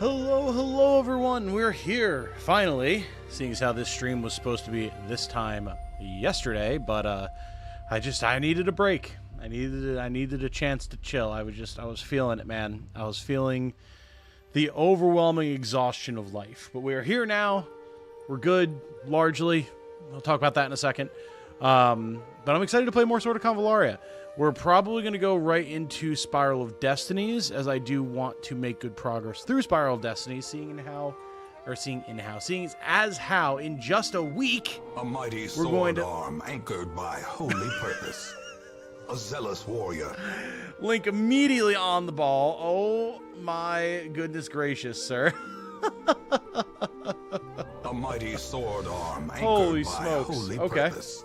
Hello everyone, we're here, finally, seeing as how this stream was supposed to be this time yesterday, but I needed a break. I needed a chance to chill. I was feeling it, man. I was feeling the overwhelming exhaustion of life, but we're here now. We're good, largely. I'll talk about that in a second. But I'm excited to play more Sword of Convallaria. We're probably going to go right into Spiral of Destinies, as I do want to make good progress through Spiral of Destinies, seeing as how in just a week a mighty sword arm anchored by holy purpose. A zealous warrior. Link immediately on the ball. Oh my goodness gracious, sir. A mighty sword arm anchored Holy by smokes. holy Okay. purpose.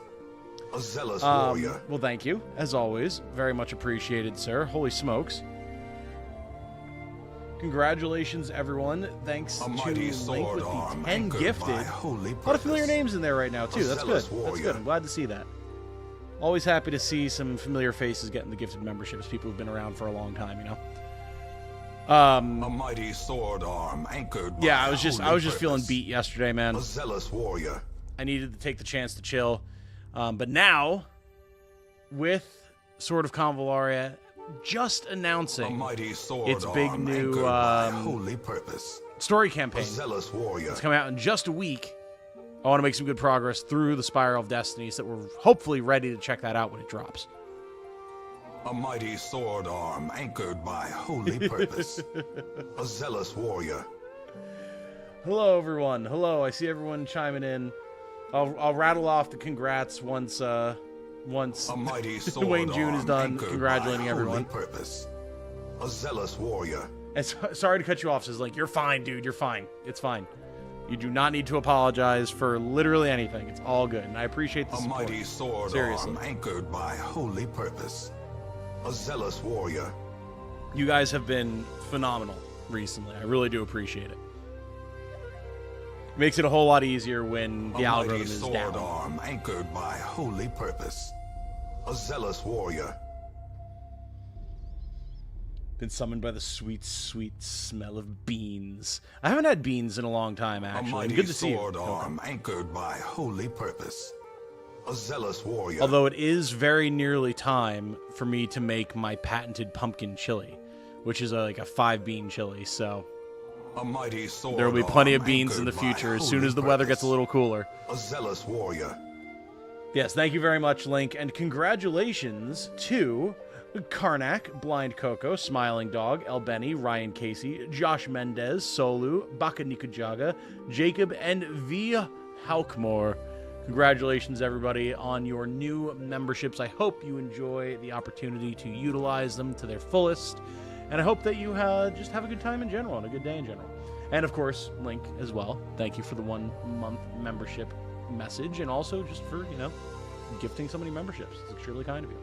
A zealous warrior. Well, thank you, as always. Very much appreciated, sir. Holy smokes. Congratulations, everyone. Thanks to Link with the 10 gifted. A lot of familiar names in there right now, too. That's good. That's good. I'm glad to see that. Always happy to see some familiar faces getting the gifted memberships. People who've been around for a long time, you know. A mighty sword arm anchored by I was just feeling beat yesterday, man. A zealous warrior. I needed to take the chance to chill. But now, with Sword of Convallaria just announcing its big new holy purpose. story campaign. A zealous warrior. It's coming out in just a week. I want to make some good progress through the Spiral of Destinies, so that we're hopefully ready to check that out when it drops. A mighty sword arm anchored by holy purpose. A zealous warrior. Hello, everyone. Hello. I see everyone chiming in. I'll rattle off the congrats once a mighty sword Wayne June is done congratulating everyone. Purpose. A zealous warrior. And sorry to cut you off, says Link. You're fine, dude. You're fine. It's fine. You do not need to apologize for literally anything. It's all good, and I appreciate the support. A mighty sword arm anchored by holy purpose. A zealous warrior. You guys have been phenomenal recently. I really do appreciate it. It makes it a whole lot easier when the algorithm is down. A mighty sword arm anchored by holy purpose. A zealous warrior. Been summoned by the sweet, sweet smell of beans. I haven't had beans in a long time, actually. A mighty good to see you. sword arm anchored by holy purpose. A zealous warrior. Although it is very nearly time for me to make my patented pumpkin chili, which is like a 5-bean chili, so a mighty sword there will be plenty of beans in the future as soon as the weather gets a little cooler. A zealous warrior. Yes, thank you very much, Link, and congratulations to Karnak, Blind Coco, Smiling Dog, El Benny, Ryan Casey, Josh Mendez, Solu, Baka Nikujaga, Jacob, and Via Halkmore. Congratulations, everybody, on your new memberships. I hope you enjoy the opportunity to utilize them to their fullest, and I hope that you just have a good time in general and a good day in general. And, of course, Link as well. Thank you for the 1-month membership message, and also just for, gifting so many memberships. It's extremely kind of you.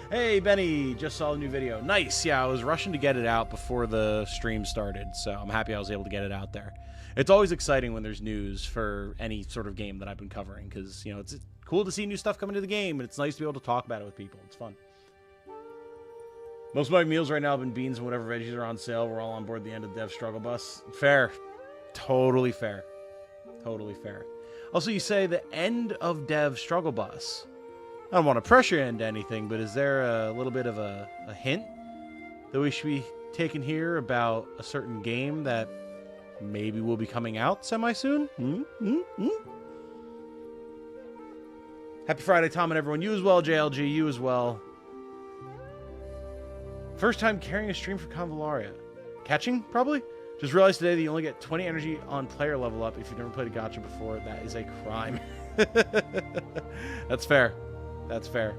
Hey, Benny, just saw the new video. Nice. Yeah, I was rushing to get it out before the stream started, so I'm happy I was able to get it out there. It's always exciting when there's news for any sort of game that I've been covering, because, it's cool to see new stuff coming to the game, and it's nice to be able to talk about it with people. It's fun. Most of my meals right now have been beans and whatever veggies are on sale. We're all on board the end of Dev Struggle Bus. Fair. Totally fair. Totally fair. Also, you say the end of Dev Struggle Bus. I don't want to pressure you into anything, but is there a little bit of a hint that we should be taking here about a certain game that maybe will be coming out semi-soon? Happy Friday, Tom, and everyone. You as well, JLG. You as well. First time carrying a stream for Convallaria. Catching, probably? Just realized today that you only get 20 energy on player level up if you've never played a gacha before. That is a crime. That's fair. That's fair.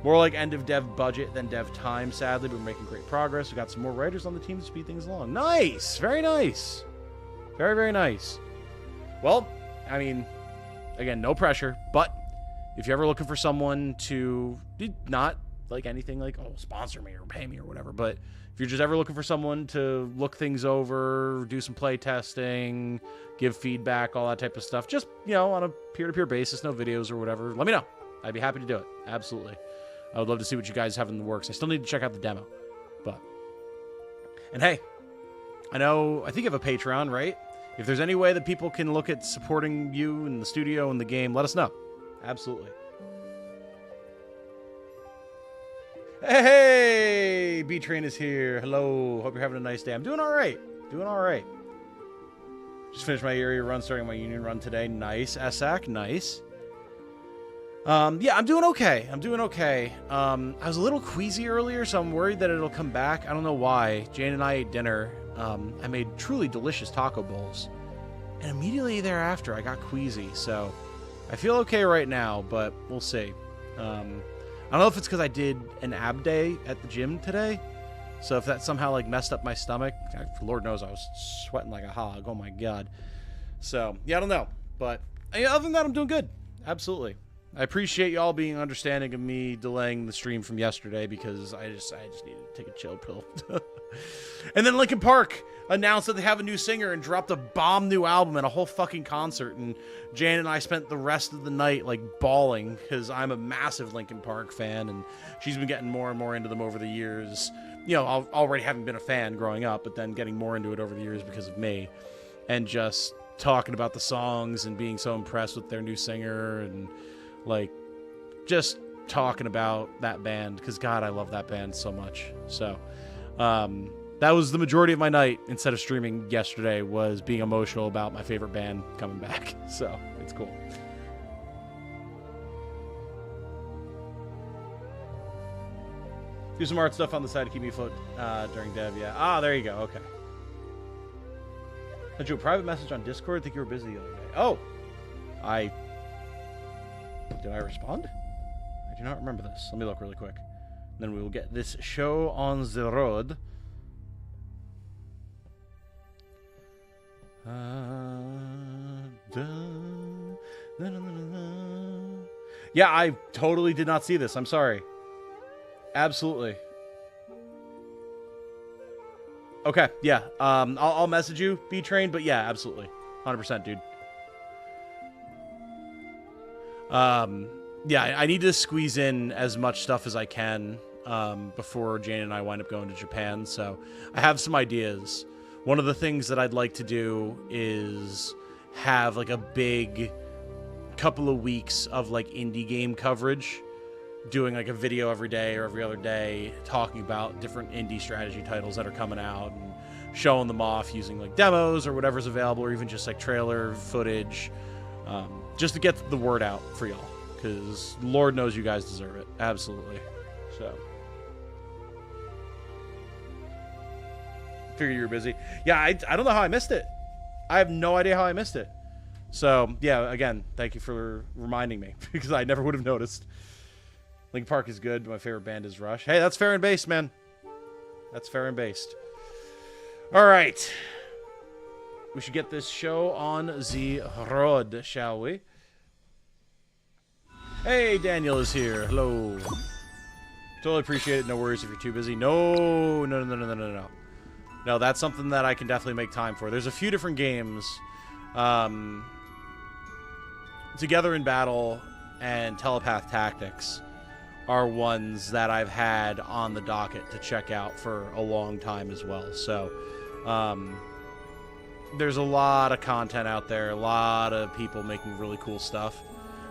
More like end of dev budget than dev time, sadly, but we're making great progress. We got some more writers on the team to speed things along. Nice! Very nice. Very, very nice. Well, I mean, again, no pressure, but if you're ever looking for someone to not like anything like, oh, sponsor me or pay me or whatever, but if you're just ever looking for someone to look things over, do some play testing, give feedback, all that type of stuff, just, on a peer-to-peer basis, no videos or whatever, let me know. I'd be happy to do it. Absolutely. I would love to see what you guys have in the works. I still need to check out the demo. But, and hey, I think you have a Patreon, right? If there's any way that people can look at supporting you in the studio and the game, let us know. Absolutely. Hey, B-Train is here. Hello. Hope you're having a nice day. I'm doing all right. Doing all right. Just finished my area run, starting my union run today. Nice. SAC. Nice. Yeah, I'm doing okay. I'm doing okay. I was a little queasy earlier, so I'm worried that it'll come back. I don't know why. Jane and I ate dinner. I made truly delicious taco bowls. And immediately thereafter, I got queasy. So I feel okay right now, but we'll see. I don't know if it's because I did an ab day at the gym today. So if that somehow like messed up my stomach, Lord knows I was sweating like a hog. Oh my God. So yeah, I don't know. But other than that, I'm doing good. Absolutely. I appreciate y'all being understanding of me delaying the stream from yesterday because I just needed to take a chill pill. And then Linkin Park announced that they have a new singer and dropped a bomb new album and a whole fucking concert. And Jan and I spent the rest of the night like bawling because I'm a massive Linkin Park fan and she's been getting more and more into them over the years. You know, already having been a fan growing up, but then getting more into it over the years because of me. And just talking about the songs and being so impressed with their new singer and like just talking about that band because God, I love that band so much. So that was the majority of my night instead of streaming yesterday, was being emotional about my favorite band coming back. So it's cool. Do some art stuff on the side to keep me afloat during dev. Yeah. Ah, there you go. Okay. Sent you a private message on Discord. I think you were busy the other day. Oh, did I respond? I do not remember this. Let me look really quick. Then we will get this show on the road. Yeah, I totally did not see this. I'm sorry. Absolutely. Okay, yeah. I'll message you, B-Train, but yeah, absolutely. 100%, dude. Yeah, I need to squeeze in as much stuff as I can before Jane and I wind up going to Japan, so I have some ideas. One of the things that I'd like to do is have like a big couple of weeks of like indie game coverage, doing like a video every day or every other day talking about different indie strategy titles that are coming out and showing them off using like demos or whatever's available, or even just like trailer footage, just to get the word out for y'all, because Lord knows you guys deserve it. Absolutely. So figure you were busy. Yeah, I don't know how I missed it. I have no idea how I missed it. So yeah, again, thank you for reminding me, because I never would have noticed. Linkin Park is good, but my favorite band is Rush. Hey, that's fair and based, man. That's fair and based. All right. We should get this show on the road, shall we? Hey, Daniel is here. Hello. Totally appreciate it. No worries if you're too busy. No. No, that's something that I can definitely make time for. There's a few different games. Together in Battle and Telepath Tactics are ones that I've had on the docket to check out for a long time as well. So there's a lot of content out there, a lot of people making really cool stuff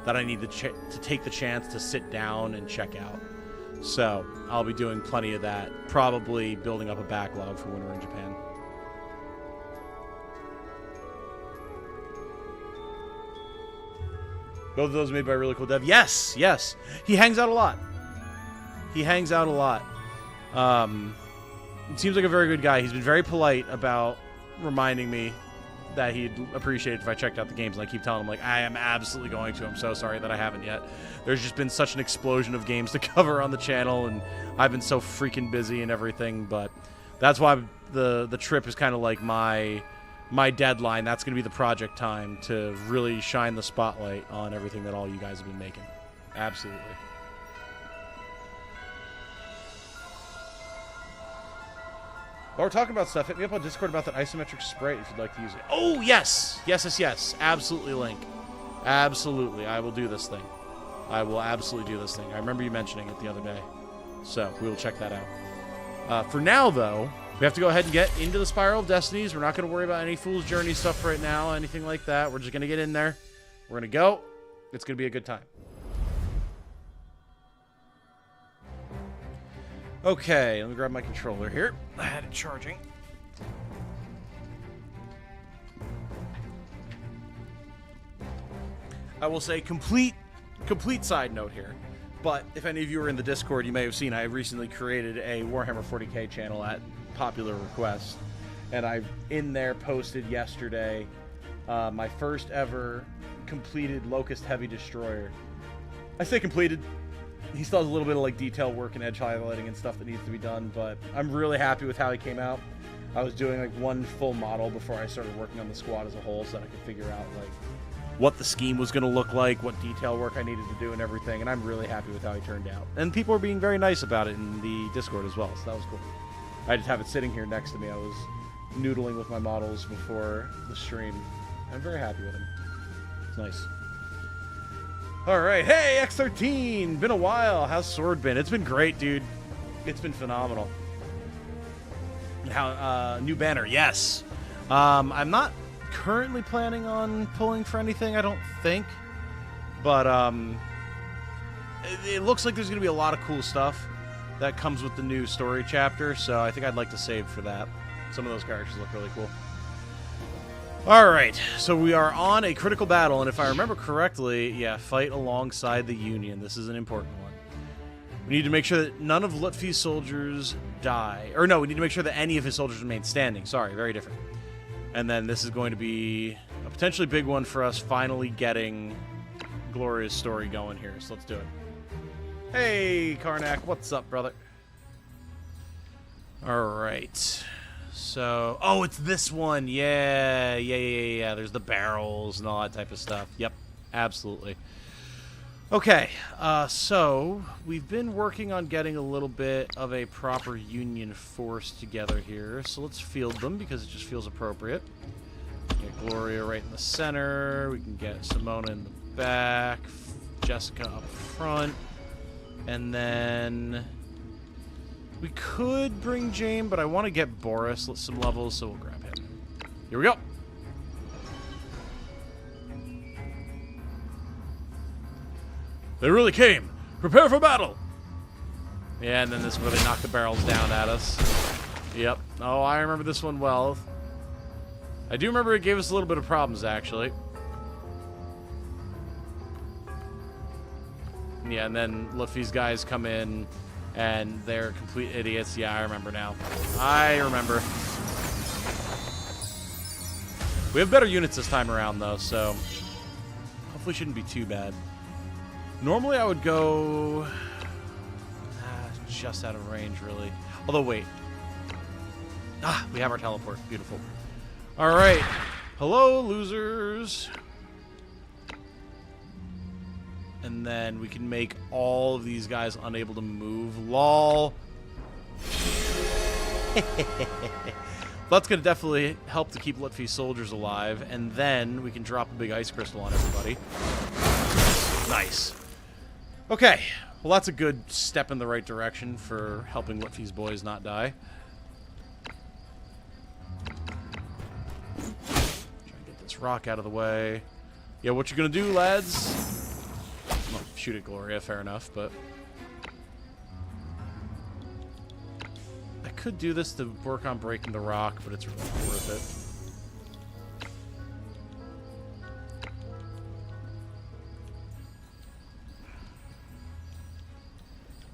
that I need to take the chance to sit down and check out. So I'll be doing plenty of that, probably building up a backlog for when we're in Japan. Both of those made by a really cool dev. Yes, yes. He hangs out a lot. He hangs out a lot. Seems like a very good guy. He's been very polite about reminding me that he'd appreciate it if I checked out the games. And I keep telling him, like, I am absolutely going to. I'm so sorry that I haven't yet. There's just been such an explosion of games to cover on the channel, and I've been so freaking busy and everything. But that's why the trip is kind of like my deadline. That's going to be the project time to really shine the spotlight on everything that all you guys have been making. Absolutely. While we're talking about stuff, hit me up on Discord about that isometric sprite if you'd like to use it. Oh, yes! Yes. Absolutely, Link. Absolutely. I will do this thing. I will absolutely do this thing. I remember you mentioning it the other day. So, we will check that out. For now, though, we have to go ahead and get into the Spiral of Destinies. We're not going to worry about any Fool's Journey stuff right now, anything like that. We're just going to get in there. We're going to go. It's going to be a good time. Okay, let me grab my controller here. I had it charging. I will say complete side note here. But if any of you are in the Discord, you may have seen I recently created a Warhammer 40k channel at popular request. And I, in there, posted yesterday my first ever completed Locust Heavy Destroyer. I say completed. He still has a little bit of like detail work and edge highlighting and stuff that needs to be done, but I'm really happy with how he came out. I was doing like one full model before I started working on the squad as a whole so that I could figure out like what the scheme was going to look like, what detail work I needed to do and everything, and I'm really happy with how he turned out. And people were being very nice about it in the Discord as well, so that was cool. I just have it sitting here next to me. I was noodling with my models before the stream. I'm very happy with him. It's nice. Alright, hey, X13! Been a while. How's Sword been? It's been great, dude. It's been phenomenal. How, new banner, yes. I'm not currently planning on pulling for anything, I don't think. But, it looks like there's going to be a lot of cool stuff that comes with the new story chapter, so I think I'd like to save for that. Some of those characters look really cool. Alright, so we are on a critical battle, and if I remember correctly, yeah, fight alongside the Union. This is an important one. We need to make sure that none of Lutfi's soldiers die. Or no, we need to make sure that any of his soldiers remain standing. Sorry, very different. And then this is going to be a potentially big one for us finally getting Gloria's story going here, so let's do it. Hey, Karnak, what's up, brother? Alright. So, oh, it's this one. Yeah. There's the barrels and all that type of stuff. Yep, absolutely. Okay, so we've been working on getting a little bit of a proper Union force together here. So let's field them because it just feels appropriate. Get Gloria right in the center. We can get Simona in the back. Jessica up front. And then we could bring James, but I want to get Boris some levels, so we'll grab him. Here we go. They really came. Prepare for battle. Yeah, and then this is where they knock the barrels down at us. Yep. Oh, I remember this one well. I do remember it gave us a little bit of problems, actually. Yeah, and then Luffy's guys come in, and they're complete idiots. Yeah, I remember now. I remember. We have better units this time around, though, so hopefully shouldn't be too bad. Normally I would go just out of range, really. Although, wait. We have our teleport. Beautiful. All right. Hello, losers. And then we can make all of these guys unable to move. Lol. That's going to definitely help to keep Lutfi's soldiers alive. And then we can drop a big ice crystal on everybody. Nice. Okay. Well, that's a good step in the right direction for helping Lutfi's boys not die. Try and get this rock out of the way. Yeah, what you going to do, lads? Well, shoot at Gloria, fair enough, but I could do this to work on breaking the rock, but it's really not worth it.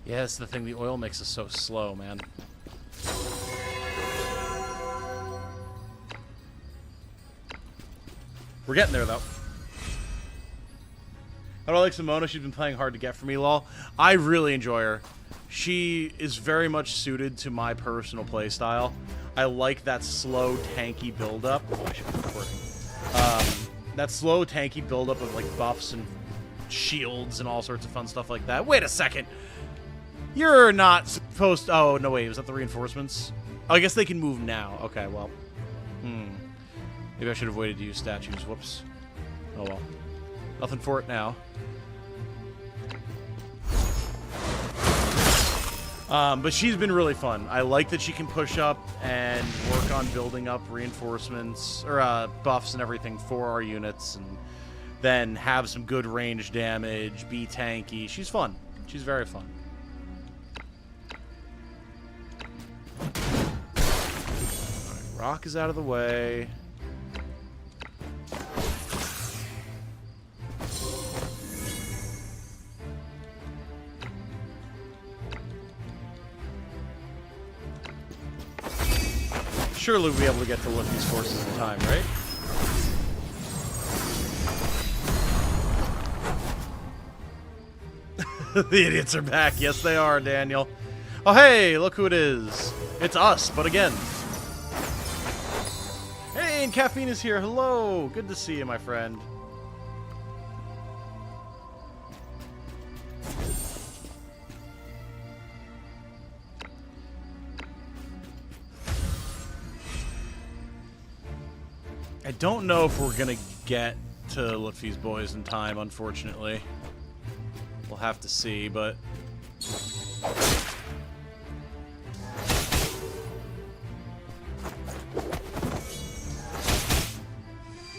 Yeah, that's the thing. The oil makes us so slow, man. We're getting there, though. I don't like Simona. She's been playing hard to get for me, lol. I really enjoy her. She is very much suited to my personal playstyle. I like that slow, tanky build-up. Oh, I should be recording. That slow, tanky build-up of, like, buffs and shields and all sorts of fun stuff like that. Wait a second. You're not supposed to... Oh, no, wait. Was that the reinforcements? Oh, I guess they can move now. Okay, well. Maybe I should have waited to use statues. Whoops. Oh, well. Nothing for it now. But she's been really fun. I like that she can push up and work on building up reinforcements, or buffs and everything for our units, and then have some good range damage, be tanky. She's fun. She's very fun. Alright, rock is out of the way. Surely we'll be able to get to lift these forces in time, right? The idiots are back. Yes, they are, Daniel. Oh, hey, look who it is. It's us, but again. Hey, and Caffeine is here. Hello. Good to see you, my friend. I don't know if we're going to get to Luffy's boys in time, unfortunately. We'll have to see, but...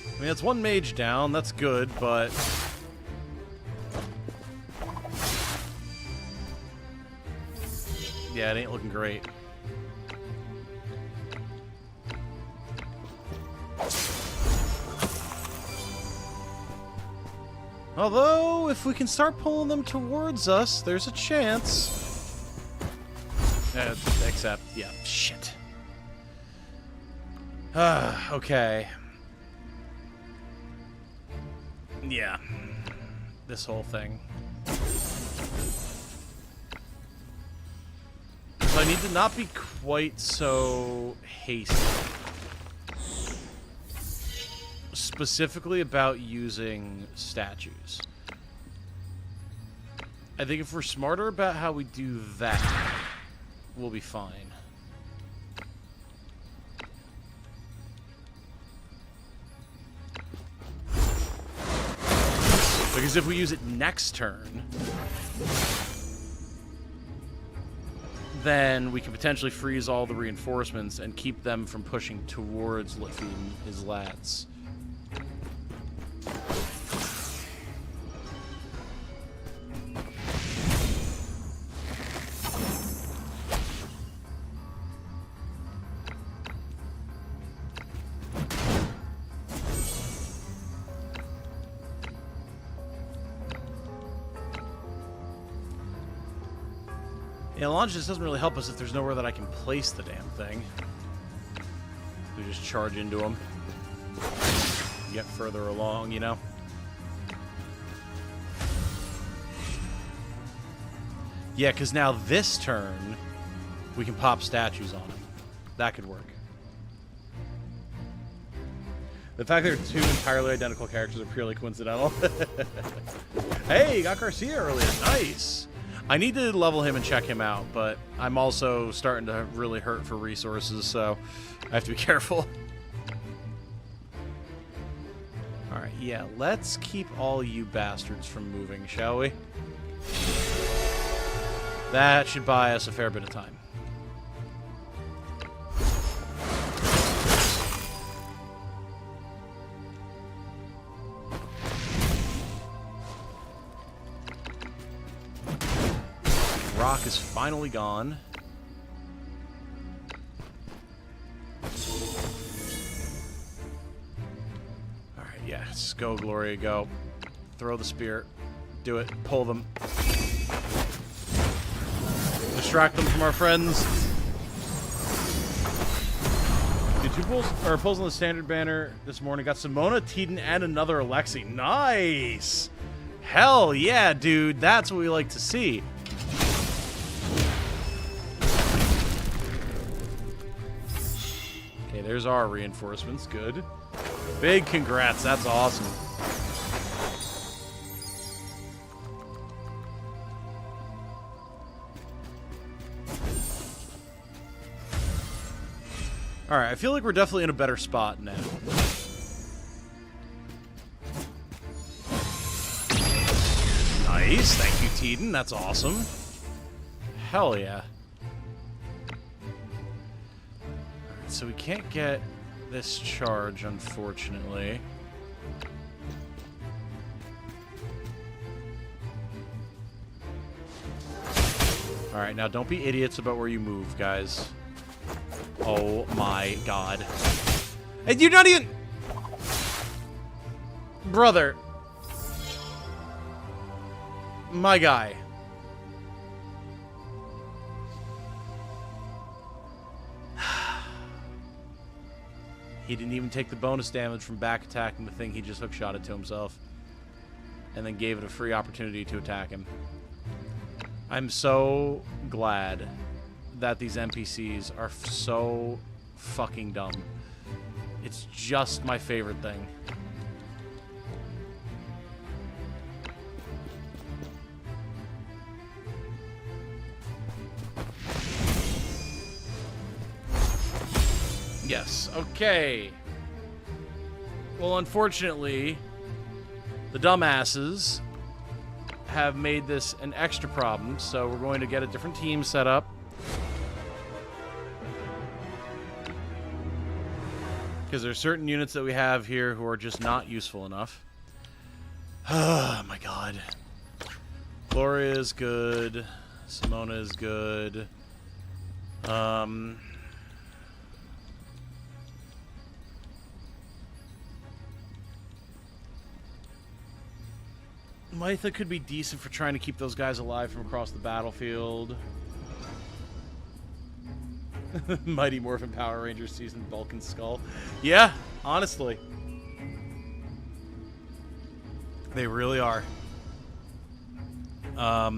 I mean, it's one mage down, that's good, but... Yeah, it ain't looking great. Although, if we can start pulling them towards us, there's a chance. Except, yeah, shit. Okay. Yeah. This whole thing. So I need to not be quite so hasty. Specifically about using statues. I think if we're smarter about how we do that, we'll be fine. Because if we use it next turn, then we can potentially freeze all the reinforcements and keep them from pushing towards Luffy and his lads. Yeah, launch just doesn't really help us if there's nowhere that I can place the damn thing. We just charge into them. Get further along, you know? Yeah, because now this turn, we can pop statues on them. That could work. The fact that they're two entirely identical characters are purely coincidental. Hey, got Garcia earlier. Nice. I need to level him and check him out, but I'm also starting to really hurt for resources, so I have to be careful. Alright, yeah, let's keep all you bastards from moving, shall we? That should buy us a fair bit of time. Rock is finally gone. Alright, yeah, let's go, Gloria, go. Throw the spear. Do it. Pull them. Distract them from our friends. Did two pulls on the standard banner this morning. Got Simona, Teeden, and another Alexi. Nice! Hell yeah, dude. That's what we like to see. Okay, there's our reinforcements. Good. Big congrats. That's awesome. Alright, I feel like we're definitely in a better spot now. Nice. Thank you, Teeden. That's awesome. Hell yeah. so we can't get this charge, unfortunately. Alright, now don't be idiots about where you move, guys. Oh my god. And you're not even... Brother. My guy. He didn't even take the bonus damage from back attacking the thing he just hookshotted to himself. And then gave it a free opportunity to attack him. I'm so glad that these NPCs are so fucking dumb. It's just my favorite thing. Yes, okay. Well, unfortunately, the dumbasses have made this an extra problem, so we're going to get a different team set up. Because there's certain units that we have here who are just not useful enough. Oh my god. Gloria is good. Simona is good. Mytha could be decent for trying to keep those guys alive from across the battlefield. Mighty Morphin Power Rangers season Vulcan Skull. Yeah, honestly. They really are. I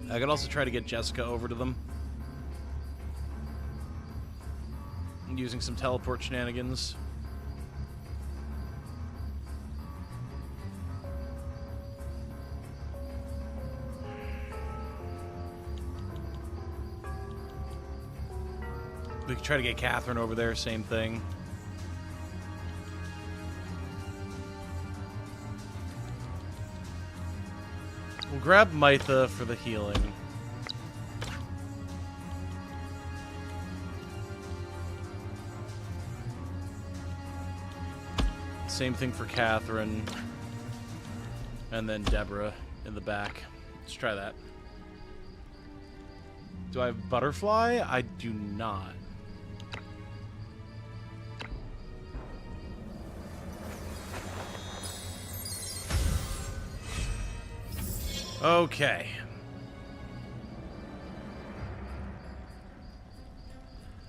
could also try to get Jessica over to them. Using some teleport shenanigans. We could try to get Catherine over there, same thing. We'll grab Mytha for the healing. Same thing for Catherine. And then Deborah in the back. Let's try that. Do I have Butterfly? I do not. Okay.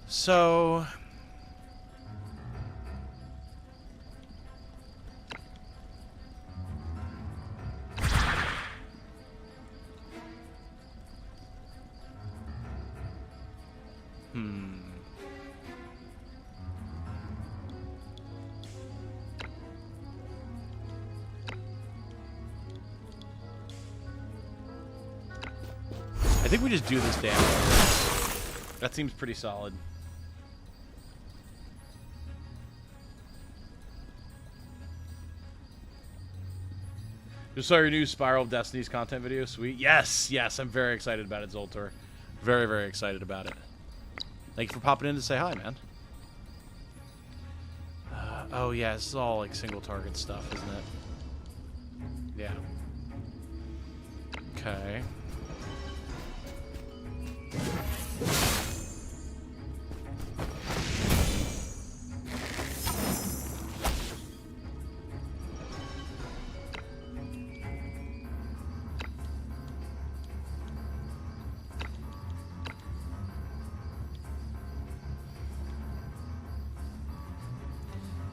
So... I think we just do this damage. That seems pretty solid. Just saw your new Spiral of Destiny's content video. Sweet. Yes, yes, I'm very excited about it, Zoltor. Very, very excited about it. Thank you for popping in to say hi, man. Oh, yeah, this is all like single target stuff, isn't it? Yeah. Okay.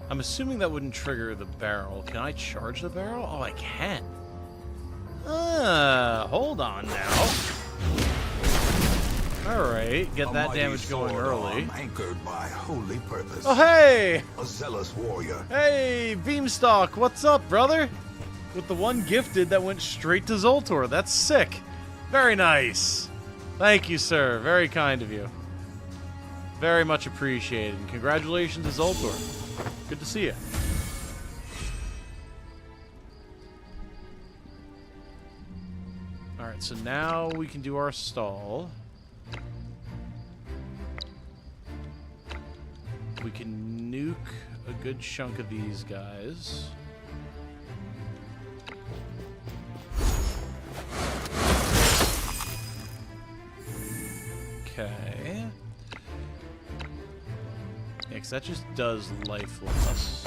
I'm assuming that wouldn't trigger the barrel. Can I charge the barrel? Oh, I can. Hold on now. Alright, get that damage going early. Anchored by holy purpose. Oh, hey! A zealous warrior. Hey, Beamstalk, what's up, brother? With the one gifted that went straight to Zoltor. That's sick. Very nice. Thank you, sir. Very kind of you. Very much appreciated. And congratulations to Zoltor. Good to see you. Alright, so now we can do our stall. We can nuke a good chunk of these guys. Okay. Yeah, because that just does life loss.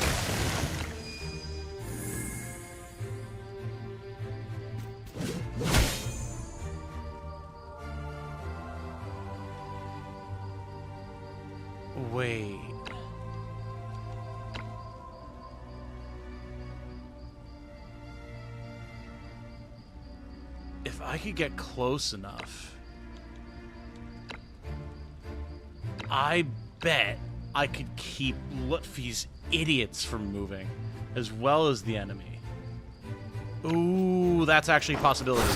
Wait. If I could get close enough, I bet I could keep these idiots from moving, as well as the enemy. Ooh, that's actually a possibility.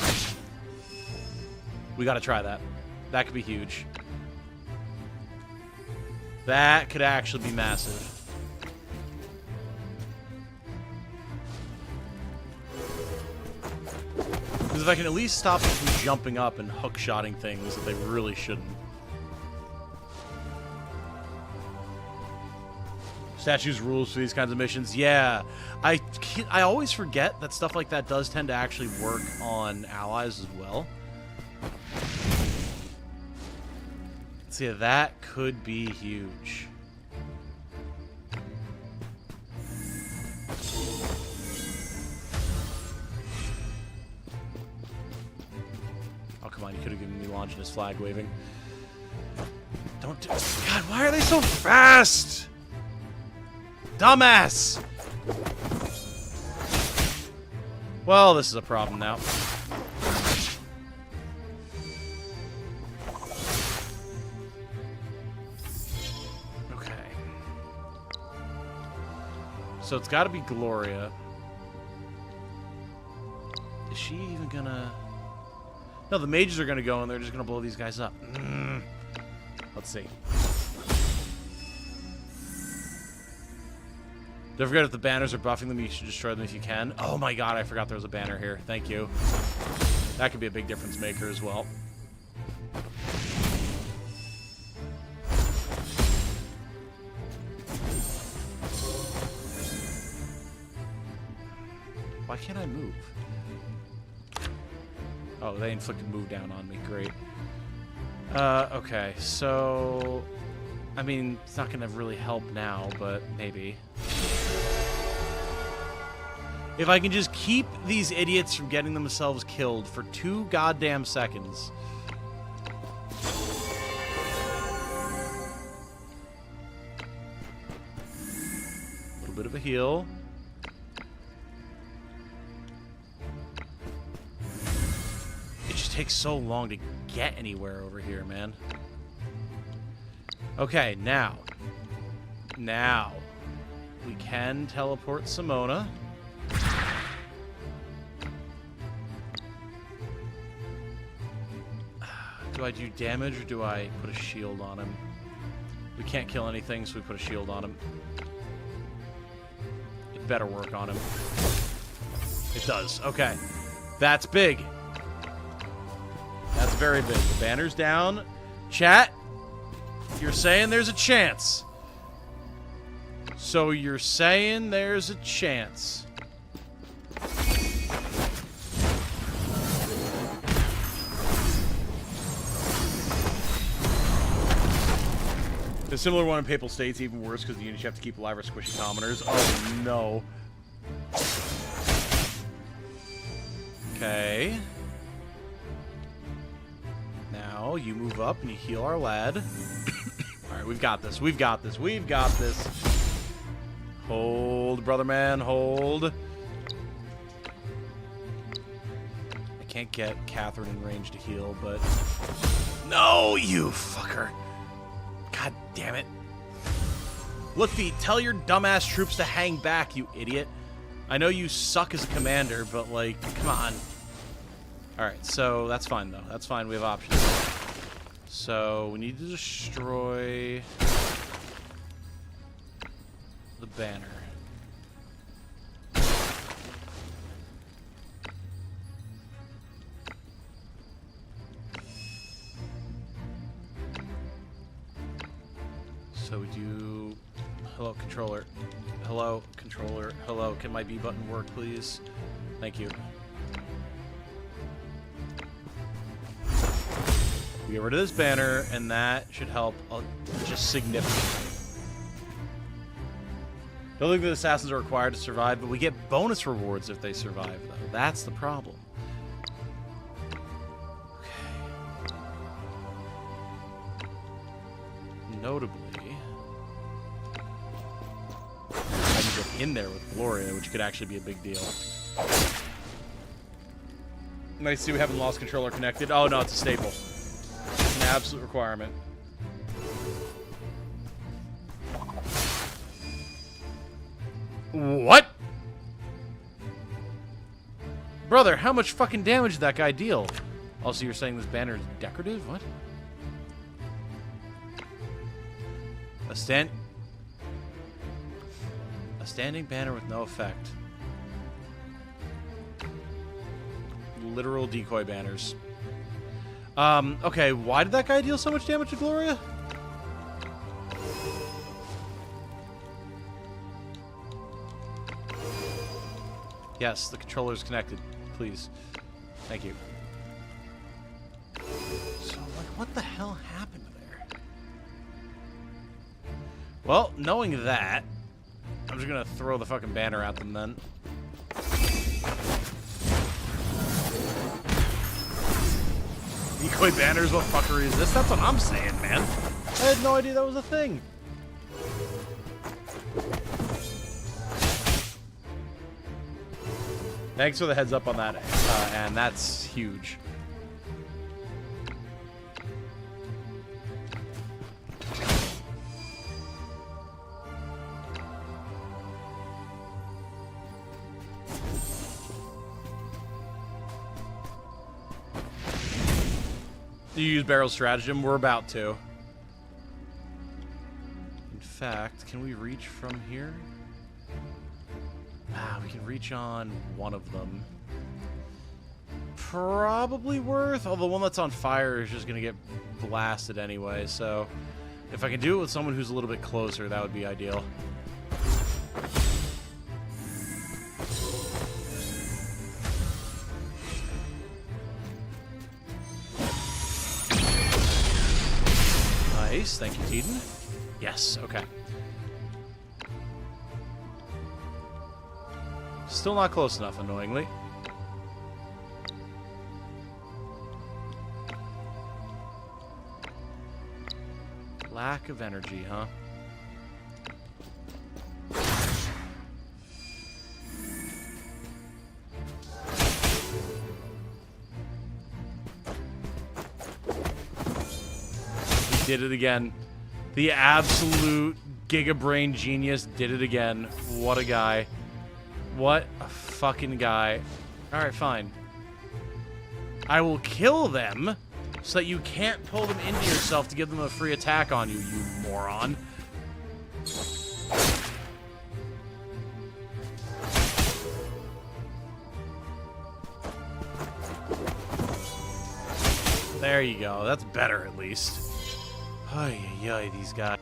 We gotta try that. That could be huge. That could actually be massive. Because if I can at least stop them from jumping up and hook-shotting things that they really shouldn't. Statues rules for these kinds of missions. Yeah. I always forget that stuff like that does tend to actually work on allies as well. So yeah, that could be huge. Oh, come on. You could have given me launching his flag waving. Don't do... God, why are they so fast? Dumbass! Well, this is a problem now. Okay. So it's got to be Gloria. Is she even gonna... No, the mages are gonna go and they're just gonna blow these guys up. Let's see. Don't forget, if the banners are buffing them, you should destroy them if you can. Oh my god, I forgot there was a banner here. Thank you. That could be a big difference maker as well. Why can't I move? Oh, they inflicted move down on me. Great. Okay, so... I mean, it's not gonna really help now, but maybe. If I can just keep these idiots from getting themselves killed for 2 goddamn seconds. A little bit of a heal. It just takes so long to get anywhere over here, man. Okay, now. Now. We can teleport Simona. Do I do damage or do I put a shield on him? We can't kill anything, so we put a shield on him. It better work on him. It does. Okay. That's big. That's very big. The banner's down. Chat, you're saying there's a chance. So you're saying there's a chance. The similar one in Papal State's even worse because the units you have to keep alive are squishy commoners. Oh no. Okay. Now you move up and you heal our lad. Alright, we've got this. We've got this. We've got this. Hold, brother man, hold. I can't get Catherine in range to heal, but... No, you fucker. God damn it. Luffy, tell your dumbass troops to hang back, you idiot. I know you suck as a commander, but, like, come on. Alright, so that's fine, though. That's fine. We have options. So, we need to destroy... the banner. So we do Hello, controller. Hello, controller. Hello, can my B button work, please? Thank you. We get rid of this banner, and that should help just significantly. Don't think the assassins are required to survive, but we get bonus rewards if they survive, though. That's the problem. Okay. Notably, I can get in there with Gloria, which could actually be a big deal. Nice to see we haven't lost controller connected. Oh, no, it's a staple. It's an absolute requirement. What? Brother, how much fucking damage did that guy deal? Also, you're saying this banner is decorative? What? A standing banner with no effect. Literal decoy banners. Okay, why did that guy deal so much damage to Gloria? Yes, the controller is connected. Please. Thank you. So, like, what the hell happened there? Well, knowing that, I'm just gonna throw the fucking banner at them then. Decoy banners, what fuckery is this? That's what I'm saying, man. I had no idea that was a thing. Thanks for the heads up on that, and that's huge. Do you use barrel stratagem? We're about to. In fact, can we reach from here? Ah, we can reach on one of them. Probably worth, although the one that's on fire is just going to get blasted anyway, so if I can do it with someone who's a little bit closer, that would be ideal. Nice, thank you, Teeden. Yes, okay. Still not close enough, annoyingly. Lack of energy, huh? He did it again. The absolute Giga Brain genius did it again. What a guy. What a fucking guy. Alright, fine. I will kill them so that you can't pull them into yourself to give them a free attack on you, you moron. There you go. That's better, at least. Ay, ay, ay, these guys.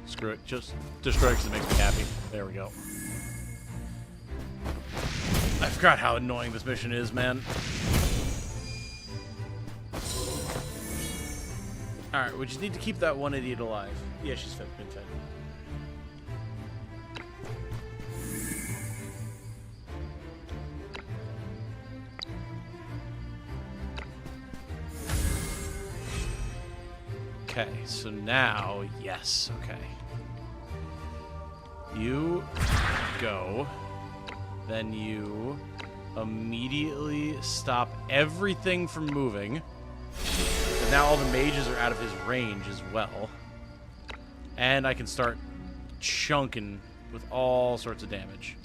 Screw it. Just destroy it because it makes me happy. There we go. I forgot how annoying this mission is, man. Alright, we just need to keep that one idiot alive. Yeah, she's been fed. Okay, so now, yes, okay. You go, then you immediately stop everything from moving. And now all the mages are out of his range as well. And I can start chunking with all sorts of damage.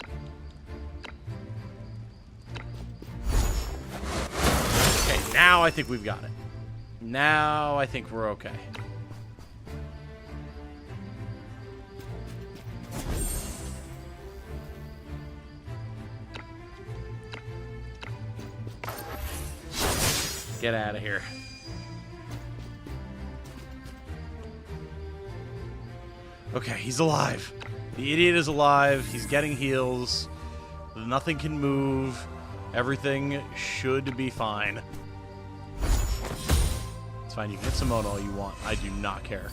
Okay, now I think we've got it. Now I think we're okay. Get out of here. Okay, he's alive. The idiot is alive. He's getting heals. Nothing can move. Everything should be fine. It's fine. You can hit Simona all you want. I do not care.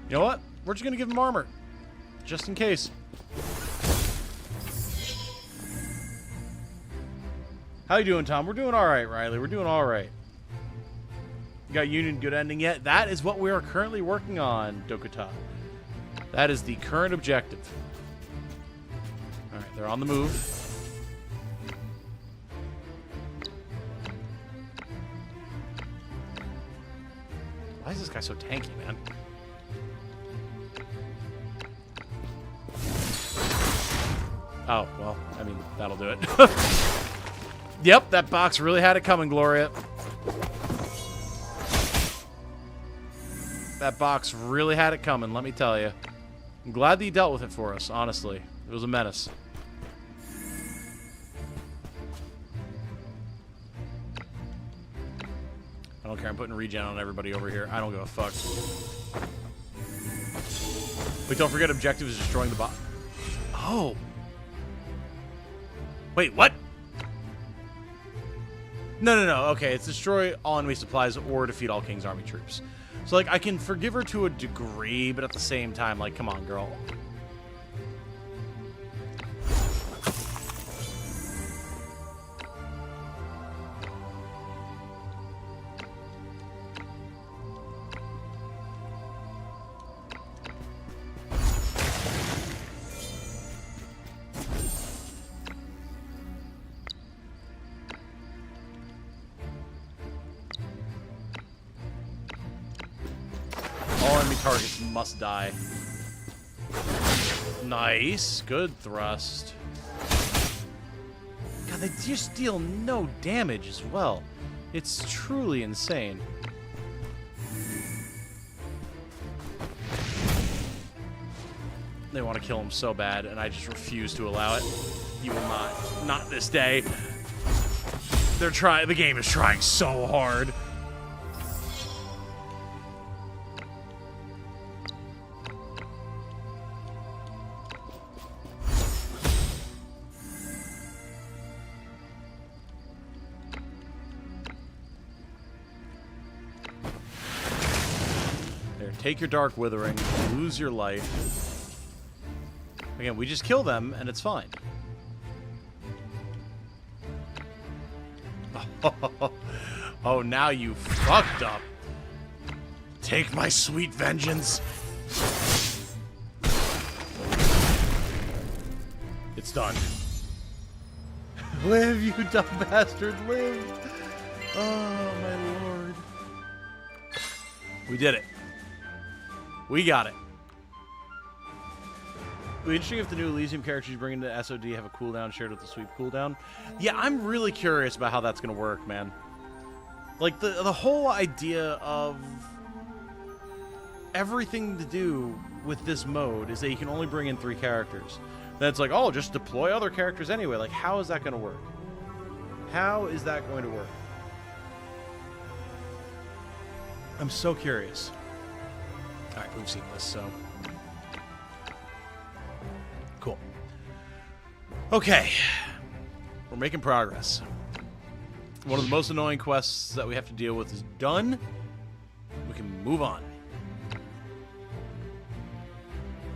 You know what? We're just going to give him armor. Just in case. How you doing, Tom? We're doing all right, Riley. We're doing all right. You got Union good ending yet? That is what we are currently working on, Dokuta. That is the current objective. All right, they're on the move. Why is this guy so tanky, man? Oh, well, I mean, that'll do it. Yep, that box really had it coming, Gloria. That box really had it coming, let me tell you. I'm glad that he dealt with it for us, honestly. It was a menace. I don't care, I'm putting regen on everybody over here. I don't give a fuck. Wait, don't forget objective is destroying the box. Oh. Wait, what? No. Okay, it's destroy all enemy supplies or defeat all King's army troops. So, like, I can forgive her to a degree, but at the same time, like, come on, girl. Targets must die. Nice. Good thrust. God, they just deal no damage as well. It's truly insane. They want to kill him so bad, and I just refuse to allow it. You will not. Not this day. They're trying. The game is trying so hard. Take your Dark Withering, lose your life. Again, we just kill them, and it's fine. Oh, now you fucked up. Take my sweet vengeance. It's done. Live, you dumb bastard, live. Oh, my lord. We did it. We got it. It'd be interesting if the new Elysium characters you bring into SOD have a cooldown shared with the sweep cooldown. Yeah, I'm really curious about how that's going to work, man. Like, the whole idea of everything to do with this mode is that you can only bring in 3 characters. Then it's like, oh, just deploy other characters anyway. Like, how is that going to work? How is that going to work? I'm so curious. Alright, we've seen this, so... Cool. Okay. We're making progress. One of the most annoying quests that we have to deal with is done. We can move on.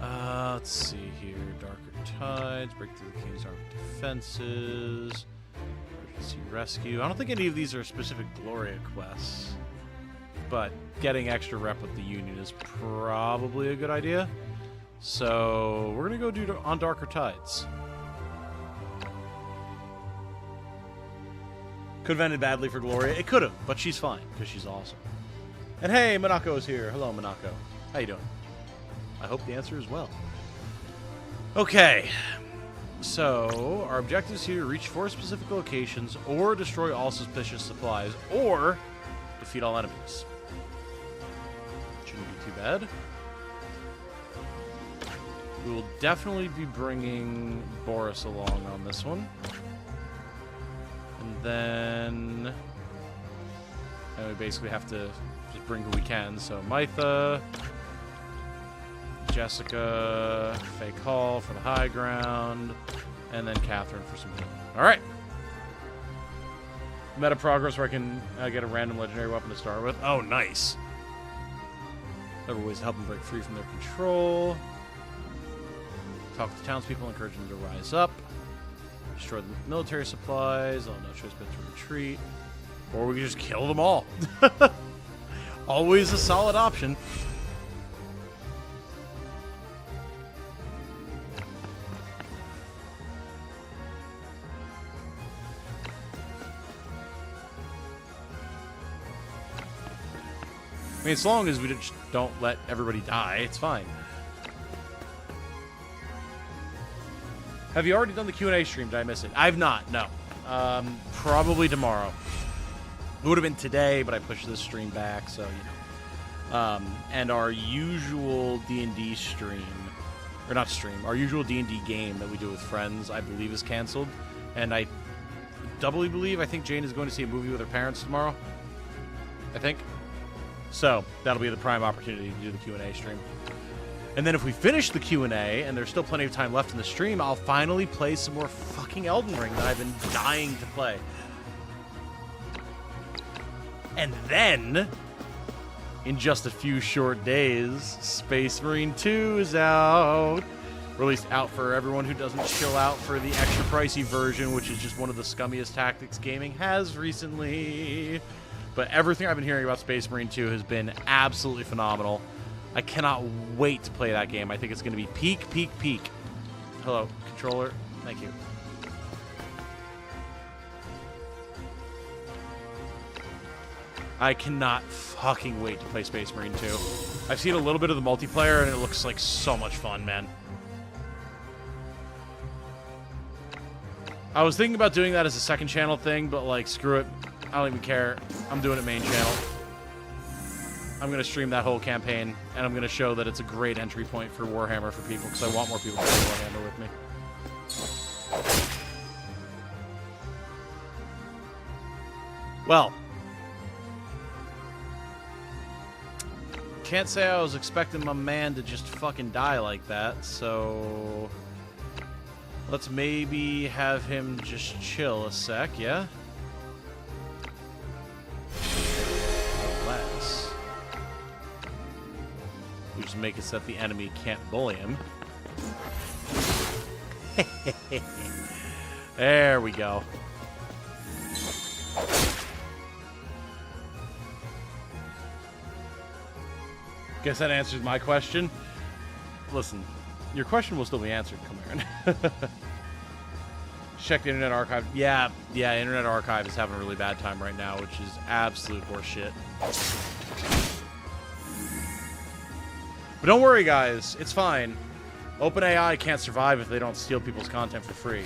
Let's see here. Darker Tides, break through the King's Army defenses, emergency rescue. I don't think any of these are specific Gloria quests. But getting extra rep with the Union is probably a good idea. So we're going to go do on Darker Tides. Could have ended badly for Gloria. It could have, but she's fine because she's awesome. And hey, Monaco's here. Hello, Monaco. How you doing? I hope the answer is well. Okay. So our objectives here: reach 4 specific locations, or destroy all suspicious supplies, or defeat all enemies. Shouldn't be too bad. We will definitely be bringing Boris along on this one. And then... And we basically have to just bring who we can. So Mytha, Jessica, Fake Hall for the high ground, and then Catherine for some healing. Alright. Meta progress where I can get a random legendary weapon to start with. Oh, nice. Other ways to help them break free from their control. Talk to townspeople, encourage them to rise up. Destroy the military supplies. Oh, no choice but to retreat. Or we can just kill them all. Always a solid option. I mean, as long as we just don't let everybody die, it's fine. Have you already done the Q&A stream? Did I miss it? I've not, no. Probably tomorrow. It would have been today, but I pushed this stream back, so, you know. And our usual D&D stream, or not stream, our usual D&D game that we do with friends, I believe is canceled. And I doubly believe, I think Jane is going to see a movie with her parents tomorrow. I think. So, that'll be the prime opportunity to do the Q&A stream. And then if we finish the Q&A, and there's still plenty of time left in the stream, I'll finally play some more fucking Elden Ring that I've been dying to play. And then, in just a few short days, Space Marine 2 is out. Released out for everyone who doesn't chill out for the extra pricey version, which is just one of the scummiest tactics gaming has recently. But everything I've been hearing about Space Marine 2 has been absolutely phenomenal. I cannot wait to play that game. I think it's going to be peak, peak, peak. Hello, controller. Thank you. I cannot fucking wait to play Space Marine 2. I've seen a little bit of the multiplayer, and it looks like so much fun, man. I was thinking about doing that as a second channel thing, but, like, screw it. I don't even care. I'm doing it main channel. I'm going to stream that whole campaign, and I'm going to show that it's a great entry point for Warhammer for people, because I want more people to play Warhammer with me. Well, can't say I was expecting my man to just fucking die like that, so let's maybe have him just chill a sec, yeah? Unless we just make it so that the enemy can't bully him. There we go. Guess that answers my question. Listen, your question will still be answered, Kamaran. Check the Internet Archive. Yeah, Internet Archive is having a really bad time right now, which is absolute horseshit. But don't worry, guys. It's fine. OpenAI can't survive if they don't steal people's content for free.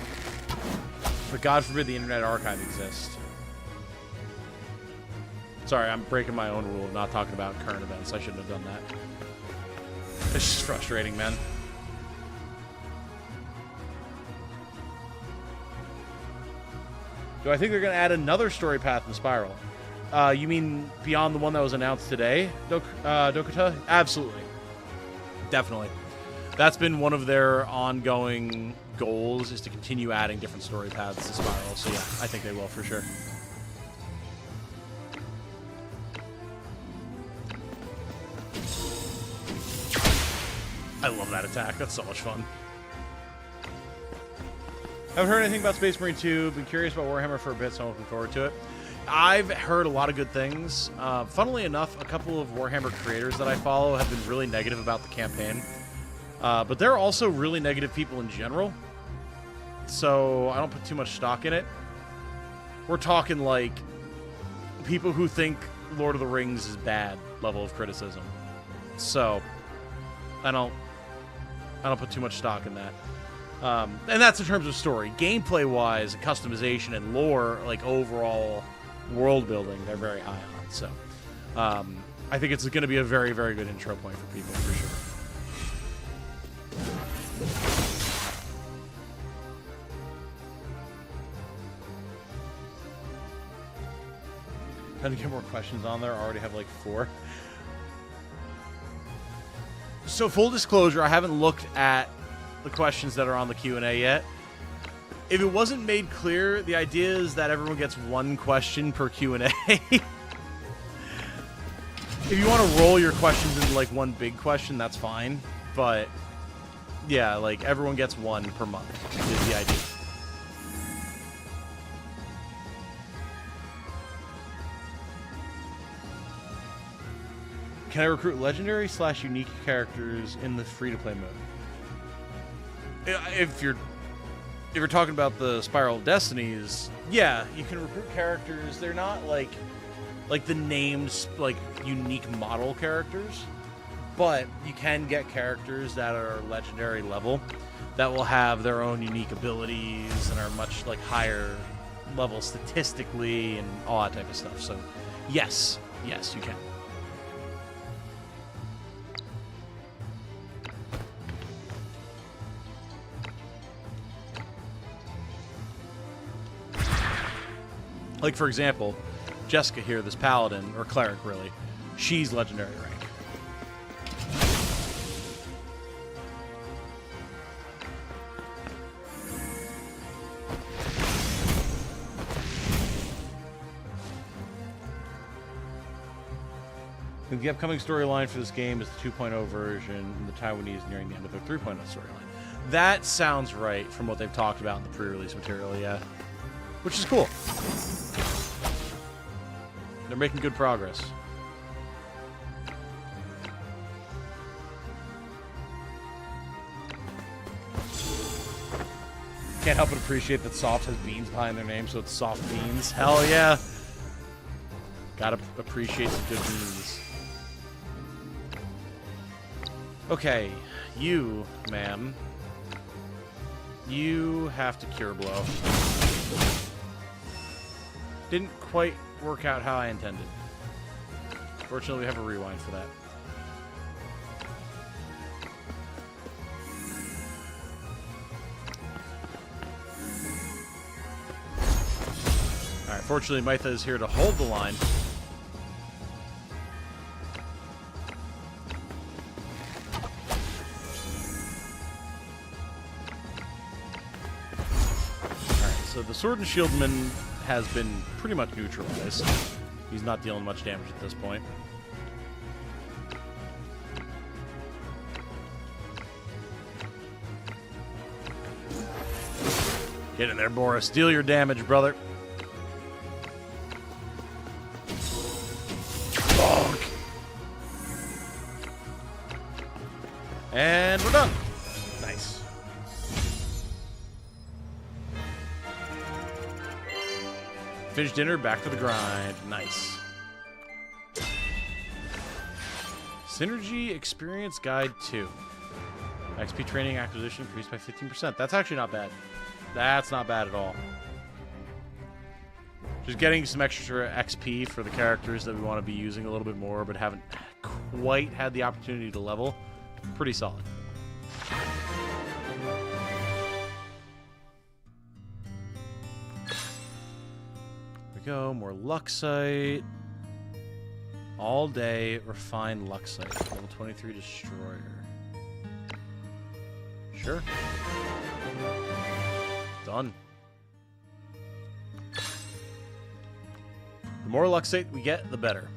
But God forbid the Internet Archive exists. Sorry, I'm breaking my own rule of not talking about current events. I shouldn't have done that. It's just frustrating, man. Do I think they're going to add another story path in Spiral? You mean beyond the one that was announced today, Dokata? Absolutely. Definitely. That's been one of their ongoing goals, is to continue adding different story paths to Spiral. So yeah, I think they will for sure. I love that attack. That's so much fun. Haven't heard anything about Space Marine 2. Been curious about Warhammer for a bit, so I'm looking forward to it. I've heard a lot of good things. Funnily enough, a couple of Warhammer creators that I follow have been really negative about the campaign. But they're also really negative people in general. So I don't put too much stock in it. We're talking like people who think Lord of the Rings is bad level of criticism. So I don't put too much stock in that. And that's in terms of story. Gameplay-wise, customization, and lore, like overall world building, they're very high on. So I think it's going to be a very, very good intro point for people, for sure. How to get more questions on there? I already have like 4. So full disclosure, I haven't looked at the questions that are on the Q&A yet. If it wasn't made clear, the idea is that everyone gets 1 question per Q&A. If you want to roll your questions into like 1 big question, that's fine. But yeah, like everyone gets 1 per month is the idea. Can I recruit legendary / unique characters in the free-to-play mode? If you're talking about the Spiral of Destinies, yeah, you can recruit characters. They're not like the named like unique model characters, but you can get characters that are legendary level that will have their own unique abilities and are much like higher level statistically and all that type of stuff. So yes, you can. Like, for example, Jessica here, this paladin, or cleric, really, she's legendary rank. The upcoming storyline for this game is the 2.0 version, and the Taiwanese nearing the end of their 3.0 storyline. That sounds right from what they've talked about in the pre-release material, yeah. Which is cool. They're making good progress. Can't help but appreciate that Soft has beans behind their name, so it's Soft Beans. Hell yeah. Gotta appreciate some good beans. Okay, you, ma'am. You have to Cure Blow. Didn't quite work out how I intended. Fortunately, we have a rewind for that. Alright, fortunately, Maitha is here to hold the line. Alright, so the Sword and Shieldman has been pretty much neutralized. He's not dealing much damage at this point. Get in there, Boris. Deal your damage, brother. Bonk. And we're done. Nice. Finish dinner, back to the grind. Nice. Synergy Experience Guide 2. XP training acquisition increased by 15%. That's actually not bad. That's not bad at all. Just getting some extra XP for the characters that we want to be using a little bit more, but haven't quite had the opportunity to level. Pretty solid. Go more Luxite. All day refined Luxite. Level 23 Destroyer. Sure. Done. The more Luxite we get, the better.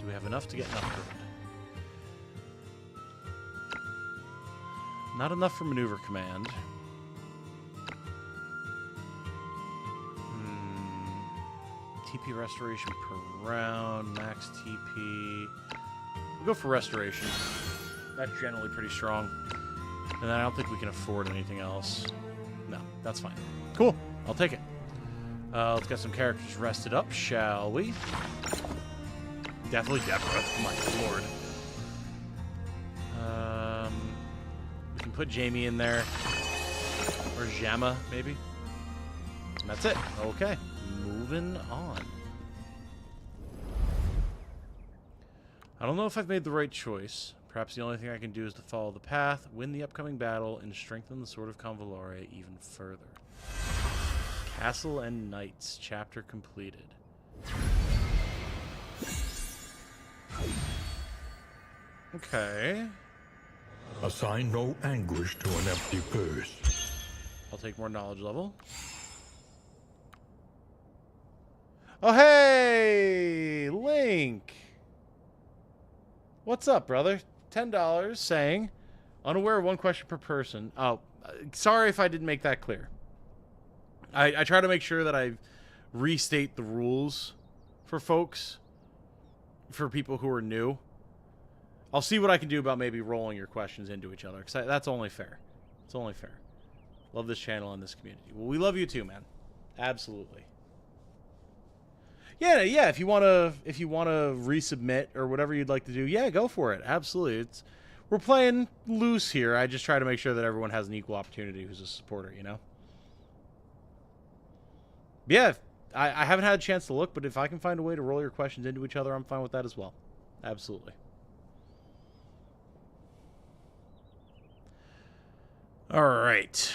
Do we have enough to get an upgrade? Not enough for maneuver command. TP restoration per round, max TP. We'll go for restoration. That's generally pretty strong. And I don't think we can afford anything else. No, that's fine. Cool. I'll take it. Let's get some characters rested up, shall we? Definitely Deborah. My lord. We can put Jamie in there. Or Jama, maybe. And that's it. Okay. Moving on. I don't know if I've made the right choice. Perhaps the only thing I can do is to follow the path, win the upcoming battle, and strengthen the Sword of Convallaria even further. Castle and Knights, chapter completed. Okay. Assign no anguish to an empty purse. I'll take more knowledge level. Oh, hey! Link! What's up, brother? $10 saying, unaware of one question per person. Oh, sorry if I didn't make that clear. I try to make sure that I restate the rules for folks, for people who are new. I'll see what I can do about maybe rolling your questions into each other, because that's only fair. It's only fair. Love this channel and this community. Well, we love you too, man. Absolutely. Yeah. If you wanna resubmit or whatever you'd like to do, yeah, go for it. Absolutely. We're playing loose here. I just try to make sure that everyone has an equal opportunity who's a supporter, you know? Yeah, I haven't had a chance to look, but if I can find a way to roll your questions into each other, I'm fine with that as well. Absolutely. All right.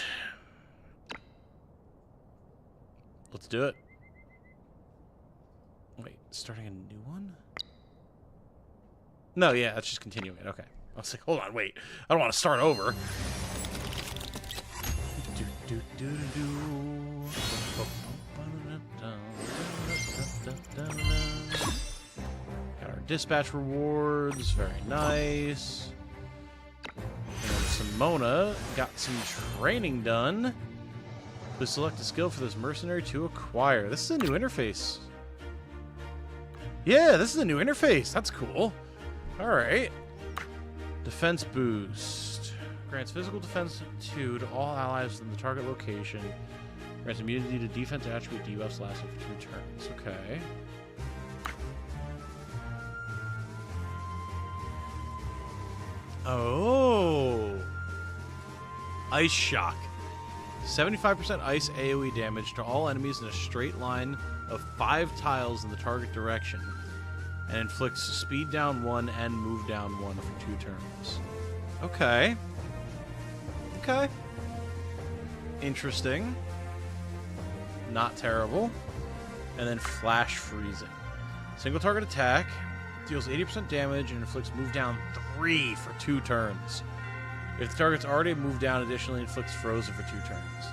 Let's do it. Wait, starting a new one? No, yeah, that's just continuing it. Okay. I was like, hold on, wait. I don't want to start over. Got our dispatch rewards. Very nice. And Simona got some training done. Please select a skill for this mercenary to acquire. This is a new interface. Yeah, this is a new interface. That's cool. Alright. Defense boost. Grants physical defense 2 to all allies in the target location. Grants immunity to defense attribute debuffs lasting for 2 turns. Okay. Oh. Ice Shock. 75% ice AoE damage to all enemies in a straight line of 5 tiles in the target direction. And inflicts speed down 1 and move down 1 for 2 turns. Okay. Okay. Interesting. Not terrible. And then flash freezing. Single target attack. Deals 80% damage and inflicts move down 3 for 2 turns. If the target's already moved down, additionally inflicts frozen for 2 turns.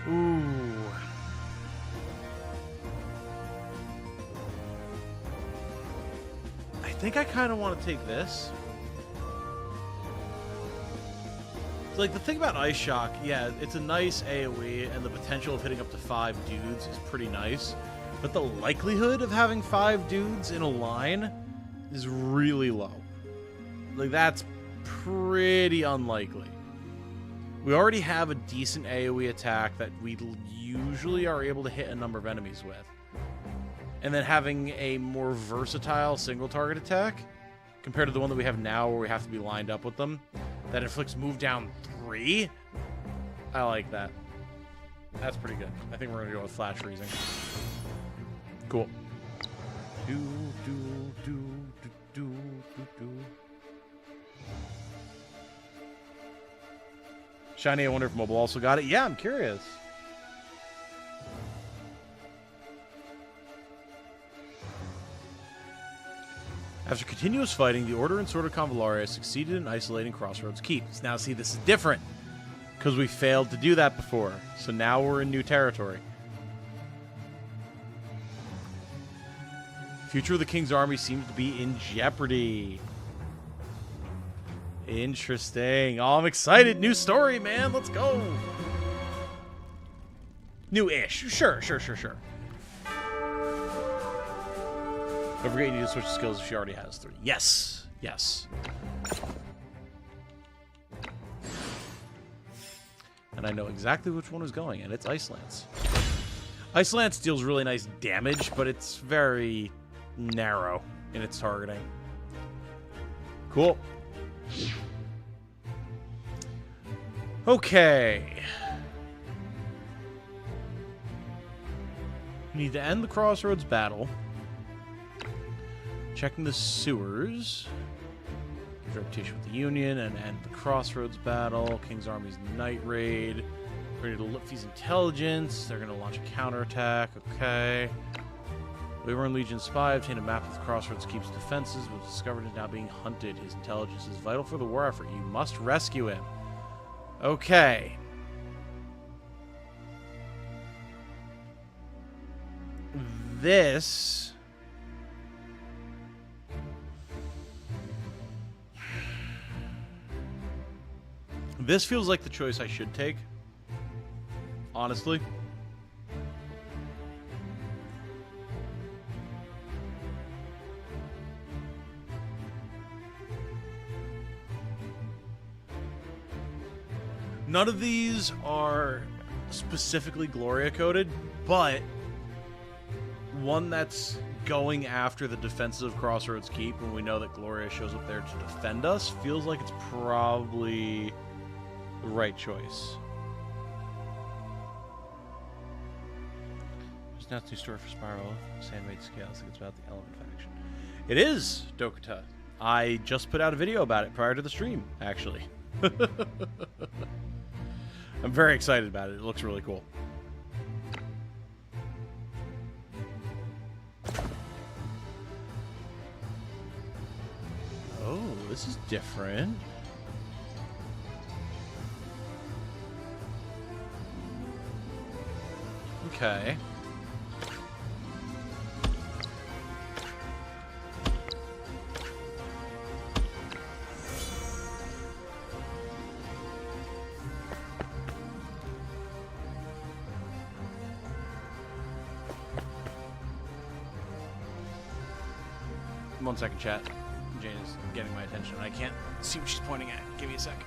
Ooh. I think I kind of want to take this. Like, the thing about Ice Shock, yeah, it's a nice AoE, and the potential of hitting up to 5 dudes is pretty nice. But the likelihood of having 5 dudes in a line is really low. Like, that's pretty unlikely. We already have a decent AoE attack that we usually are able to hit a number of enemies with. And then having a more versatile single target attack compared to the one that we have now where we have to be lined up with them that inflicts move down 3. I like that. That's pretty good. I think we're going to go with flash freezing. Cool. Shiny, I wonder if mobile also got it. Yeah, I'm curious. After continuous fighting, the Order and Sword of Convallaria succeeded in isolating Crossroads Keep. Now, see, this is different because we failed to do that before. So now we're in new territory. Future of the King's army seems to be in jeopardy. Interesting. Oh, I'm excited. New story, man. Let's go. New-ish. Sure. Don't forget you need to switch skills if she already has 3. Yes. And I know exactly which one is going, and it's Ice Lance. Ice Lance deals really nice damage, but it's very narrow in its targeting. Cool. Okay. We need to end the Crossroads battle. Checking the sewers. Give reputation with the Union and end the Crossroads battle. King's Army's night raid. Ready to Lipfi's intelligence. They're going to launch a counterattack. Okay. Wyvern Legion spy obtained a map of the Crossroads Keep's defenses, was discovered and is now being hunted. His intelligence is vital for the war effort. You must rescue him. Okay. This... This feels like the choice I should take. Honestly. None of these are specifically Gloria coded, but one that's going after the defenses of Crossroads Keep when we know that Gloria shows up there to defend us feels like it's probably the right choice. There's now a new story for Spiral, Sandmaid Scales. I think it's about the Element faction. It is, Dokata. I just put out a video about it prior to the stream, actually. I'm very excited about it. It looks really cool. Oh, this is different. Okay. One second, chat. Jane is getting my attention. I can't see what she's pointing at. Give me a sec.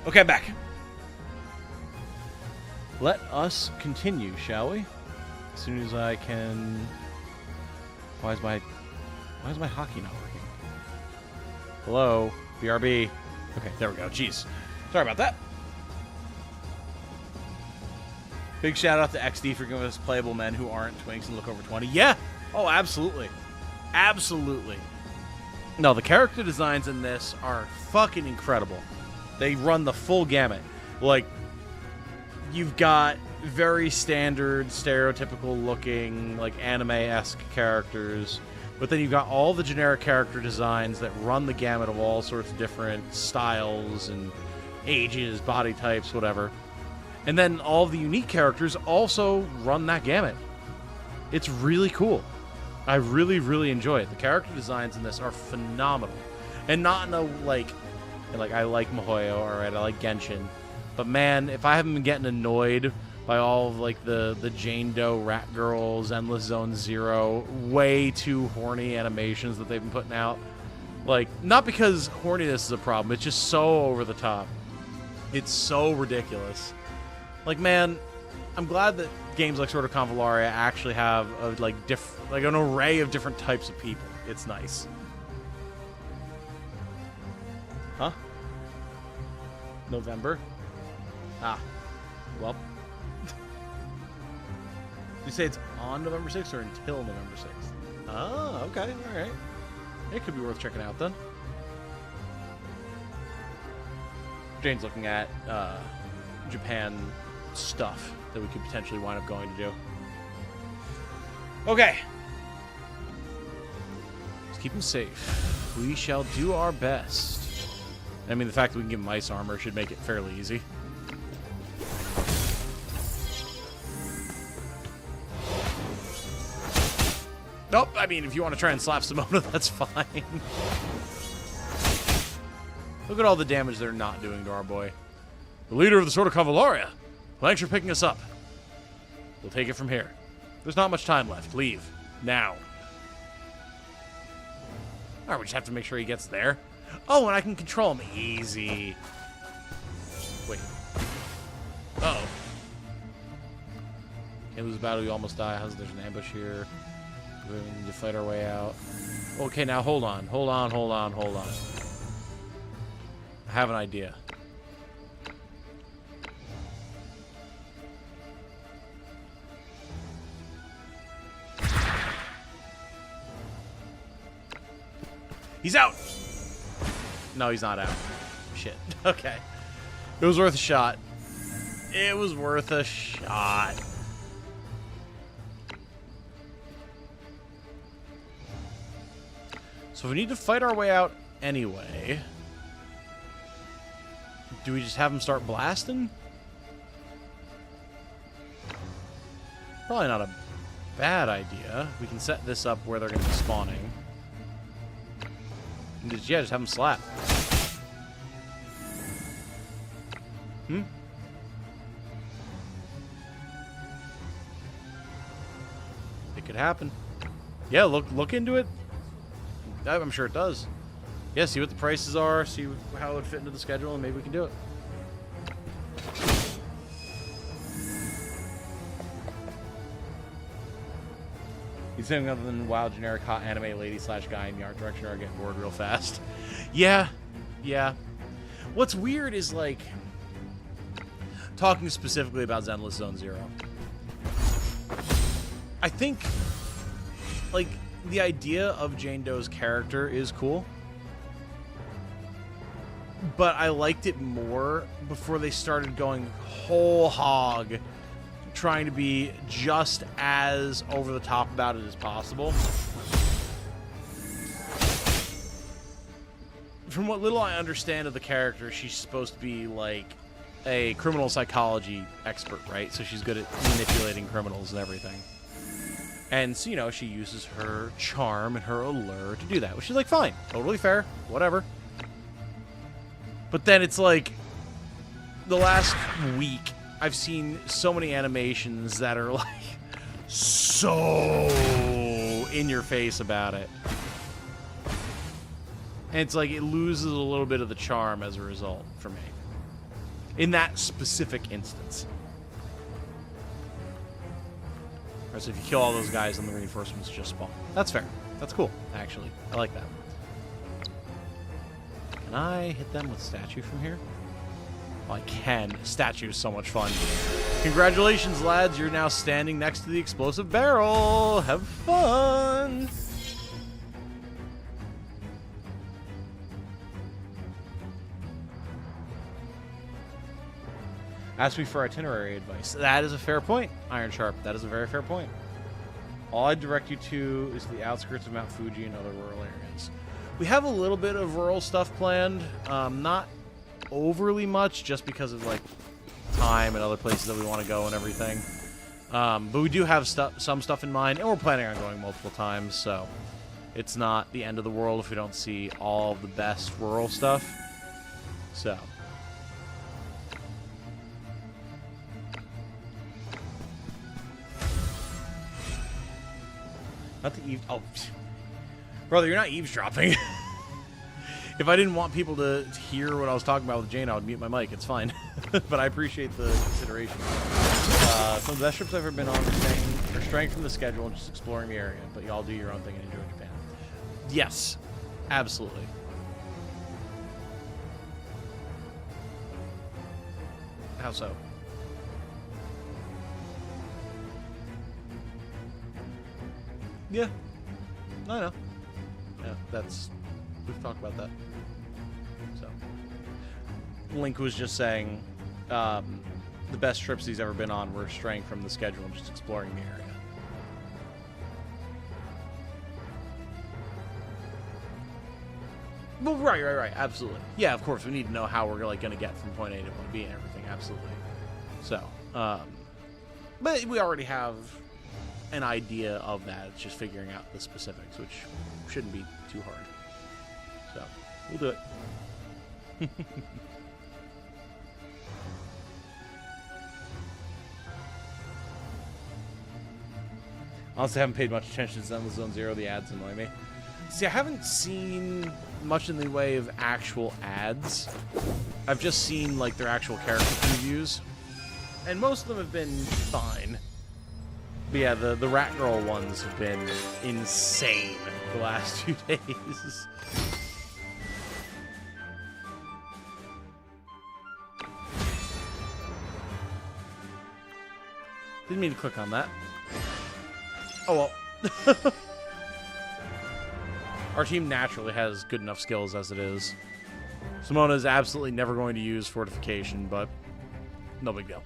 Okay, I'm back. Let us continue, shall we? As soon as I can... Why is my hockey not working? Hello? BRB. Okay, there we go. Jeez. Sorry about that. Big shout out to XD for giving us playable men who aren't twinks and look over 20. Yeah! Oh, absolutely. Absolutely. No, the character designs in this are fucking incredible. They run the full gamut. Like, you've got very standard, stereotypical looking, like anime-esque characters, but then you've got all the generic character designs that run the gamut of all sorts of different styles and ages, body types, whatever. And then all the unique characters also run that gamut. It's really cool. I really, really enjoy it. The character designs in this are phenomenal. And not in a, like I like Mihoyo, alright, I like Genshin. But man, if I haven't been getting annoyed by all of, like, the Jane Doe, Rat Girls, Endless Zone Zero, way too horny animations that they've been putting out. Like, not because horniness is a problem, it's just so over the top. It's so ridiculous. Like, man, I'm glad that games like Sword of Convallaria actually have a, like an array of different types of people. It's nice. Huh? November? Ah. Well. You say it's on November 6th or until November 6th? Oh, okay. All right. It could be worth checking out then. Jane's looking at Japan stuff that we could potentially wind up going to do. Okay. Let's keep him safe. We shall do our best. I mean, the fact that we can give him ice armor should make it fairly easy. Nope, I mean, if you want to try and slap Simona, that's fine. Look at all the damage they're not doing to our boy. The leader of the Sword of Convallaria. Thanks for picking us up. We'll take it from here. There's not much time left. Leave. Now. Alright, we just have to make sure he gets there. Oh, and I can control him. Easy. Wait. Uh-oh. Can't lose a battle, you almost die. There's an ambush here. We need to fight our way out. Okay, now hold on. Hold on. I have an idea. He's out! No, he's not out. Shit. Okay. It was worth a shot. It was worth a shot. So we need to fight our way out anyway. Do we just have him start blasting? Probably not a bad idea. We can set this up where they're going to be spawning. And just, yeah, just have him slap. It could happen. Yeah, look into it. I'm sure it does. Yeah, see what the prices are, see how it would fit into the schedule, and maybe we can do it. He's saying other than wild, generic, hot anime lady / guy in the art direction are getting bored real fast. Yeah. What's weird is, like, talking specifically about Endless Zone Zero. I think, like, the idea of Jane Doe's character is cool. But I liked it more before they started going whole hog, trying to be just as over the top about it as possible. From what little I understand of the character, she's supposed to be like a criminal psychology expert, right? So she's good at manipulating criminals and everything. And so, you know, she uses her charm and her allure to do that, which is like fine, totally fair, whatever. But then it's like the last week I've seen so many animations that are like so in your face about it. And it's like it loses a little bit of the charm as a result for me. In that specific instance. Alright, so if you kill all those guys, then the reinforcements just spawn. That's fair. That's cool, actually. I like that. Can I hit them with statue from here? Oh, I can. Statue is so much fun. Congratulations, lads. You're now standing next to the explosive barrel. Have fun. Ask me for itinerary advice. That is a fair point, Iron Sharp. That is a very fair point. All I direct you to is the outskirts of Mount Fuji and other rural areas. We have a little bit of rural stuff planned. Not overly much, just because of like time and other places that we want to go and everything. But we do have some stuff in mind, and we're planning on going multiple times, so it's not the end of the world if we don't see all of the best rural stuff. So. Not the oh, brother, you're not eavesdropping. If I didn't want people to hear what I was talking about with Jane, I would mute my mic. It's fine. But I appreciate the consideration. Some of the best trips I've ever been on are straying from the schedule and just exploring the area. But y'all do your own thing and enjoy Japan. Yes, absolutely. How so? Yeah, I know. Yeah, we've talked about that. So, Link was just saying the best trips he's ever been on were straying from the schedule and just exploring the area. Well, right, absolutely. Yeah, of course, we need to know how we're like going to get from point A to point B and everything, absolutely. So, but we already have an idea of that. It's just figuring out the specifics, which shouldn't be too hard. So, we'll do it. Honestly, I haven't paid much attention to Zenless Zone Zero. The ads annoy me. See, I haven't seen much in the way of actual ads. I've just seen, like, their actual character previews. And most of them have been fine. But yeah, the Rat Girl ones have been insane the last 2 days. Didn't mean to click on that. Oh well. Our team naturally has good enough skills as it is. Simona is absolutely never going to use fortification, but no big deal.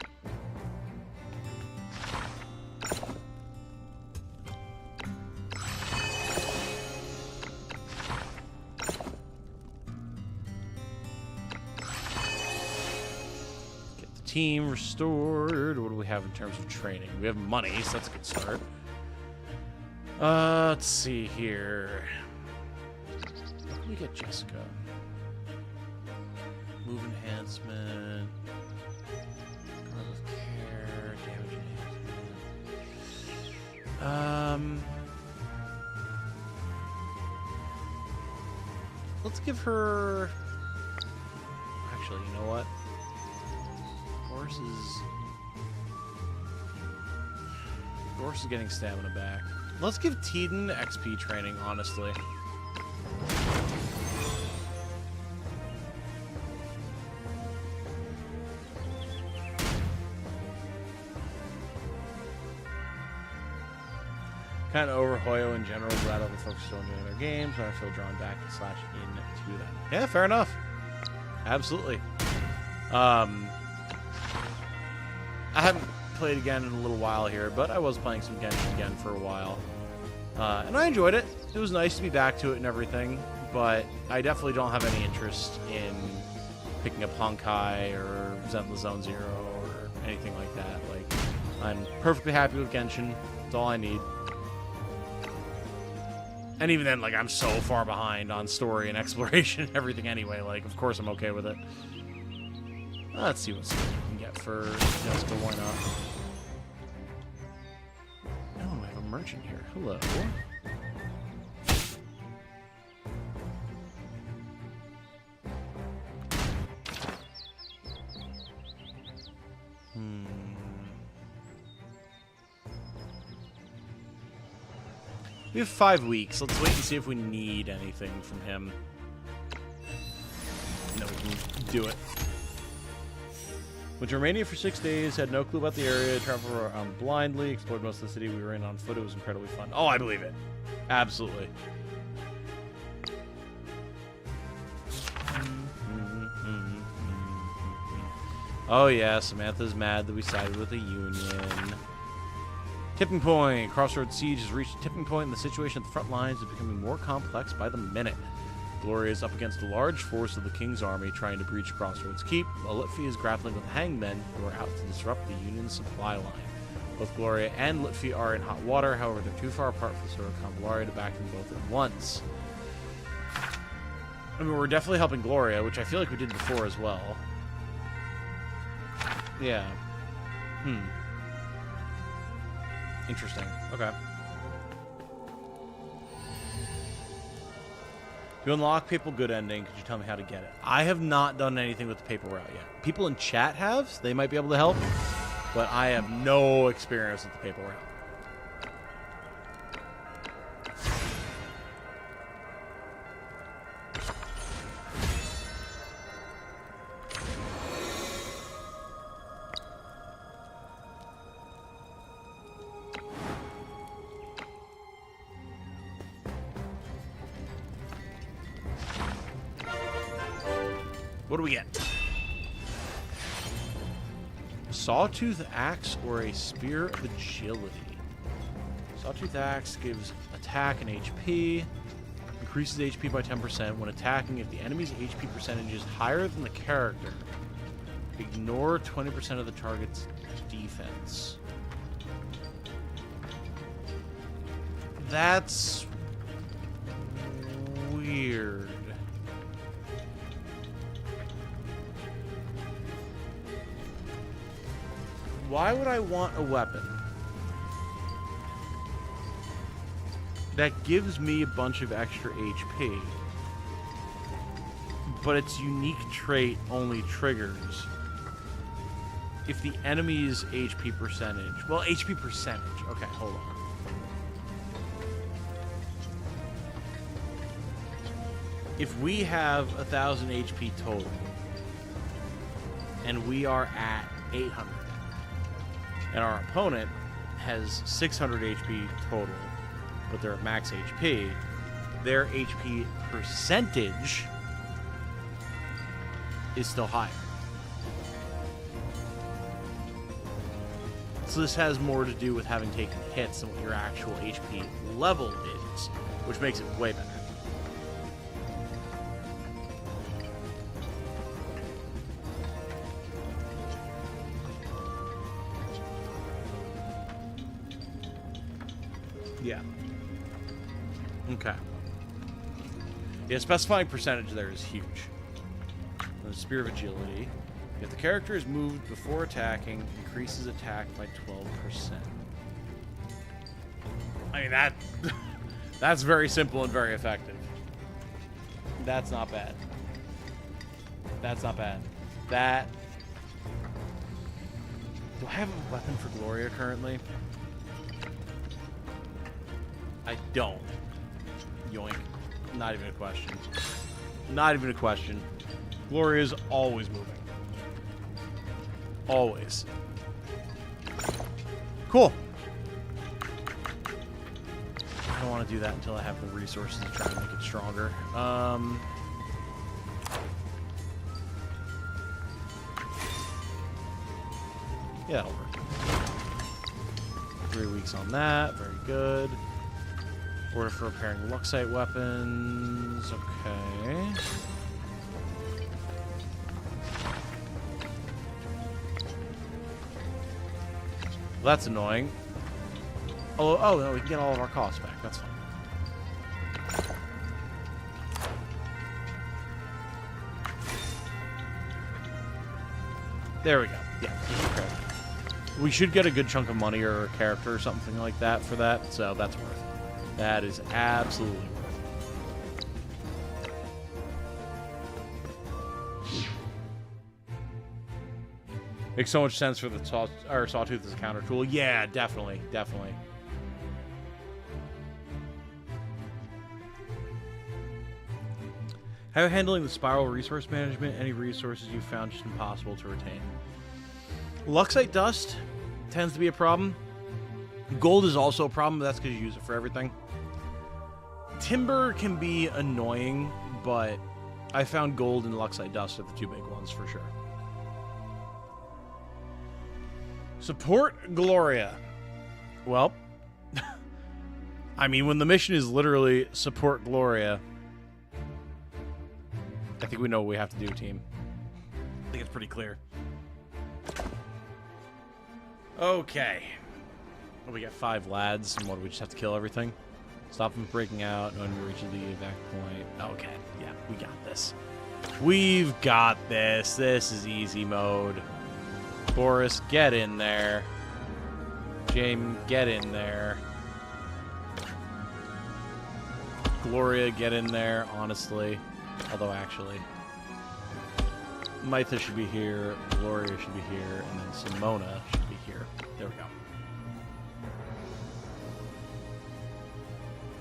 Team restored. What do we have in terms of training? We have money, so that's a good start. Let's see here. How can we get Jessica? Move enhancement. Garb of care. Damage enhancement. Let's give her... Actually, you know what? Horse is getting stamina back. Let's give Teeden XP training, honestly. Kind of over Hoyo in general, glad other folks still enjoying their games, but I feel drawn back / into them. Yeah, fair enough. Absolutely. I haven't played again in a little while here, but I was playing some Genshin again for a while. And I enjoyed it. It was nice to be back to it and everything, but I definitely don't have any interest in picking up Honkai or Zenless Zone Zero or anything like that. Like, I'm perfectly happy with Genshin. That's all I need. And even then, like, I'm so far behind on story and exploration and everything anyway. Like, of course I'm okay with it. Let's see what we can get for Jessica. Why not? Oh, I have a merchant here. Hello. We have 5 weeks. Let's wait and see if we need anything from him. And then we can do it. Went to Romania for 6 days, had no clue about the area, traveled around blindly, explored most of the city we were in on foot. It was incredibly fun. Oh, I believe it. Absolutely. Oh yeah, Samantha's mad that we sided with the Union. Tipping point. Crossroads Siege has reached a tipping point, and the situation at the front lines is becoming more complex by the minute. Gloria is up against a large force of the King's army trying to breach Crossroads Keep, while Lutfi is grappling with hangmen who are out to disrupt the Union's supply line. Both Gloria and Lutfi are in hot water, however they're too far apart for the sword of Convallaria to back them both at once. I mean, we're definitely helping Gloria, which I feel like we did before as well. Yeah. Interesting. Okay. You unlock Papal Good Ending. Could you tell me how to get it? I have not done anything with the Papal Route yet. People in chat have. So they might be able to help. But I have no experience with the Papal Route. What do we get? Sawtooth Axe or a Spear of Agility. Sawtooth Axe gives attack and HP. Increases HP by 10% when attacking if the enemy's HP percentage is higher than the character. Ignore 20% of the target's defense. That's weird. Why would I want a weapon that gives me a bunch of extra HP, but its unique trait only triggers if the enemy's HP percentage... Well, HP percentage. Okay, hold on. If we have 1,000 HP total, and we are at 800, and our opponent has 600 HP total, but they're at max HP, their HP percentage is still higher. So this has more to do with having taken hits than what your actual HP level is, which makes it way better. Yeah. Okay. Yeah, specifying percentage there is huge. The Spear of Agility. If the character is moved before attacking, increases attack by 12%. I mean, that's very simple and very effective. That's not bad. That's not bad. That... Do I have a weapon for Gloria currently? I don't. Yoink. Not even a question. Not even a question. Gloria's always moving. Always. Cool. I don't want to do that until I have the resources to try and make it stronger. Yeah, that'll work. 3 weeks on that. Very good. Order for repairing Luxite weapons. Okay. Well, that's annoying. Oh, no, we can get all of our costs back. That's fine. There we go. Yeah. Okay. We should get a good chunk of money or a character or something like that for that, so that's worth it. That is absolutely worth it. Makes so much sense for the Sawtooth as a counter tool. Yeah, definitely, definitely. How are you handling the spiral resource management? Any resources you found just impossible to retain? Luxite dust tends to be a problem. Gold is also a problem, but that's because you use it for everything. Timber can be annoying, but I found gold and Luxite dust are the two big ones for sure. Support Gloria. Well, I mean, when the mission is literally support Gloria, I think we know what we have to do, team. I think it's pretty clear. Okay. We got 5 lads, and what, do we just have to kill everything? Stop them from breaking out, no one reaches the evac point. Okay, yeah, we got this. We've got this. This is easy mode. Boris, get in there. James, get in there. Gloria, get in there, honestly. Although, actually, Mytha should be here, Gloria should be here, and then Simona should be here. There we go.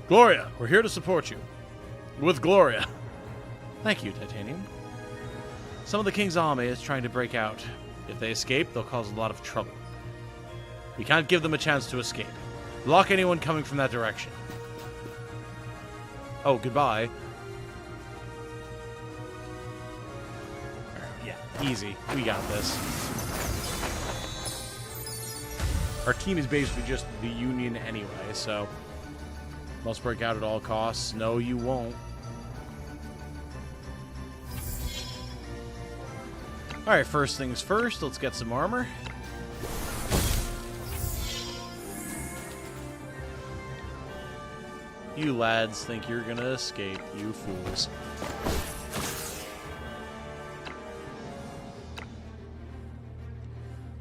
Gloria, we're here to support you. With Gloria. Thank you, Titanium. Some of the King's army is trying to break out. If they escape, they'll cause a lot of trouble. We can't give them a chance to escape. Block anyone coming from that direction. Oh, goodbye. Yeah, easy. We got this. Our team is basically just the Union anyway, so... Must break out at all costs. No, you won't. Alright, first things first, let's get some armor. You lads think you're gonna escape, you fools.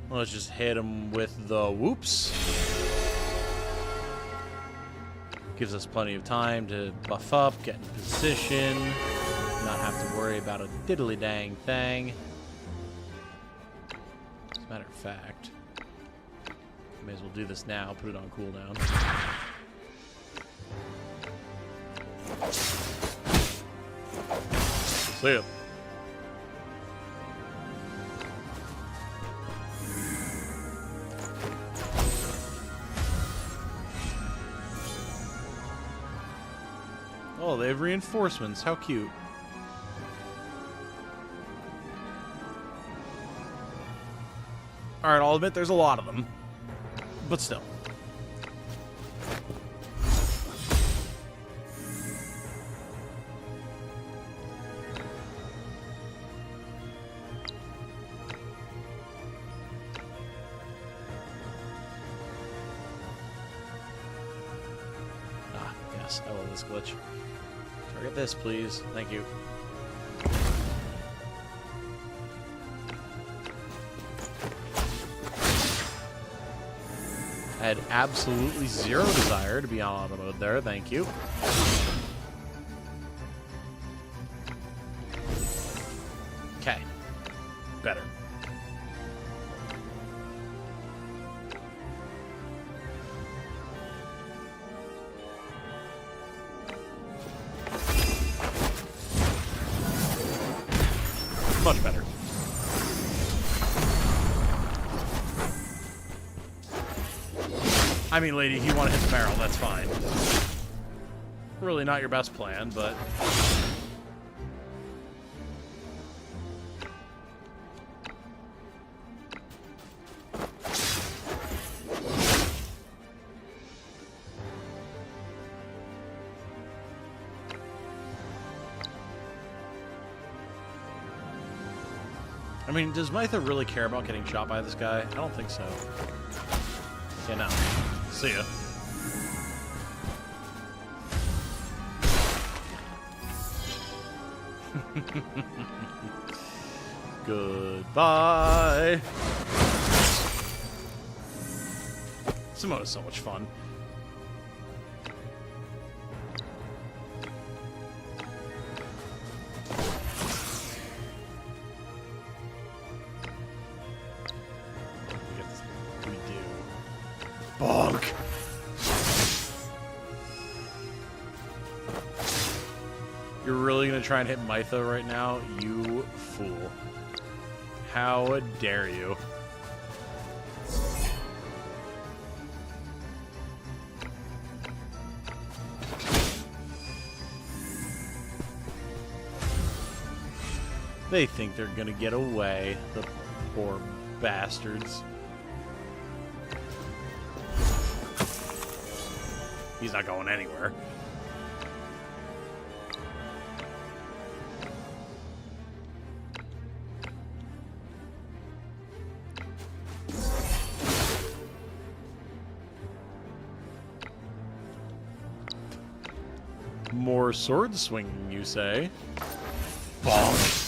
Let's just hit them with the whoops. Gives us plenty of time to buff up, get in position, not have to worry about a diddly dang thing. As a matter of fact, may as well do this now, put it on cooldown. See ya. Oh, they have reinforcements. How cute. Alright, I'll admit there's a lot of them. But still. Ah, yes, I love this glitch. Target this, please. Thank you. I had absolutely zero desire to be on auto mode there. Thank you. Okay. Better. Much better. I mean, lady, if you want to hit the barrel, that's fine. Really not your best plan, but... I mean, does Mytha really care about getting shot by this guy? I don't think so. Yeah, no. See ya. Goodbye. Simona's so much fun. Bonk. You're really gonna try and hit Mytha right now? You fool. How dare you? They think they're gonna get away, the poor bastards. He's not going anywhere. More sword swinging, you say? Bonk.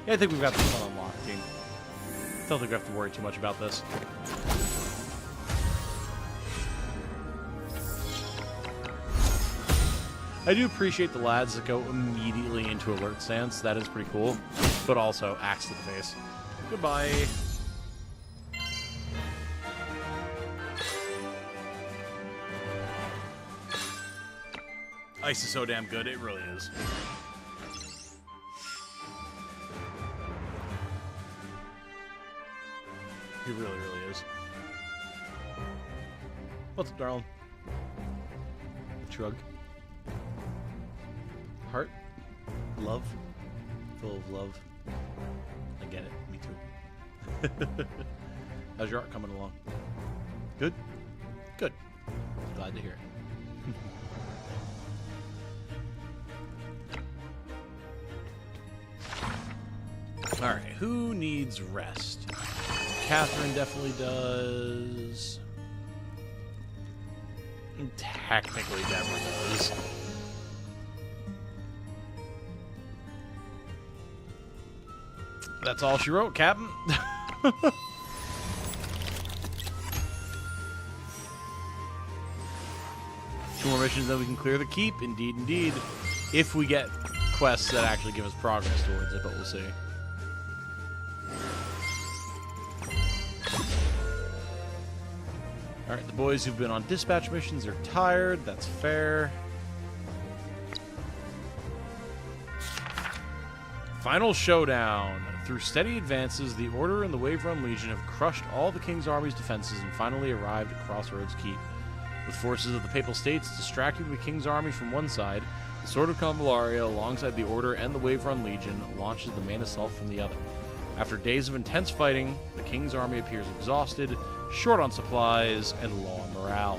Yeah, I think we've got this one unlocked, team. Don't think we have to worry too much about this. I do appreciate the lads that go immediately into alert stance. That is pretty cool. But also, axe to the face. Goodbye. Ice is so damn good, it really is. He really, really is. What's up, darling? Shrug. Heart? Love? Full of love. I get it. Me too. How's your art coming along? Good? Good. Glad to hear it. Alright, who needs rest? Catherine definitely does. Technically, Deborah does. That's all she wrote, Captain. 2 more missions, then we can clear the keep. Indeed, indeed. If we get quests that actually give us progress towards it, but we'll see. Alright, the boys who've been on dispatch missions are tired. That's fair. Final showdown. Through steady advances, the Order and the Wave Run Legion have crushed all the King's Army's defenses and finally arrived at Crossroads Keep. With forces of the Papal States distracting the King's Army from one side, the Sword of Convallaria, alongside the Order and the Wave Run Legion, launches the main assault from the other. After days of intense fighting, the King's Army appears exhausted, short on supplies, and low on morale.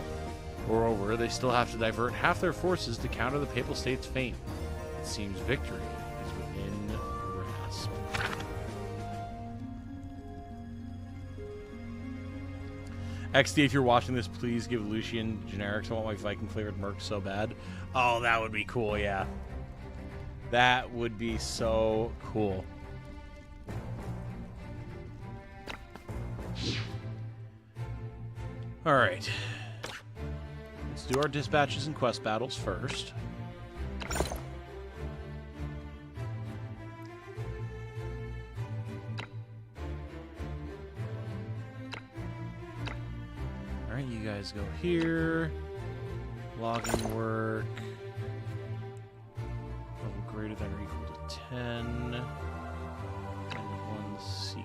Moreover, they still have to divert half their forces to counter the Papal States' feint. It seems victory is within grasp. XD, if you're watching this, please give Lucian generics. I want my Viking-flavored merc so bad. Oh, that would be cool, yeah. That would be so cool. Alright. Let's do our dispatches and quest battles first. Alright, you guys go here. Logging work. Level greater than or equal to 10. And 1 seeker.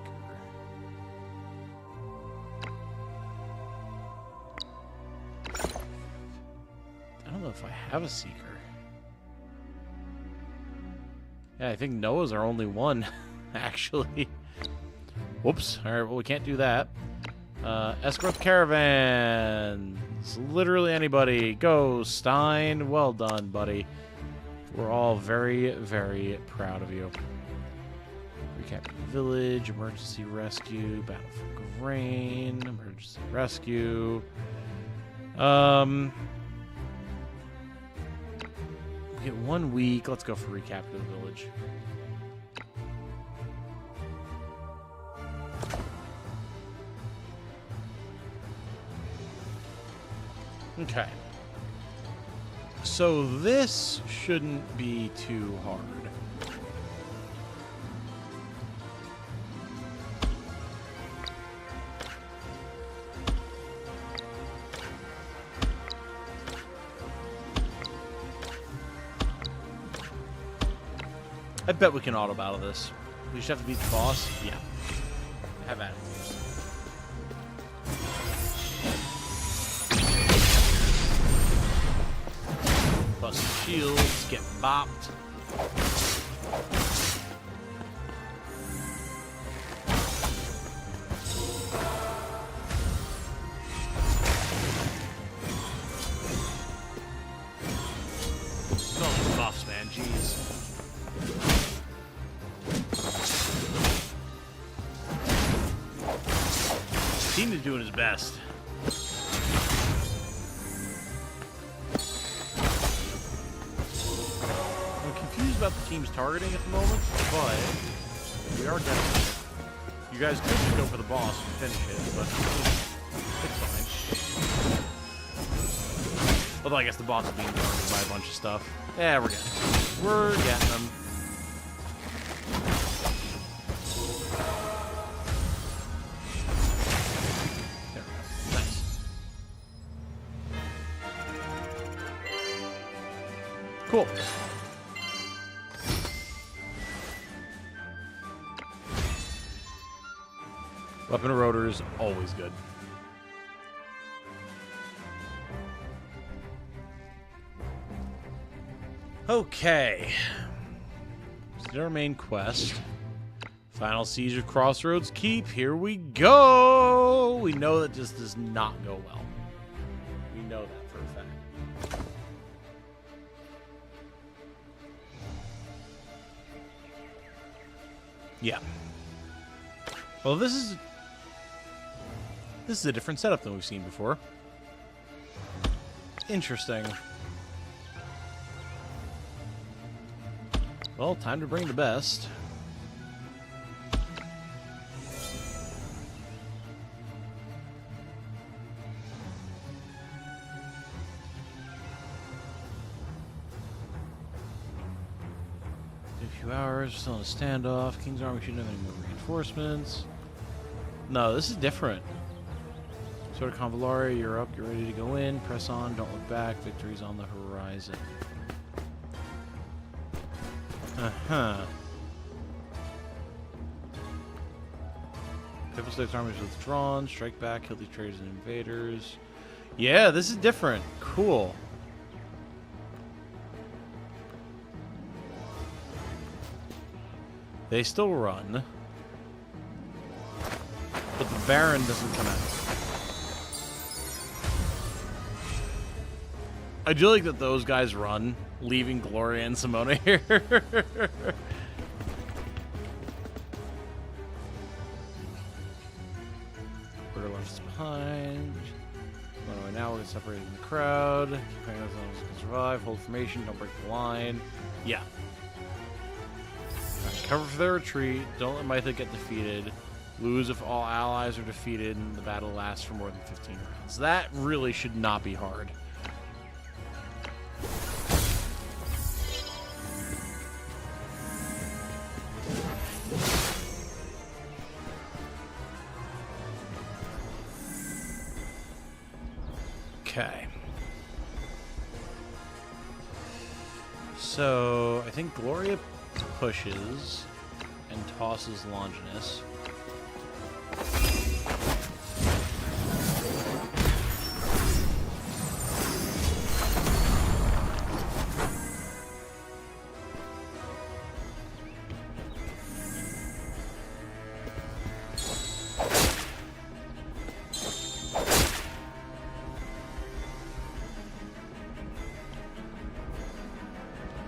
I don't know if I have a seeker. Yeah, I think Noah's our only one, actually. Whoops. Alright, well, we can't do that. Escort caravans. Literally anybody. Go, Stein. Well done, buddy. We're all very, very proud of you. Recapture the village. Emergency rescue. Battle for grain. Emergency rescue. We get 1 week. Let's go for recapture the village. Okay. So this shouldn't be too hard. I bet we can auto battle this. We just have to beat the boss. Yeah. Have at it. Plus shields, get bopped. Team is doing his best. I'm confused about the team's targeting at the moment, but we are getting it. You guys could just go for the boss and finish it, but it's fine. Although I guess the boss is being targeted by a bunch of stuff. Yeah, we're getting them. We're getting them. There we go. Nice. Cool. Weapon rotor is always good. Okay. This is our main quest. Final Siege of Crossroads Keep. Here we go! We know that this does not go well. We know that for a fact. Yeah. Well, this is a different setup than we've seen before. Interesting. Well, time to bring the best. In a few hours, still in a standoff. King's army shouldn't have any more reinforcements. No, this is different. Sort of Convallaria, you're up, you're ready to go in. Press on, don't look back. Victory's on the horizon. Uh-huh. Papal States armies withdrawn. Strike back, kill these traitors and invaders. Yeah, this is different. Cool. They still run. But the Baron doesn't come out. I do like that those guys run, leaving Gloria and Simona here. We're left behind. Well, now we're separated in the crowd. Keep hanging out as long as we can survive. Hold formation. Don't break the line. Yeah. Right, cover for their retreat. Don't let Mytha get defeated. Lose if all allies are defeated and the battle lasts for more than 15 rounds. That really should not be hard. Okay. So, I think Gloria pushes and tosses Longinus.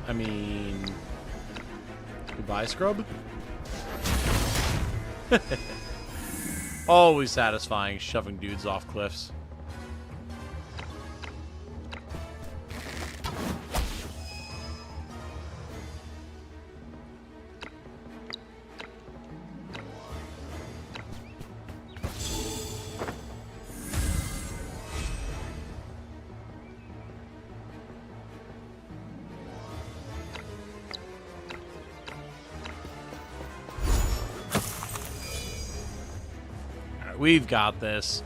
I mean, goodbye, scrub. Always satisfying shoving dudes off cliffs. We've got this.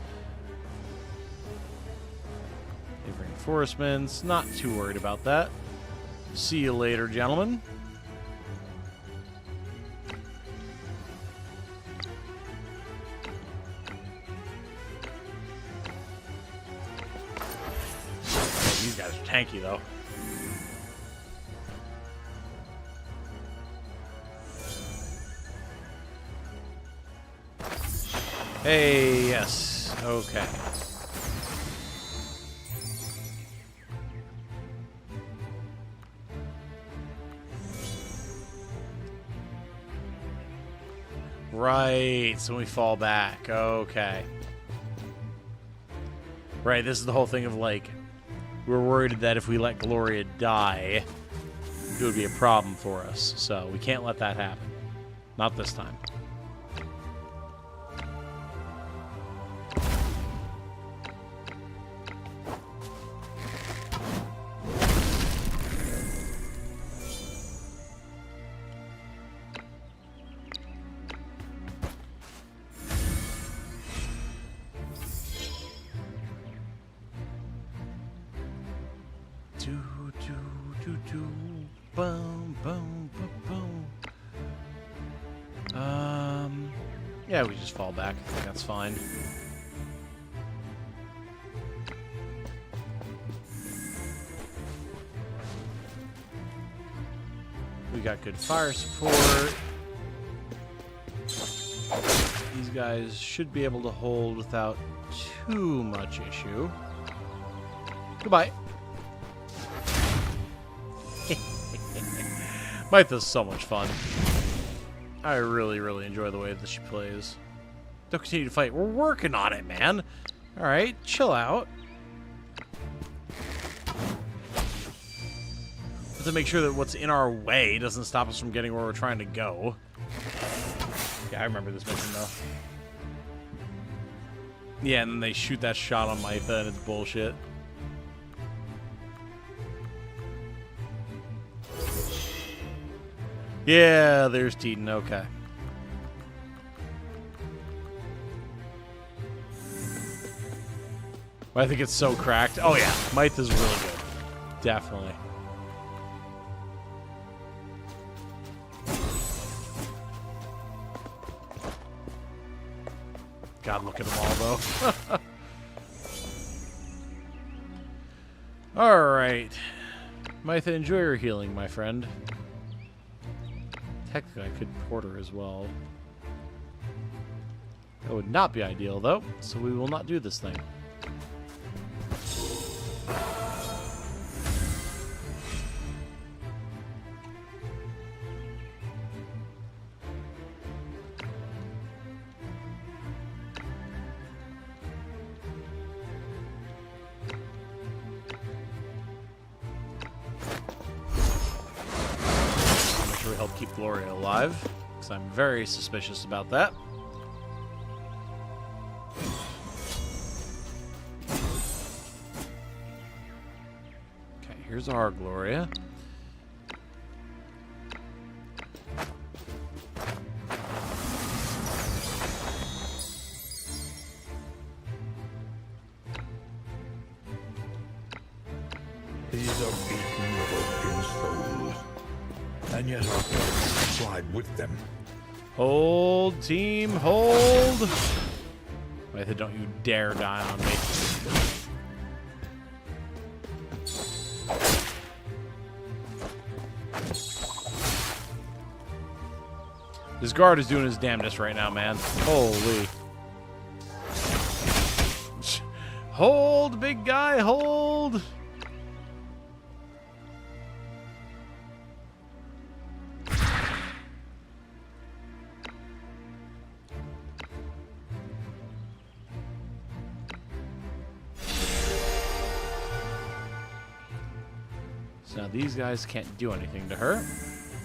Reinforcements. Not too worried about that. See you later, gentlemen. These guys are tanky, though. Hey, yes. Okay. Right, so we fall back. Okay. Right, this is the whole thing of, like, we're worried that if we let Gloria die, it would be a problem for us. So we can't let that happen. Not this time. Boom, boom, boom, boom. Yeah, we just fall back. I think that's fine. We got good fire support. These guys should be able to hold without too much issue. Goodbye. Mytha's so much fun. I really, really enjoy the way that she plays. Don't continue to fight. We're working on it, man. Alright, chill out. Have to make sure that what's in our way doesn't stop us from getting where we're trying to go. Yeah, I remember this mission, though. Yeah, and then they shoot that shot on Mytha, and it's bullshit. Yeah, there's Teton. Okay. I think it's so cracked. Oh, yeah. Mytha's really good. Definitely. God, look at them all, though. All right. Mytha, enjoy your healing, my friend. Technically, I could porter as well. That would not be ideal, though, so we will not do this thing. Help keep Gloria alive, because I'm very suspicious about that. Okay, here's our Gloria. These are beaten, broken souls. And yet our thoughts slide with them. Hold, team, hold! Mytha, don't you dare die on me. This guard is doing his damnedest right now, man. Holy. Hold, big guy, hold! So now these guys can't do anything to her.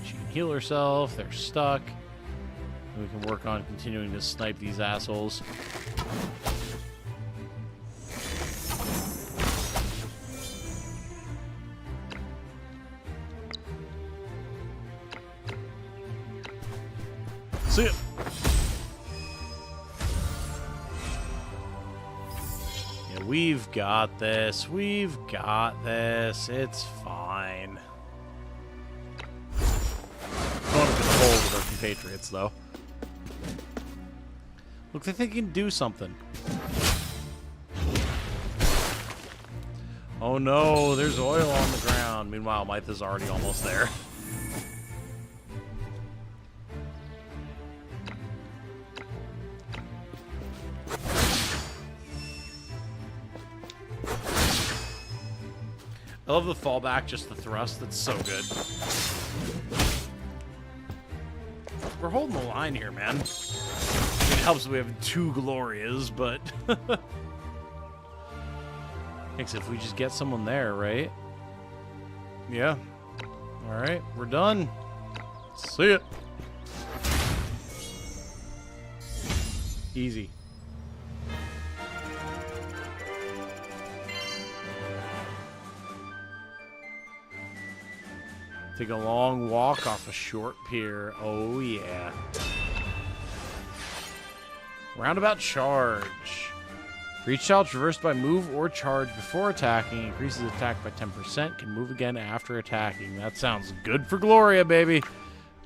She can heal herself. They're stuck. And we can work on continuing to snipe these assholes. See ya. Yeah, we've got this. We've got this. It's fine. Going to control with our compatriots, though. Look, they think they can do something. Oh no, there's oil on the ground. Meanwhile, Mytha's already almost there. I love the fallback, just the thrust. That's so good. We're holding the line here, man. It helps that we have 2 Glorias, but... Except if we just get someone there, right? Yeah. Alright, we're done. See it. Easy. Take a long walk off a short pier. Oh, yeah. Roundabout charge. For each style traversed by move or charge before attacking, increases attack by 10%, can move again after attacking. That sounds good for Gloria, baby.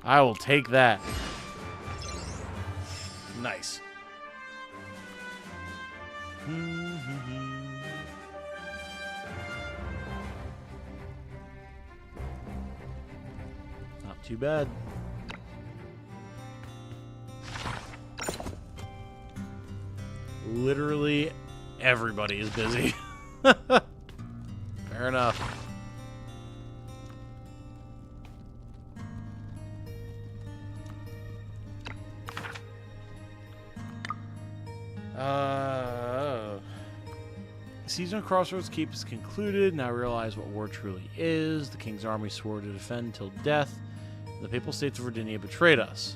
I will take that. Nice. Not too bad. Literally everybody is busy. Fair enough. Season of Crossroads Keep is concluded. Now realize what war truly is. The King's army swore to defend till death. The Papal States of Virginia betrayed us.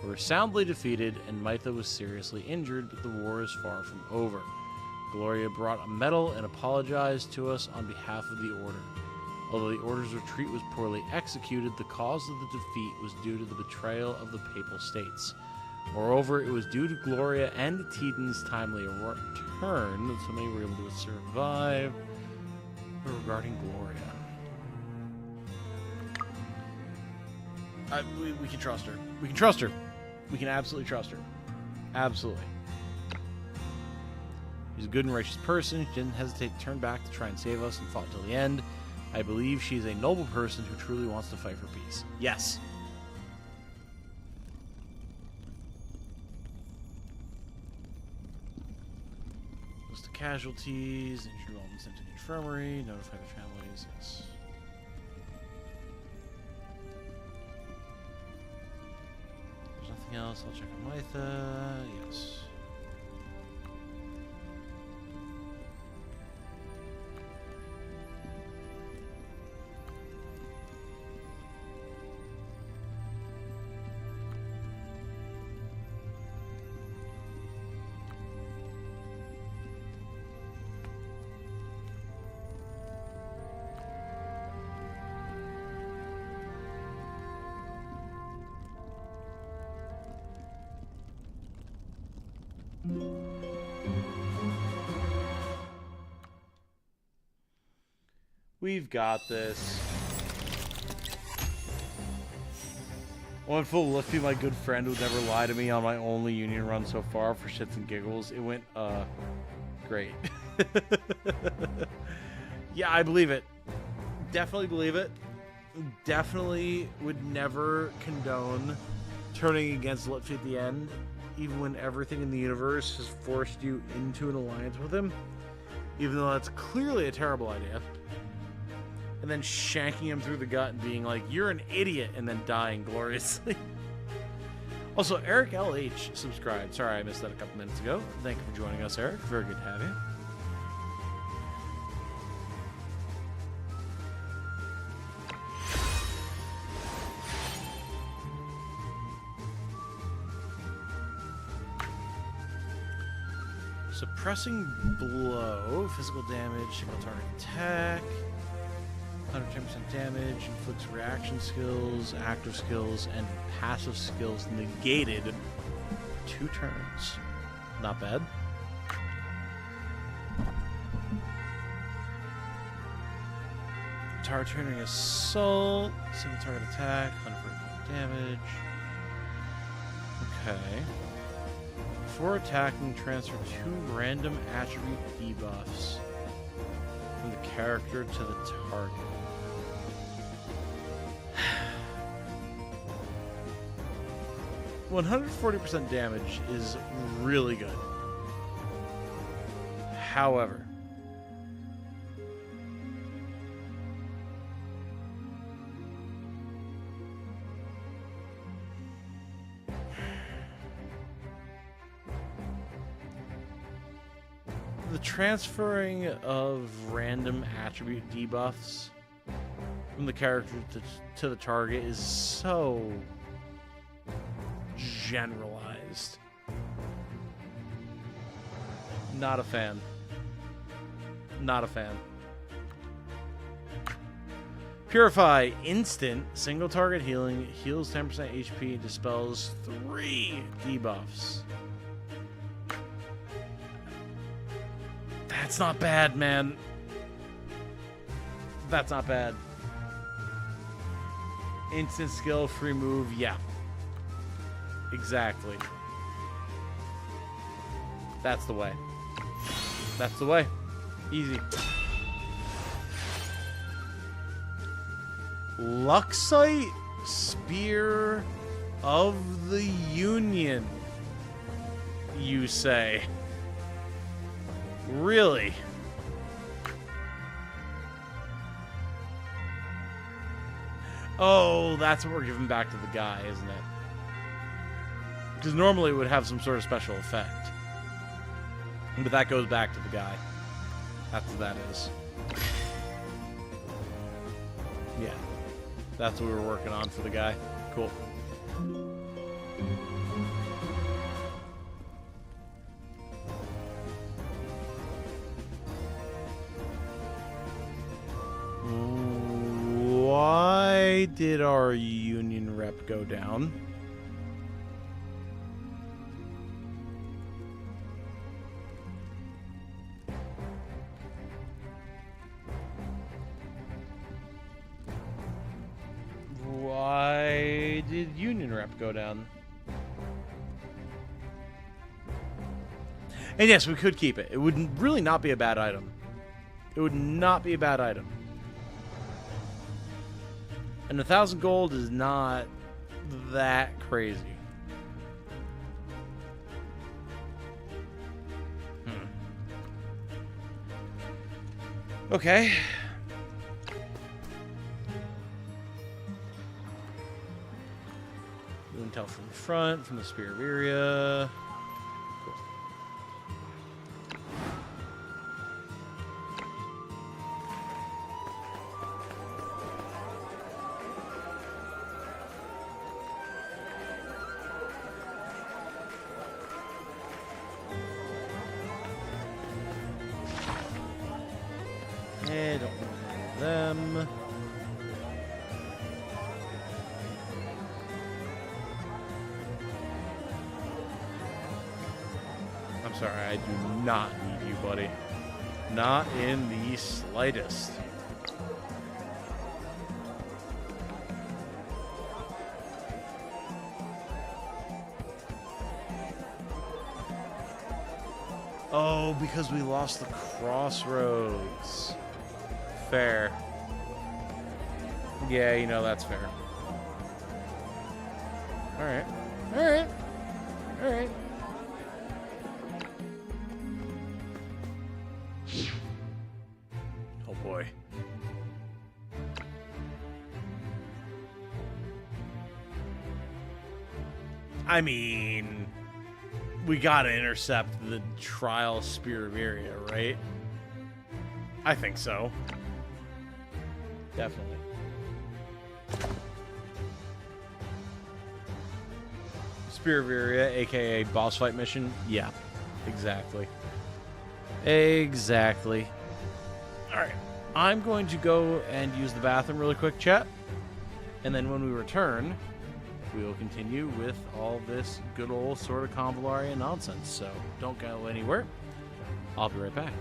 We were soundly defeated, and Mytha was seriously injured, but the war is far from over. Gloria brought a medal and apologized to us on behalf of the Order. Although the Order's retreat was poorly executed, the cause of the defeat was due to the betrayal of the Papal States. Moreover, it was due to Gloria and Tidon's timely return that so many were able to survive. Regarding Gloria, we can trust her. We can trust her. We can absolutely trust her. Absolutely. She's a good and righteous person. She didn't hesitate to turn back to try and save us and fought till the end. I believe she's a noble person who truly wants to fight for peace. Yes. List of casualties, injured development sent to the infirmary, notify the families. Yes. There's nothing else. I'll check on Mytha. Yes. We've got this. Wonderful Liffy, my good friend, would never lie to me on my only union run so far for shits and giggles. It went, great. Yeah, I believe it. Definitely believe it. Definitely would never condone turning against Liffy at the end, even when everything in the universe has forced you into an alliance with him. Even though that's clearly a terrible idea. And then shanking him through the gut and being like, you're an idiot, and then dying gloriously. Also, Eric LH subscribed. Sorry, I missed that a couple minutes ago. Thank you for joining us, Eric. Very good to have you. Suppressing blow, physical damage, single target attack. 110% damage, inflicts reaction skills, active skills, and passive skills negated 2 turns. Not bad. Turning assault, single target attack, 100% damage. Okay. Before attacking, transfer 2 random attribute debuffs from the character to the target. 140% damage is really good. However, The transferring of random attribute debuffs from the character to the target is so generalized. Not a fan. Not a fan. Purify, instant, single target healing, heals 10% HP, dispels 3 debuffs. That's not bad, man. That's not bad. Instant skill, free move, yeah. Exactly. That's the way. That's the way. Easy. Luxite Spear of the Union, you say? Really? Oh, that's what we're giving back to the guy, isn't it? Because normally it would have some sort of special effect. But that goes back to the guy. That's what that is. Yeah. That's what we were working on for the guy. Cool. Why did our union rep go down? Why did union rep go down? And yes, we could keep it. It would really not be a bad item. It would not be a bad item. And 1,000 gold is not that crazy. Okay. Intel from the front, from the Spear of Iria. Cool. I don't want them. I'm sorry, I do not need you, buddy. Not in the slightest. Oh, because we lost the crossroads. Fair. Yeah, you know, that's fair. Alright. Alright. Alright. Oh boy. I mean, we gotta intercept the trial Spear of Iria, right? I think so. Definitely. Spear of Iria, aka boss fight mission? Yeah, exactly. Exactly. Alright, I'm going to go and use the bathroom really quick, chat. And then when we return, we will continue with all this good old sort of Convallaria nonsense. So don't go anywhere. I'll be right back.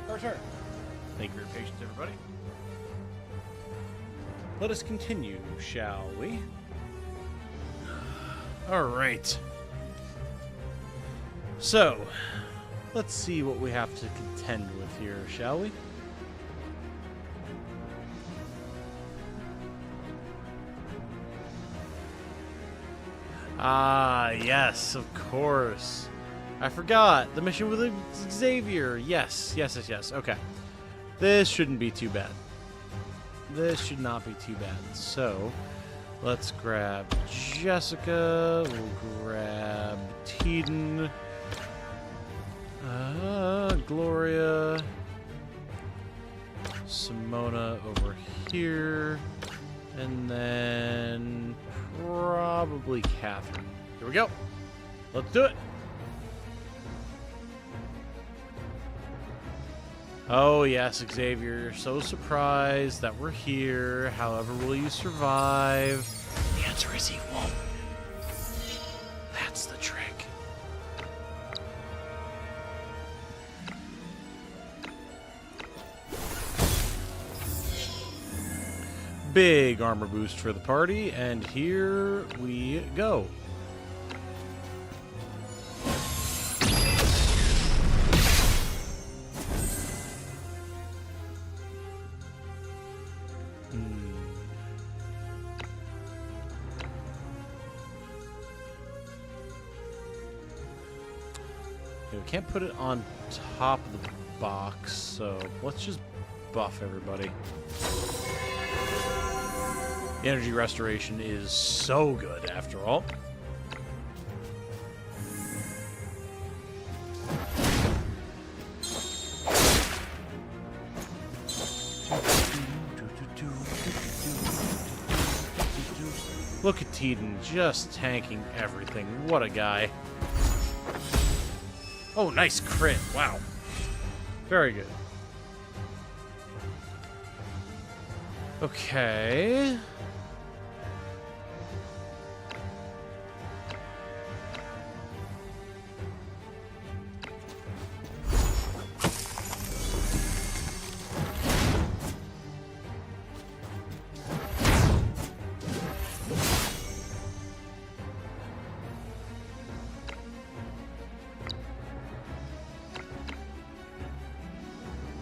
Our turn. Thank you for your patience, everybody. Let us continue, shall we? All right. So, let's see what we have to contend with here, shall we? Ah, yes, of course. I forgot. The mission with Xavier. Yes. Okay. This shouldn't be too bad. This should not be too bad. So, let's grab Jessica. We'll grab Teeden. Gloria. Simona over here. And then probably Catherine. Here we go. Let's do it. Oh, yes, Xavier, you're so surprised that we're here. However, will you survive? The answer is he won't. That's the trick. Big armor boost for the party, and here we go. Okay, we can't put it on top of the box, so let's just buff everybody. The energy restoration is so good, after all. Look at Teeden just tanking everything. What a guy. Oh, nice crit. Wow. Very good. Okay.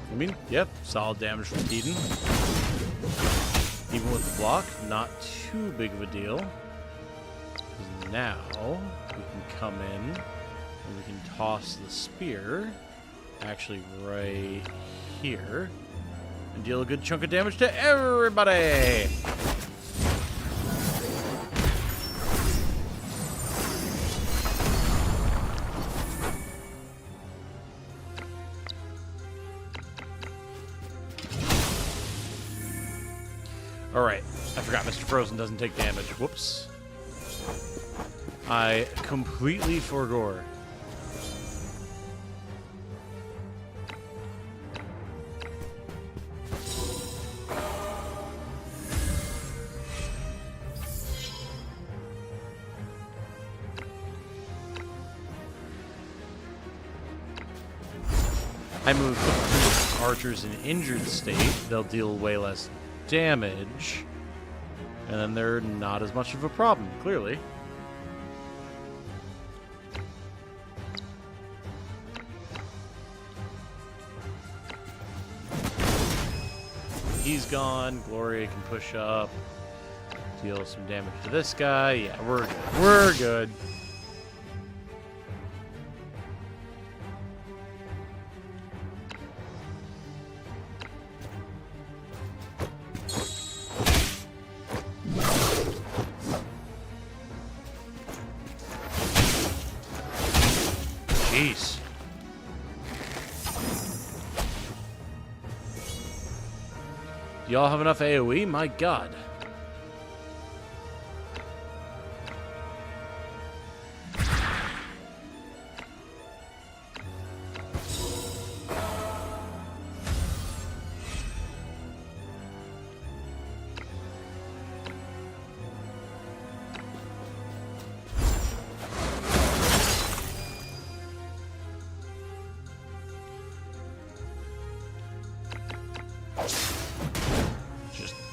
I mean, yep, solid damage from Teeden. Even with the block, not too big of a deal. Now, we can come in and we can toss the spear, actually right here, and deal a good chunk of damage to everybody! Alright, I forgot Mr. Frozen doesn't take damage. Whoops. I completely forgot. I moved archers in injured state. They'll deal way less damage, and then they're not as much of a problem, clearly. He's gone. Gloria can push up, deal some damage to this guy. Yeah, we're good. We're good. Jeez. Do y'all have enough AoE? My god.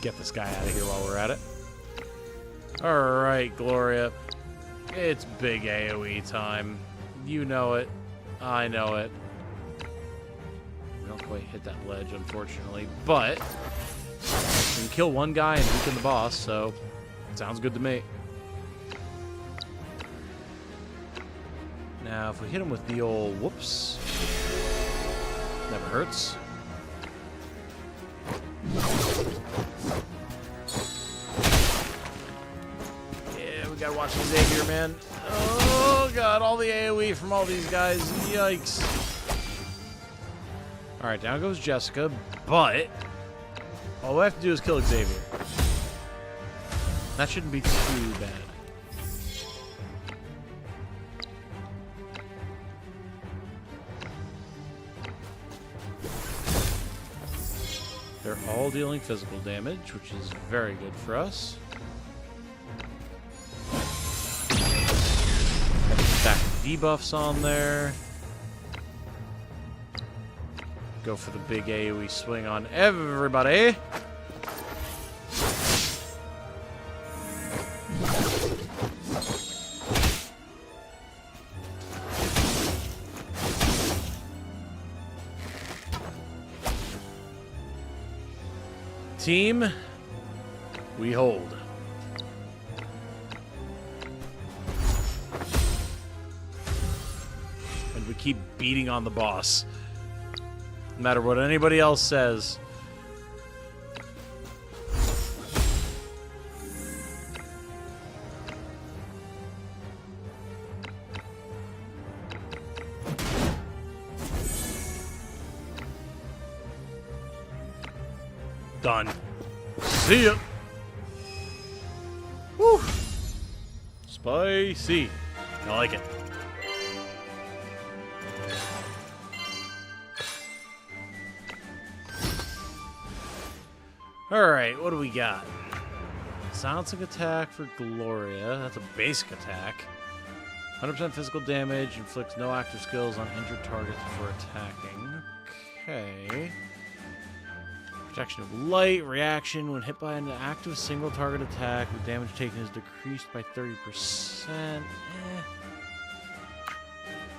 get this guy out of here while we're at it. Alright, Gloria. It's big AoE time. You know it. I know it. We don't quite hit that ledge, unfortunately. But we can kill one guy and weaken the boss, so it sounds good to me. Now, if we hit him with the old whoops, never hurts. Yeah, we gotta watch Xavier, man. Oh, God, all the AoE from all these guys. Yikes. Alright, down goes Jessica, but all we have to do is kill Xavier. That shouldn't be too bad. They're all dealing physical damage, which is very good for us. Stack of debuffs on there. Go for the big AoE swing on everybody. Team, we hold. And we keep beating on the boss. No matter what anybody else says. Done. See ya. Woo. Spicy. I like it. Alright, what do we got? Silencing attack for Gloria. That's a basic attack. 100% physical damage. Inflicts no active skills on injured targets before attacking. Okay. Protection of light. Reaction. When hit by an active single target attack, the damage taken is decreased by 30%.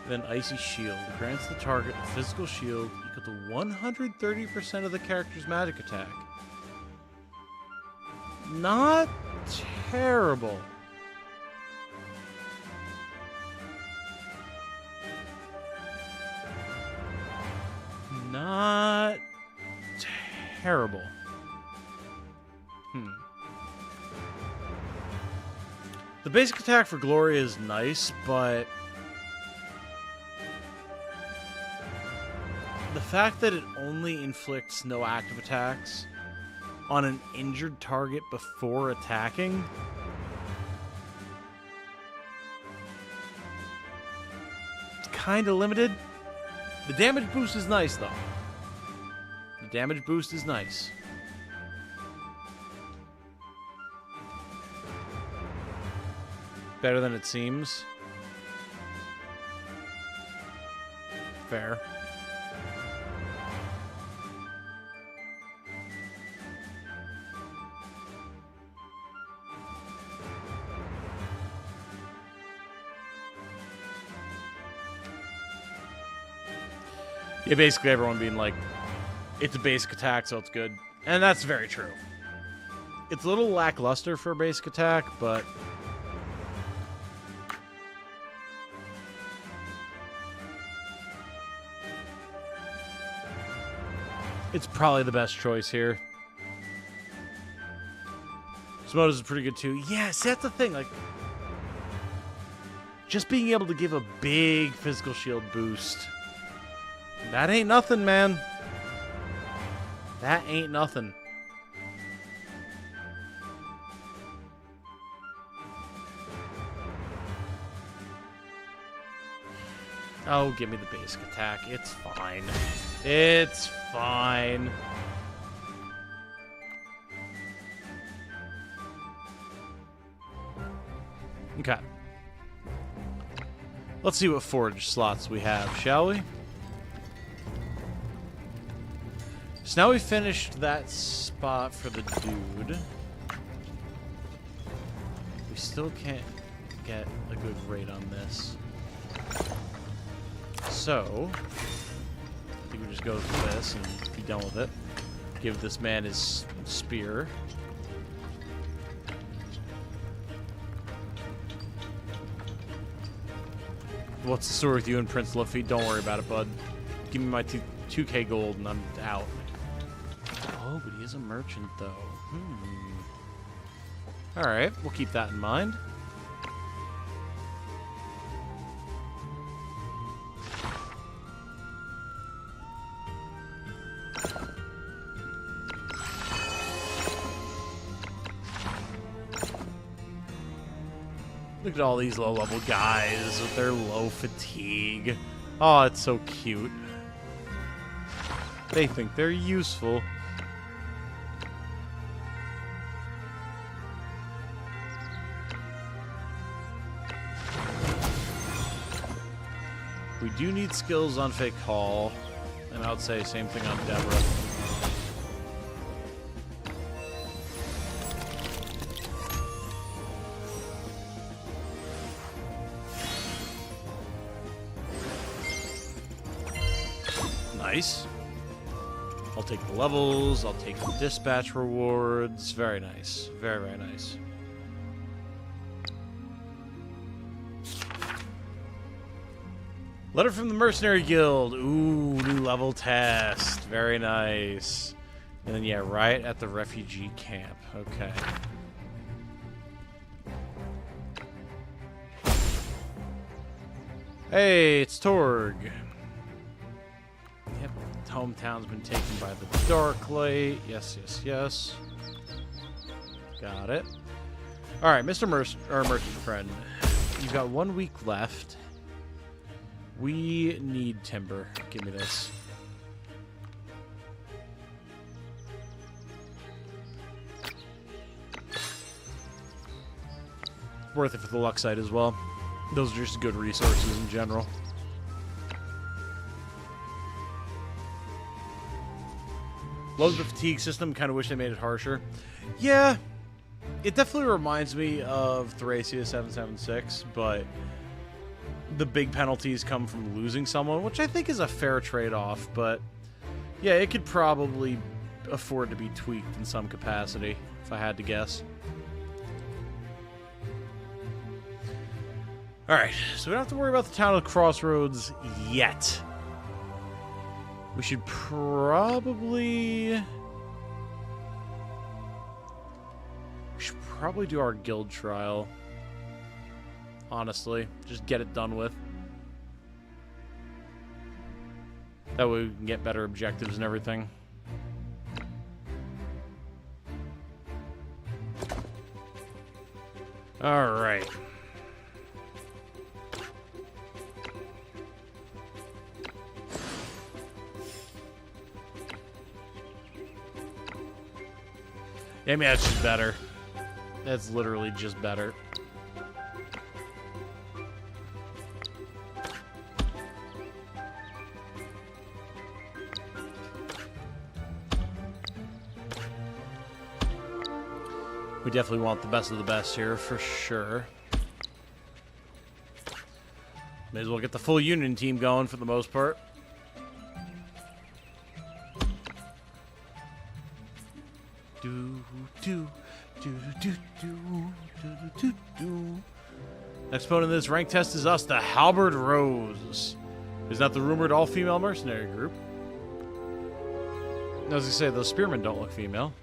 Then Icy Shield. Grants the target a physical shield equal to 130% of the character's magic attack. Not terrible. Not terrible. The basic attack for Gloria is nice, but the fact that it only inflicts no active attacks on an injured target before attacking, it's kind of limited. The damage boost is nice, though. The damage boost is nice. Better than it seems. Fair. Yeah, basically everyone being like, it's a basic attack, so it's good. And that's very true. It's a little lackluster for a basic attack, but it's probably the best choice here. Simona's is pretty good too. Yes, that's the thing. Like, just being able to give a big physical shield boost, that ain't nothing, man. That ain't nothing. Oh, give me the basic attack. It's fine. It's fine. Okay. Let's see what forage slots we have, shall we? So now we finished that spot for the dude. We still can't get a good rate on this. So, I think we just go for this and be done with it. Give this man his spear. What's the story with you and Prince Luffy? Don't worry about it, bud. Give me my 2K gold and I'm out. Oh, but he is a merchant, though. Alright, we'll keep that in mind. Look at all these low-level guys with their low fatigue. Oh, it's so cute. They think they're useful. We do need skills on Fake Hall, and I would say same thing on Deborah. Nice. I'll take the levels, I'll take the dispatch rewards. Very nice. Very, very nice. Letter from the Mercenary Guild. Ooh, new level test. Very nice. And then, yeah, right at the refugee camp. Okay. Hey, it's Torg. Yep, hometown's been taken by the Darklight. Yes, yes, yes. Got it. Alright, Mr. Merchant Friend. You've got 1 week left. We need timber. Give me this. Worth it for the luck site as well. Those are just good resources in general. Love the fatigue system. Kind of wish they made it harsher. Yeah, it definitely reminds me of Thracia 776, but the big penalties come from losing someone, which I think is a fair trade-off, but yeah, it could probably afford to be tweaked in some capacity, if I had to guess. Alright, so we don't have to worry about the town of Crossroads yet. We should probably do our guild trial. Honestly, just get it done with. That way we can get better objectives and everything. Alright. Yeah, I mean, that's just better. That's literally just better. We definitely want the best of the best here, for sure. May as well get the full Union team going for the most part. Next opponent in this rank test is us, the Halberd Rose. Is that the rumored all-female mercenary group? As I say, those spearmen don't look female.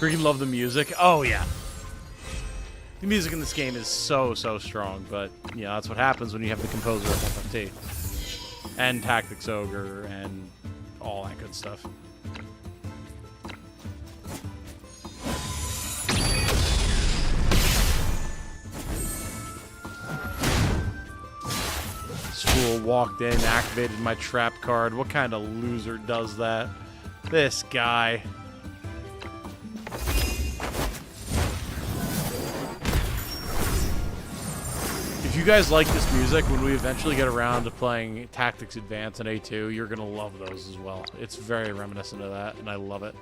Freaking love the music. Oh, yeah. The music in this game is so, so strong, but, yeah, that's what happens when you have the composer of FFT. And Tactics Ogre, and all that good stuff. This fool walked in, activated my trap card. What kind of loser does that? This guy. If you guys like this music, when we eventually get around to playing Tactics Advance and A2, you're going to love those as well. It's very reminiscent of that, and I love it.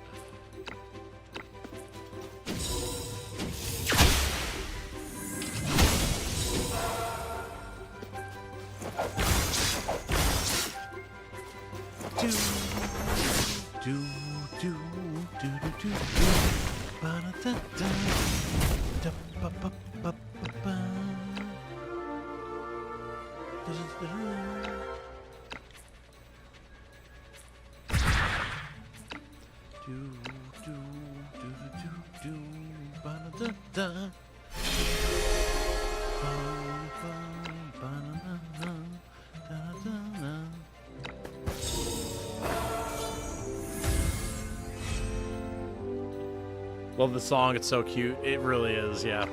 Love the song, it's so cute. It really is, yeah.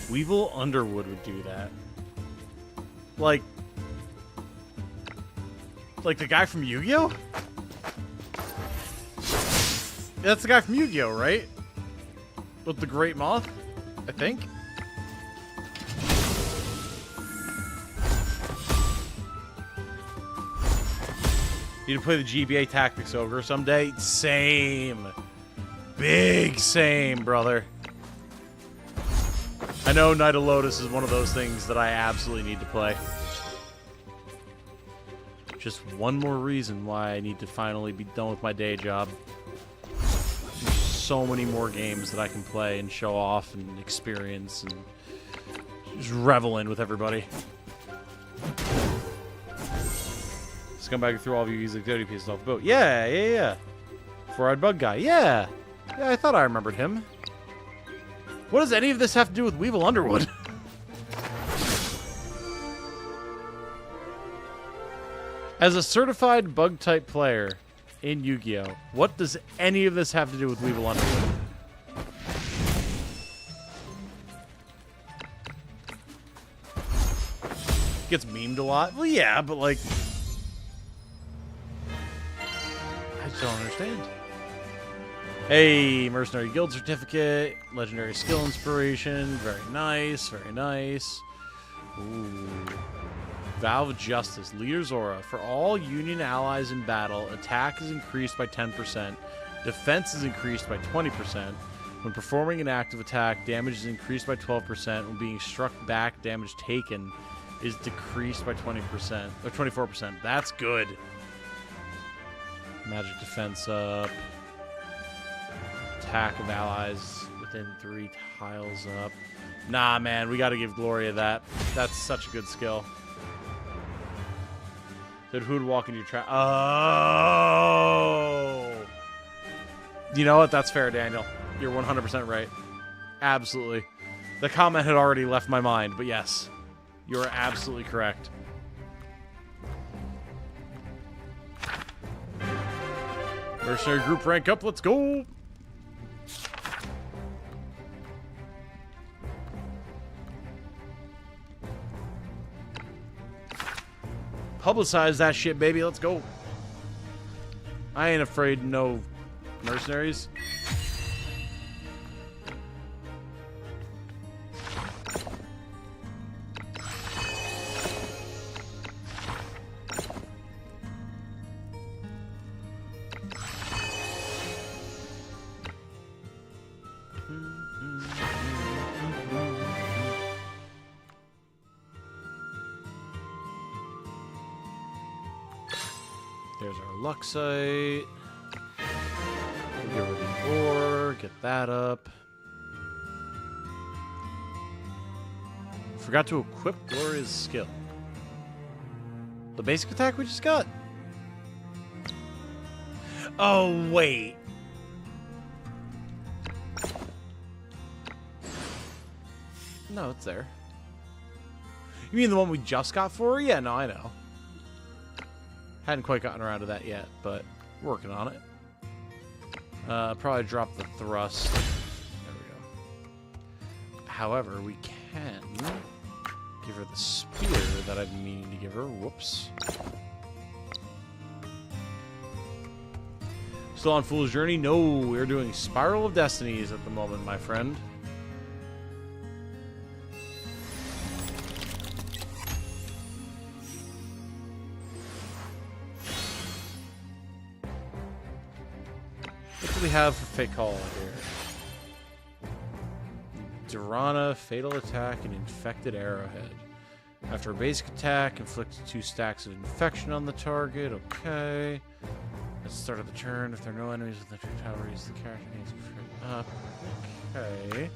Weevil Underwood would do that. Like the guy from Yu-Gi-Oh? That's the guy from Yu-Gi-Oh, right? With the Great Moth, I think. Need to play the GBA Tactics Ogre someday? Same. Big same, brother. I know Knight of Lotus is one of those things that I absolutely need to play. Just one more reason why I need to finally be done with my day job. There's so many more games that I can play and show off and experience and just revel in with everybody. Scumbag through all of you easily activity pieces off the boat. Yeah. Four-eyed bug guy. Yeah, I thought I remembered him. What does any of this have to do with Weevil Underwood? As a certified bug-type player in Yu-Gi-Oh!, what does any of this have to do with Weevil Underwood? Gets memed a lot? Well, yeah, but like... I just don't understand. Hey, Mercenary Guild Certificate, Legendary Skill Inspiration, very nice, very nice. Ooh. Valve Justice, Leader's Aura. For all Union allies in battle, attack is increased by 10%, defense is increased by 20%. When performing an active attack, damage is increased by 12%. When being struck back, damage taken is decreased by 20%, or 24%. That's good. Magic defense up. Attack of allies within 3 tiles up. Nah, man, we gotta give Gloria that. That's such a good skill. Said who would walk into your trap? Oh! You know what? That's fair, Daniel. You're 100% right. Absolutely. The comment had already left my mind, but yes. You are absolutely correct. Mercenary group rank up. Let's go! Publicize that shit, baby. Let's go. I ain't afraid no mercenaries. There's our Luxite. Get rid of the ore. Get that up. Forgot to equip Gloria's skill. The basic attack we just got? Oh, wait. No, it's there. You mean the one we just got for her? Yeah, no, I know. Hadn't quite gotten around to that yet, but working on it. Probably drop the thrust. There we go. However, we can give her the spear that I've been meaning to give her. Whoops. Still on Fool's Journey? No, we're doing Spiral of Destinies at the moment, my friend. What do we have for Fake Call here? Durana, Fatal Attack, and Infected Arrowhead. After a basic attack, inflict 2 stacks of infection on the target. Okay. At the start of the turn, if there are no enemies within the tower, use the character needs to up. Okay.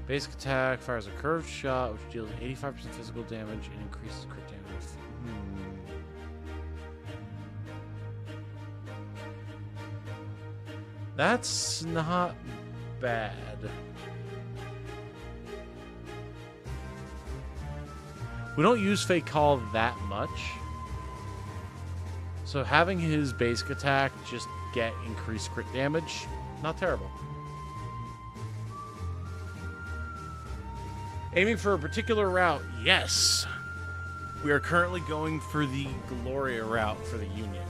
Basic attack fires a curved shot, which deals 85% physical damage and increases crit damage. That's not bad. We don't use Fake Call that much. So having his basic attack just get increased crit damage, not terrible. Aiming for a particular route, yes. We are currently going for the Gloria route for the Union.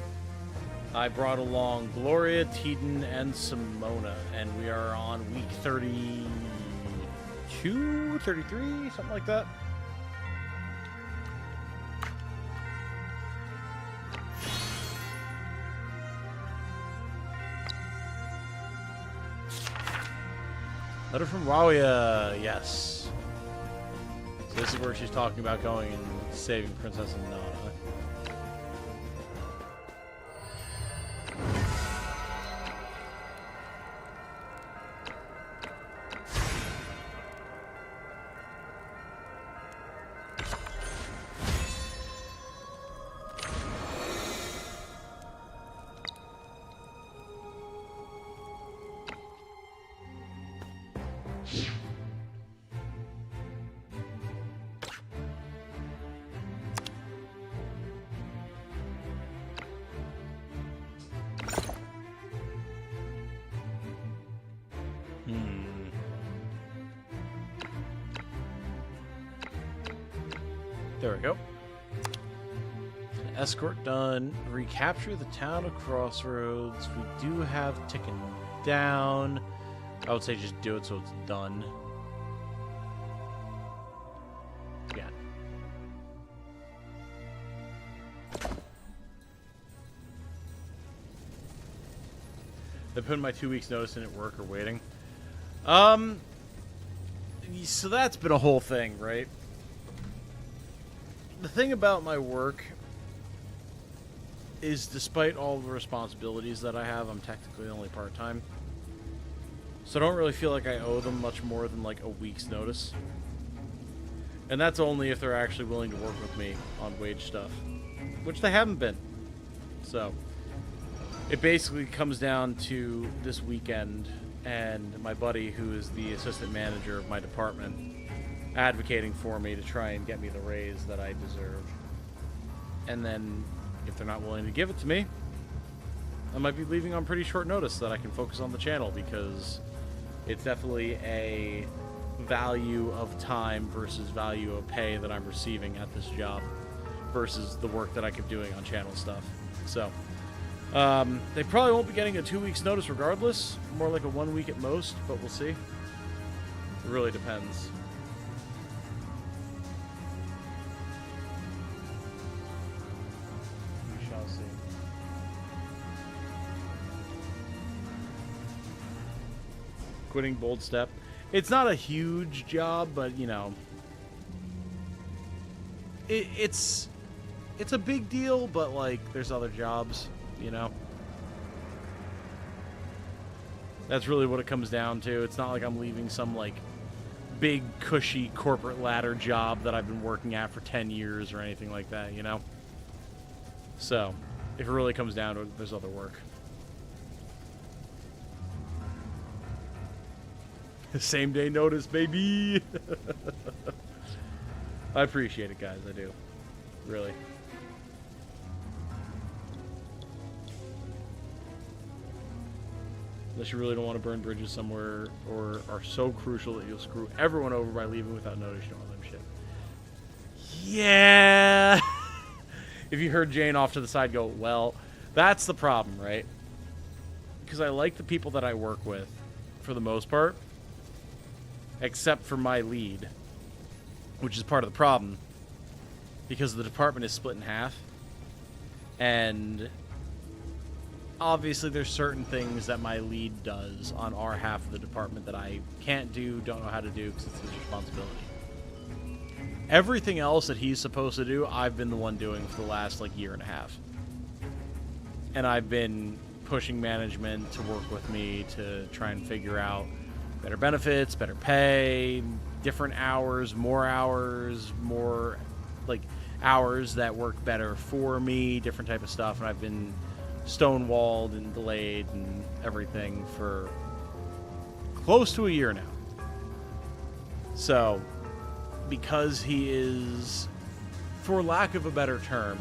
I brought along Gloria, Teton, and Simona, and we are on week 32, 33, something like that. Letter from Wawia, yes. So this is where she's talking about going and saving Princess and Nana. There we go. Escort done. Recapture the town of Crossroads. We do have ticking down. I would say just do it so it's done. Yeah. They put in my 2 weeks notice in at work or waiting. So that's been a whole thing, right? The thing about my work is, despite all the responsibilities that I have, I'm technically only part-time. So I don't really feel like I owe them much more than like a week's notice. And that's only if they're actually willing to work with me on wage stuff, which they haven't been. So it basically comes down to this weekend and my buddy, who is the assistant manager of my department, advocating for me to try and get me the raise that I deserve. And then if they're not willing to give it to me, I might be leaving on pretty short notice so that I can focus on the channel, because it's definitely a value of time versus value of pay that I'm receiving at this job versus the work that I keep doing on channel stuff. So they probably won't be getting a 2 weeks notice regardless, more like a 1 week at most, but we'll see. It really depends. We shall see. Quitting Bold Step. It's not a huge job, but you know, it's a big deal, but like there's other jobs, you know. That's really what it comes down to. It's not like I'm leaving some like big cushy corporate ladder job that I've been working at for 10 years or anything like that, you know. So if it really comes down to it, there's other work. Same day notice, baby. I appreciate it, guys. I do. Really. Unless you really don't want to burn bridges somewhere or are so crucial that you'll screw everyone over by leaving without notice, you know, all them shit. Yeah. If you heard Jane off to the side go, well, that's the problem, right? because I like the people that I work with for the most part, except for my lead, which is part of the problem because the department is split in half. And obviously there's certain things that my lead does on our half of the department that I can't do, don't know how to do because it's his responsibility. Everything else that he's supposed to do, I've been the one doing for the last like year and a half. And I've been pushing management to work with me to try and figure out better benefits, better pay, different hours, more like hours that work better for me, different type of stuff. And I've been stonewalled and delayed and everything for close to a year now. So, because he is, for lack of a better term,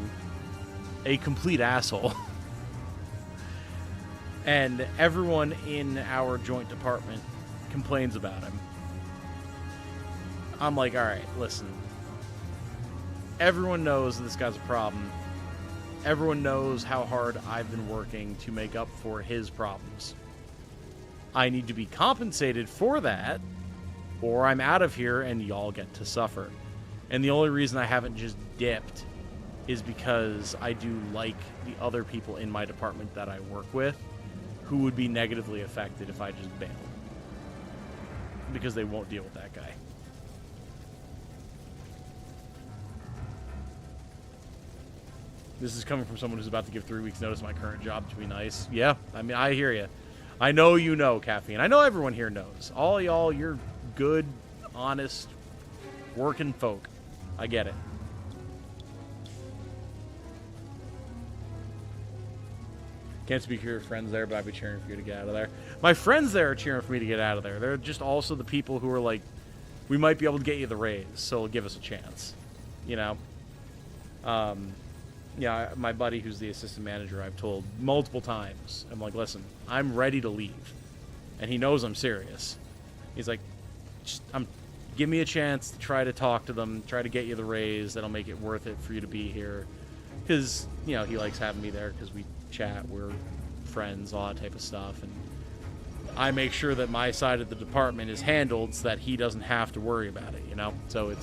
a complete asshole, and everyone in our joint department complains about him, I'm like, all right, listen. Everyone knows this guy's a problem. Everyone knows how hard I've been working to make up for his problems. I need to be compensated for that, or I'm out of here and y'all get to suffer. And the only reason I haven't just dipped is because I do like the other people in my department that I work with who would be negatively affected if I just bailed. Because they won't deal with that guy. This is coming from someone who's about to give 3 weeks notice of my current job to be nice. Yeah, I mean, I hear you. I know you know, Caffeine. I know everyone here knows. All y'all, you're good, honest, working folk. I get it. Can't speak for your friends there, but I'd be cheering for you to get out of there. My friends there are cheering for me to get out of there. They're just also the people who are like, we might be able to get you the raise, so give us a chance. You know? Yeah, my buddy who's the assistant manager, I've told multiple times, I'm like, listen, I'm ready to leave. And he knows I'm serious. He's like, give me a chance to try to talk to them, try to get you the raise. That'll make it worth it for you to be here. Because, you know, he likes having me there because we chat, we're friends, all that type of stuff. And I make sure that my side of the department is handled so that he doesn't have to worry about it, you know? So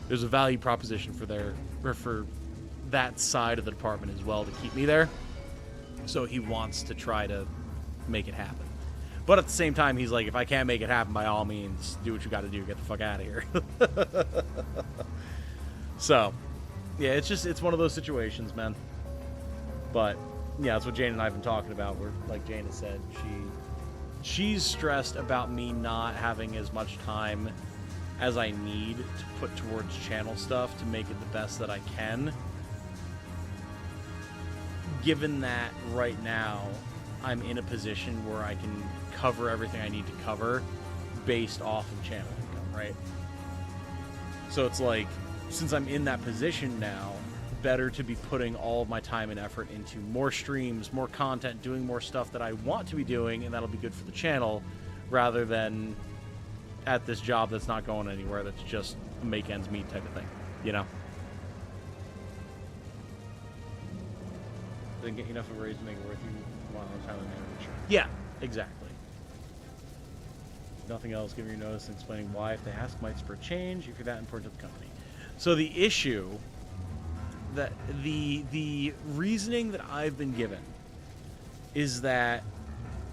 there's a value proposition for that side of the department as well to keep me there. So he wants to try to make it happen. But at the same time, he's like, if I can't make it happen, by all means, do what you got to do. Get the fuck out of here. So, yeah, it's one of those situations, man. But, yeah, that's what Jane and I have been talking about. Where, like Jane has said, she's stressed about me not having as much time as I need to put towards channel stuff to make it the best that I can. Given that right now I'm in a position where I can cover everything I need to cover based off of channel income, right? So it's like, since I'm in that position now, better to be putting all of my time and effort into more streams, more content, doing more stuff that I want to be doing, and that'll be good for the channel, rather than at this job that's not going anywhere, that's just a make ends meet type of thing, you know? Didn't get enough of a raise to make it worth you while time and manager. Yeah, exactly. Nothing else. Giving your notice and explaining why. If they ask, might spur change if you're that important to the company. So the issue, that the reasoning that I've been given is that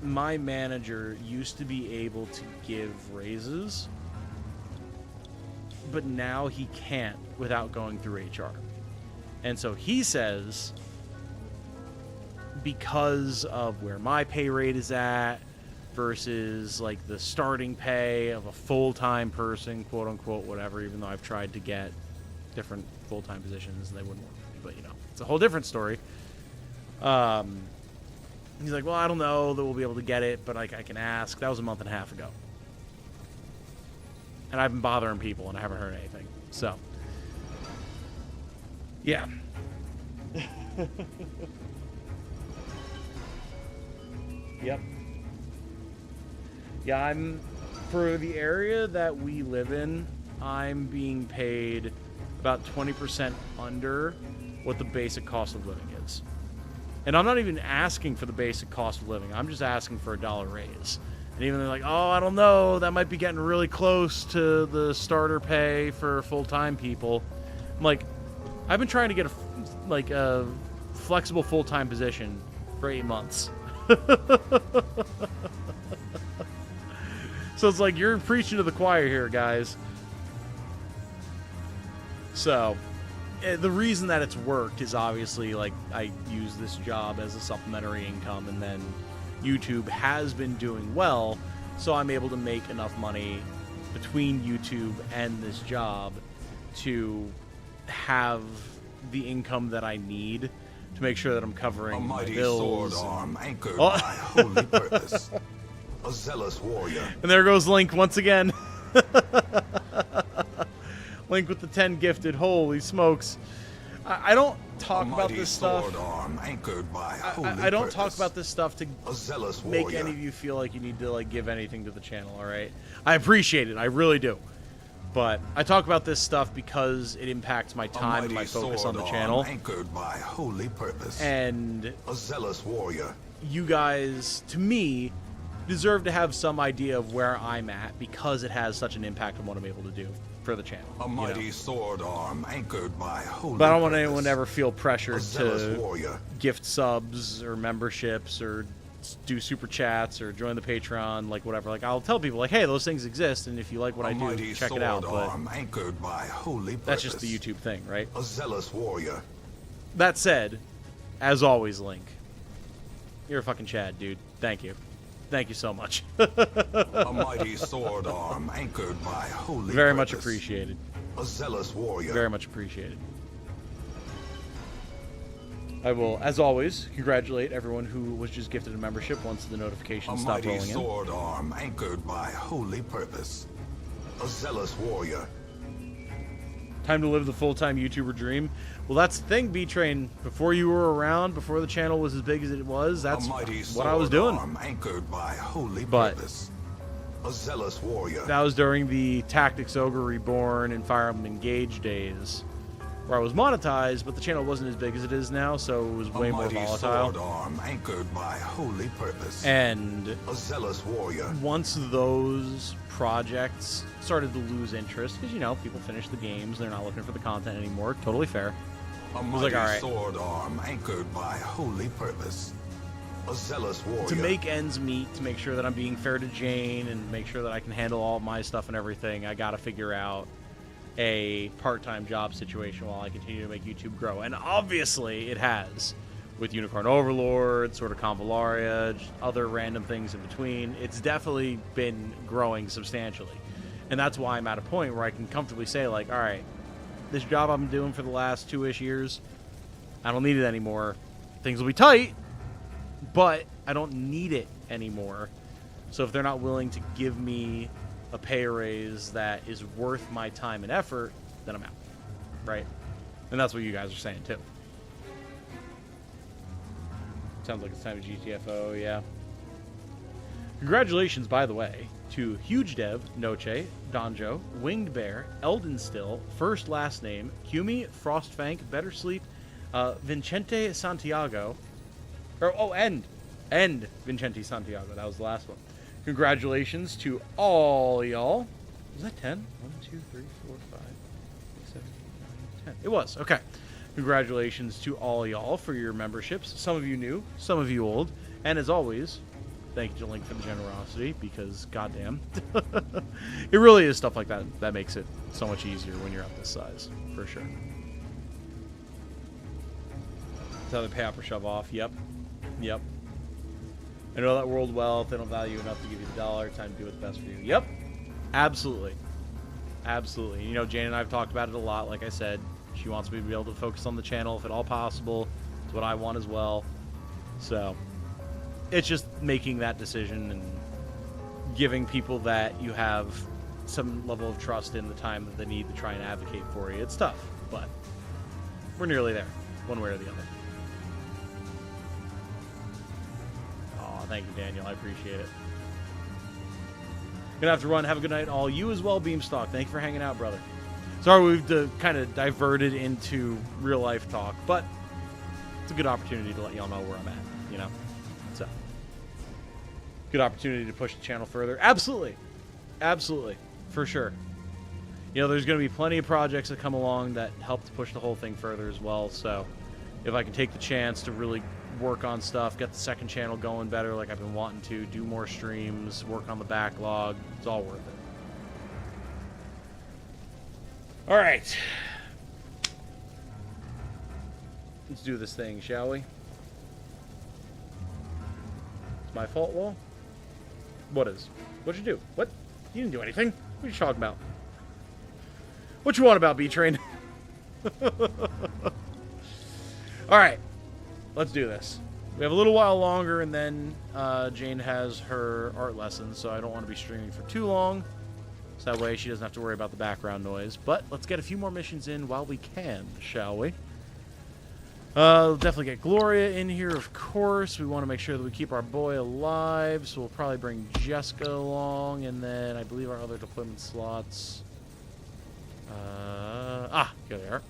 my manager used to be able to give raises, but now he can't without going through HR. And so he says, because of where my pay rate is at versus like the starting pay of a full-time person, quote unquote, whatever, even though I've tried to get different full-time positions and they wouldn't work for me, but you know, it's a whole different story. He's like, well, I don't know that we'll be able to get it, but like I can ask. That was a month and a half ago. And I've been bothering people and I haven't heard anything. So, yeah. Yep. Yeah, for the area that we live in, I'm being paid about 20% under what the basic cost of living is. And I'm not even asking for the basic cost of living. I'm just asking for $1 raise. And even they're like, oh, I don't know, that might be getting really close to the starter pay for full-time people. I'm like, I've been trying to get a flexible full-time position for 8 months. So it's like, you're preaching to the choir here, guys. So, the reason that it's worked is obviously, like, I use this job as a supplementary income, and then YouTube has been doing well, so I'm able to make enough money between YouTube and this job to have the income that I need to make sure that I'm covering A my mighty bills. sword arm anchored by holy purpose. A zealous warrior. And there goes Link once again. Link with the 10 gifted. Holy smokes. I don't talk about this stuff. Arm anchored by holy I don't purpose. talk about this stuff to A zealous make warrior. any of you feel like you need to like give anything to the channel, all right? I appreciate it. I really do. But I talk about this stuff because it impacts my time and my focus on the channel. Anchored by holy purpose. And a zealous warrior. You guys, to me, deserve to have some idea of where I'm at because it has such an impact on what I'm able to do for the channel. A mighty sword arm anchored by holy But I don't want purpose. anyone to ever feel pressured A zealous to warrior. gift subs or memberships or do super chats or join the Patreon, like whatever. Like, I'll tell people, like, hey, those things exist, and if you like what I do, check it out. But anchored by holy that's just the YouTube thing, right? A zealous warrior. That said, as always, Link, you're a fucking Chad, dude. Thank you. Thank you so much. A mighty sword arm anchored by holy Very purpose. much appreciated. A zealous warrior. Very much appreciated. I will, as always, congratulate everyone who was just gifted a membership once the notifications stop rolling in. A mighty sword arm anchored by holy purpose. A zealous warrior. Time to live the full-time YouTuber dream. Well, that's the thing, B-Train. Before you were around, before the channel was as big as it was, that's what I was doing. Arm anchored by holy But purpose. A zealous warrior. that was during the Tactics Ogre Reborn and Fire Emblem Engage days, where I was monetized, but the channel wasn't as big as it is now, so it was way more volatile. Sword arm anchored by holy purpose. And a zealous warrior. Once those projects started to lose interest, because, you know, people finish the games, they're not looking for the content anymore, totally fair. A I was mighty like, all right, sword arm anchored by holy purpose. A zealous warrior. to make ends meet, to make sure that I'm being fair to Jane and make sure that I can handle all my stuff and everything, I gotta figure out a part-time job situation while I continue to make YouTube grow. And obviously it has, with Unicorn Overlord, sort of Convallaria, just other random things in between. It's definitely been growing substantially. And that's why I'm at a point where I can comfortably say, like, all right, this job I've been doing for the last 2-ish years, I don't need it anymore. Things will be tight, but I don't need it anymore. So if they're not willing to give me a pay raise that is worth my time and effort, then I'm out, right? And that's what you guys are saying too. Sounds like it's time to GTFO, yeah. Congratulations, by the way, to Huge Dev, Noche, Donjo, Winged Bear, Elden Still, First Last Name, Humi, Frostfank, Better Sleep, Vincente Santiago, and Vincente Santiago. That was the last one. Congratulations to all y'all. Was that 10? 1, 2, 3, 4, 5, 6, 7, 8, 9, 10. It was. Okay. Congratulations to all y'all for your memberships. Some of you new, some of you old. And as always, thank you to Link for the generosity, because goddamn. It really is stuff like that that makes it so much easier when you're at this size, for sure. That's how they pay out for shove off. Yep. Yep. I know that world well. If they don't value enough to give you the dollar, time to do what's best for you. Yep. Absolutely. Absolutely. You know, Jane and I have talked about it a lot. Like I said, she wants me to be able to focus on the channel if at all possible. It's what I want as well. So, it's just making that decision and giving people that you have some level of trust in the time that they need to try and advocate for you. It's tough, but we're nearly there, one way or the other. Thank you, Daniel. I appreciate it. Gonna have to run. Have a good night, all. You as well, Beamstock. Thank you for hanging out, brother. Sorry we've kind of diverted into real life talk, but it's a good opportunity to let y'all know where I'm at, you know? So, good opportunity to push the channel further. Absolutely. Absolutely. For sure. You know, there's going to be plenty of projects that come along that help to push the whole thing further as well. So, if I can take the chance to really work on stuff, get the second channel going better like I've been wanting to, do more streams, work on the backlog, it's all worth it. All right. Let's do this thing, shall we? It's my fault, Wall? What is? What'd you do? What? You didn't do anything. What are you talking about? What you want about B-Train? Alright. Let's do this. We have a little while longer, and then Jane has her art lesson, so I don't want to be streaming for too long. So that way she doesn't have to worry about the background noise. But let's get a few more missions in while we can, shall we? Definitely get Gloria in here, of course. We want to make sure that we keep our boy alive, so we'll probably bring Jessica along, and then I believe our other deployment slots. Here they are.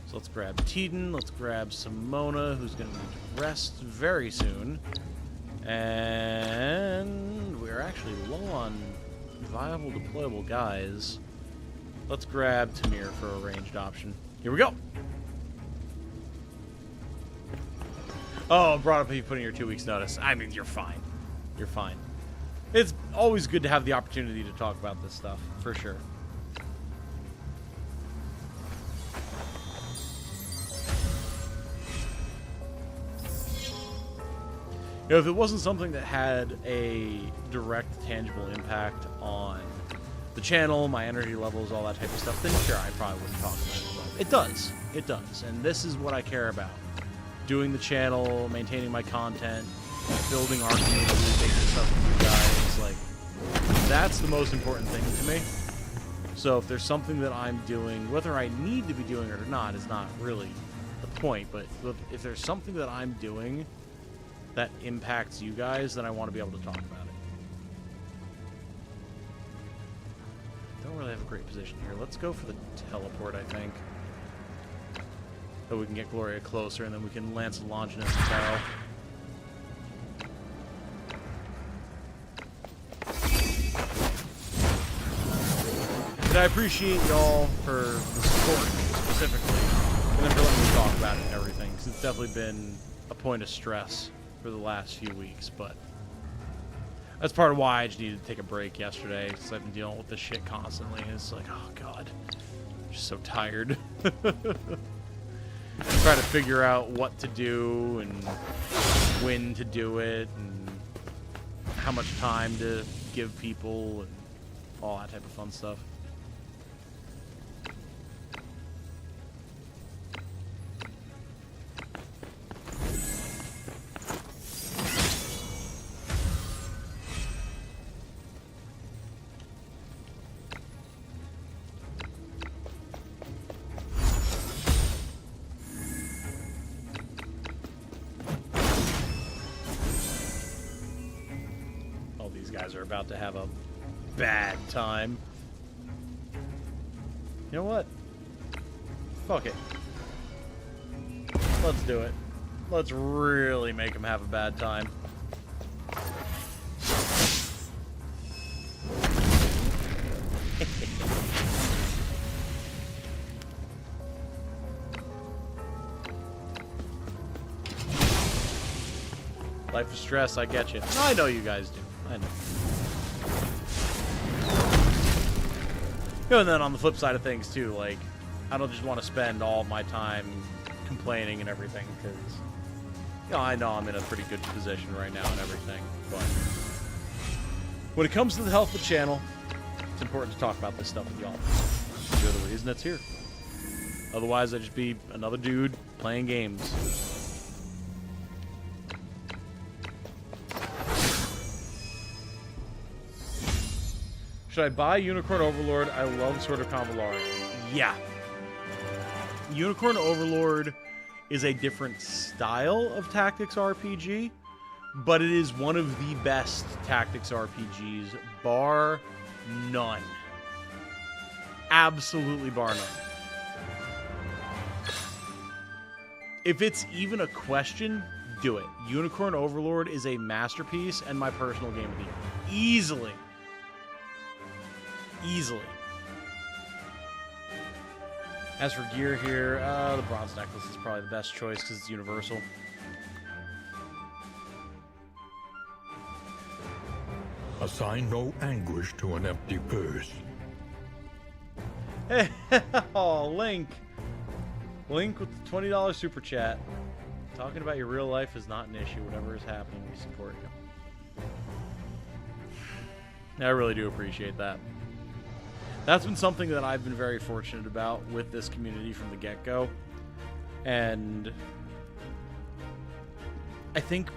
So let's grab Teeden, let's grab Simona, who's going to need to rest very soon. And we're actually low on viable deployable guys. Let's grab Tamir for a ranged option. Here we go! Oh, brought up you putting your 2 weeks notice. I mean, you're fine. You're fine. It's always good to have the opportunity to talk about this stuff, for sure. You know, if it wasn't something that had a direct, tangible impact on the channel, my energy levels, all that type of stuff, then sure, I probably wouldn't talk about it. But it does. It does. And this is what I care about. Doing the channel, maintaining my content, building our community, making stuff with you guys. Like, that's the most important thing to me. So if there's something that I'm doing, whether I need to be doing it or not is not really the point. But if there's something that I'm doing that impacts you guys, then I want to be able to talk about it. Don't really have a great position here. Let's go for the teleport, I think. So we can get Gloria closer, and then we can lance a launch in his barrel. And I appreciate y'all for the support, specifically, and then for letting me talk about it and everything, because it's definitely been a point of stress for the last few weeks, but that's part of why I just needed to take a break yesterday, because I've been dealing with this shit constantly, and it's like, oh god, I'm just so tired. Try to figure out what to do, and when to do it, and how much time to give people, and all that type of fun stuff. Are about to have a bad time. You know what? Fuck it. Let's do it. Let's really make him have a bad time. Life is stress, I get you. I know you guys do. I know. You know, and then on the flip side of things too, like, I don't just want to spend all my time complaining and everything, because, you know, I know I'm in a pretty good position right now and everything, but when it comes to the health of the channel, it's important to talk about this stuff with y'all. You're the reason it's here. Otherwise, I'd just be another dude playing games. Should I buy Unicorn Overlord? I love Sword of Convallaria. Yeah. Unicorn Overlord is a different style of tactics RPG, but it is one of the best tactics RPGs, bar none. Absolutely bar none. If it's even a question, do it. Unicorn Overlord is a masterpiece and my personal game of the year. Easily. Easily. As for gear here, the bronze necklace is probably the best choice because it's universal. Assign no anguish to an empty purse. Oh, Link. Link with the $20 super chat. Talking about your real life is not an issue. Whatever is happening, we support you. I really do appreciate that. That's been something that I've been very fortunate about with this community from the get-go. And I think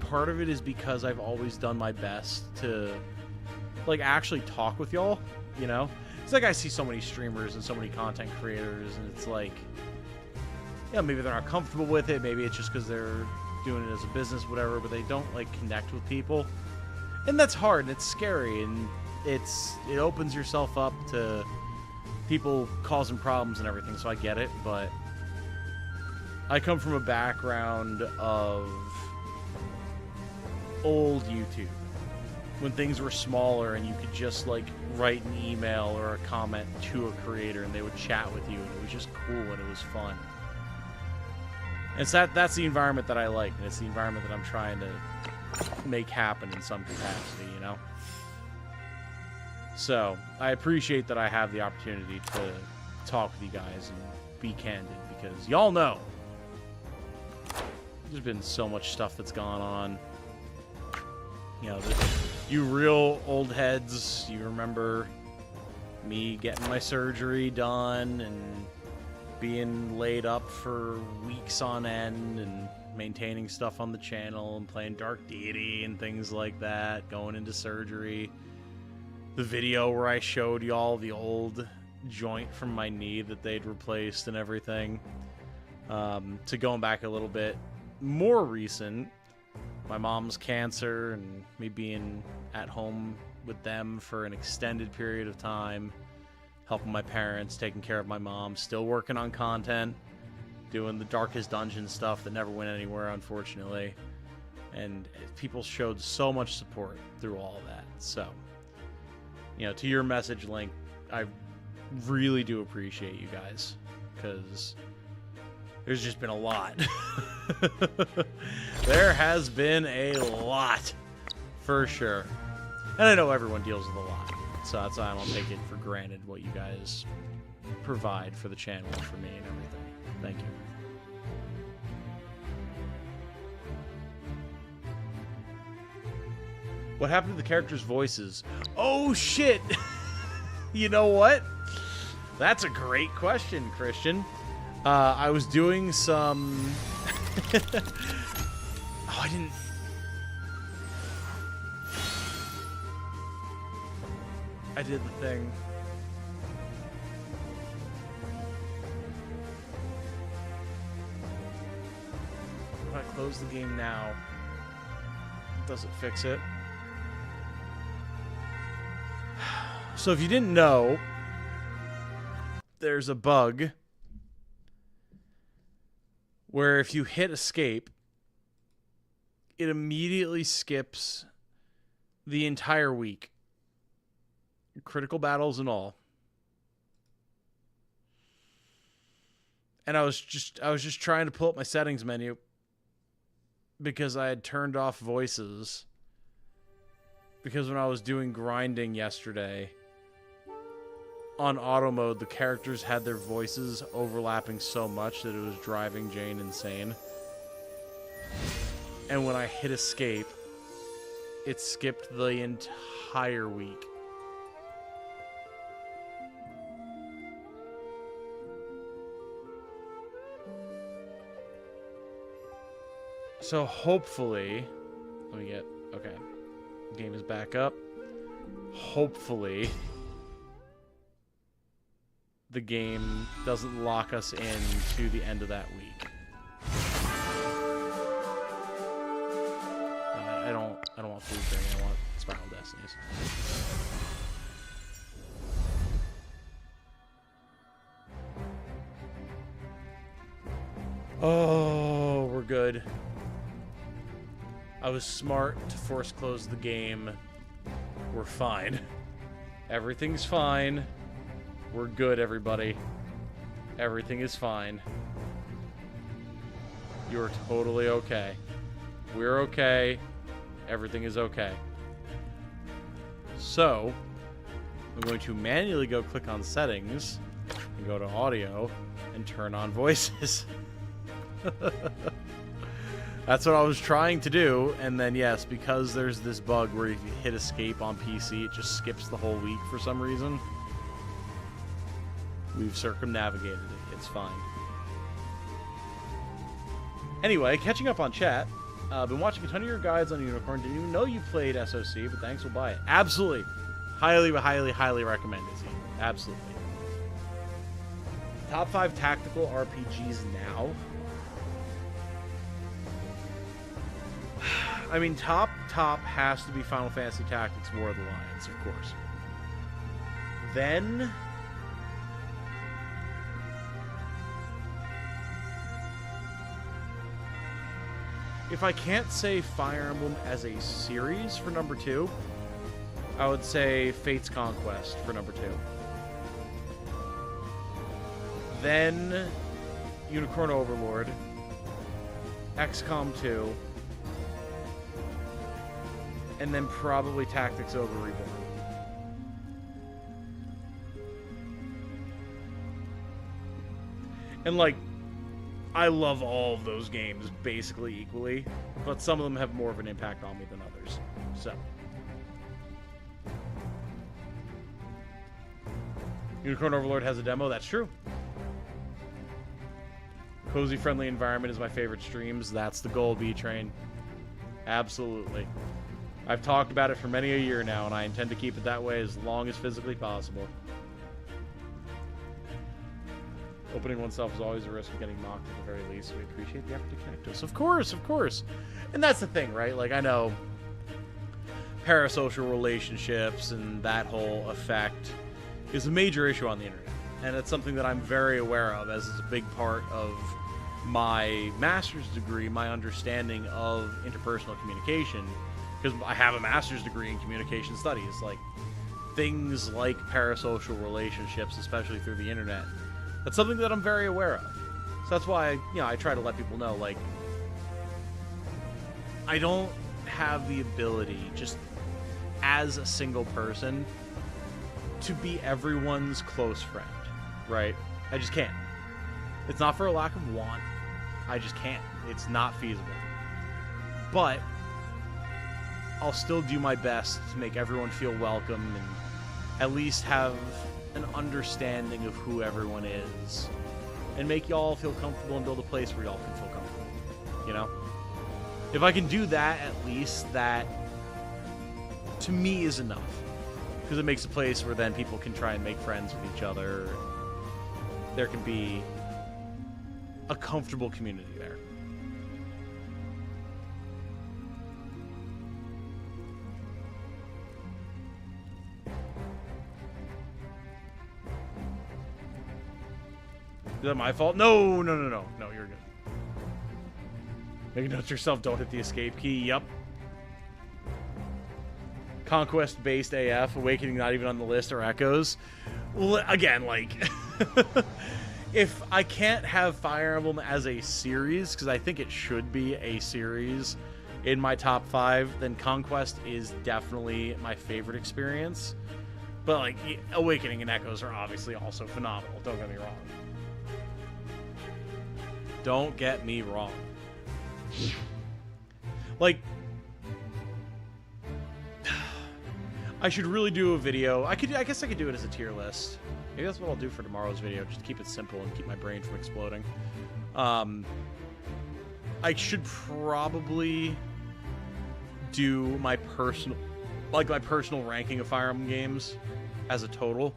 part of it is because I've always done my best to, like, actually talk with y'all, you know? It's like I see so many streamers and so many content creators, and it's like, yeah, maybe they're not comfortable with it. Maybe it's just because they're doing it as a business, whatever, but they don't, like, connect with people. And that's hard, and it's scary, and it opens yourself up to people causing problems and everything, so I get it, but I come from a background of old YouTube, when things were smaller and you could just, like, write an email or a comment to a creator and they would chat with you, and it was just cool and it was fun. And so that's the environment that I like, and it's the environment that I'm trying to make happen in some capacity, you know? So, I appreciate that I have the opportunity to talk with you guys and be candid, because y'all know there's been so much stuff that's gone on. You know, you real old heads, you remember me getting my surgery done and being laid up for weeks on end and maintaining stuff on the channel and playing Dark Deity and things like that, going into surgery. The video where I showed y'all the old joint from my knee that they'd replaced and everything. To going back a little bit more recent, my mom's cancer and me being at home with them for an extended period of time, helping my parents, taking care of my mom, still working on content, doing the Darkest Dungeon stuff that never went anywhere, unfortunately. And people showed so much support through all of that. So, you know, to your message, Link, I really do appreciate you guys, because there's just been a lot. There has been a lot, for sure. And I know everyone deals with a lot, so that's why I don't take it for granted what you guys provide for the channel and for me and everything. Thank you. What happened to the characters' voices? Oh, shit! You know what? That's a great question, Christian. I was doing some... Oh, I didn't... I did the thing. If I close the game now, does it fix it? So if you didn't know, there's a bug where if you hit escape, it immediately skips the entire week. Critical battles and all. And I was just trying to pull up my settings menu because I had turned off voices. Because when I was doing grinding yesterday, on auto mode, the characters had their voices overlapping so much that it was driving Jane insane. And when I hit escape, it skipped the entire week. So hopefully, let me get, okay, game is back up. Hopefully, the game doesn't lock us in to the end of that week. I don't want Food Journey, I want Spiral Destinies. Oh, we're good. I was smart to force close the game. We're fine. Everything's fine. We're good, everybody. Everything is fine. You're totally okay. We're okay. Everything is okay. So, I'm going to manually go click on settings and go to audio and turn on voices. That's what I was trying to do, and then yes, because there's this bug where if you hit escape on PC, it just skips the whole week for some reason. We've circumnavigated it. It's fine. Anyway, catching up on chat. Been watching a ton of your guides on Unicorn. Didn't even know you played SOC, but thanks, we'll buy it. Absolutely. Highly, highly, highly recommend it, Z. Absolutely. Top 5 tactical RPGs now. I mean, top has to be Final Fantasy Tactics War of the Lions, of course. Then... if I can't say Fire Emblem as a series for number 2, I would say Fate's Conquest for number 2. Then Unicorn Overlord, XCOM 2, and then probably Tactics Ogre Reborn. And like, I love all of those games basically equally, but some of them have more of an impact on me than others. So, Unicorn Overlord has a demo, that's true. Cozy, friendly environment is my favorite streams. That's the goal, B-Train. Absolutely. I've talked about it for many a year now, and I intend to keep it that way as long as physically possible. Opening oneself is always a risk of getting mocked at the very least, so we appreciate the effort to connect to us. Of course, of course. And that's the thing, right? Like, I know parasocial relationships and that whole effect is a major issue on the internet. And it's something that I'm very aware of, as it's a big part of my master's degree, my understanding of interpersonal communication, because I have a master's degree in communication studies. Like, things like parasocial relationships, especially through the internet, that's something that I'm very aware of. So that's why, I try to let people know, like, I don't have the ability, just as a single person, to be everyone's close friend, right? I just can't. It's not for a lack of want. I just can't. It's not feasible. But I'll still do my best to make everyone feel welcome and at least have an understanding of who everyone is, and make y'all feel comfortable and build a place where y'all can feel comfortable, If I can do that, at least, that, to me, is enough. Because it makes a place where then people can try and make friends with each other. There can be a comfortable community there. Is that my fault? No, you're good. Make note to yourself, don't hit the escape key. Yep. Conquest-based AF, Awakening not even on the list, or Echoes. Well, again, like, if I can't have Fire Emblem as a series, because I think it should be a series in my top 5, then Conquest is definitely my favorite experience. But, like, Awakening and Echoes are obviously also phenomenal, don't get me wrong. Don't get me wrong. Like, I should really do a video. I guess I could do it as a tier list. Maybe that's what I'll do for tomorrow's video, just to keep it simple and keep my brain from exploding. I should probably do my personal ranking of Fire Emblem games as a total.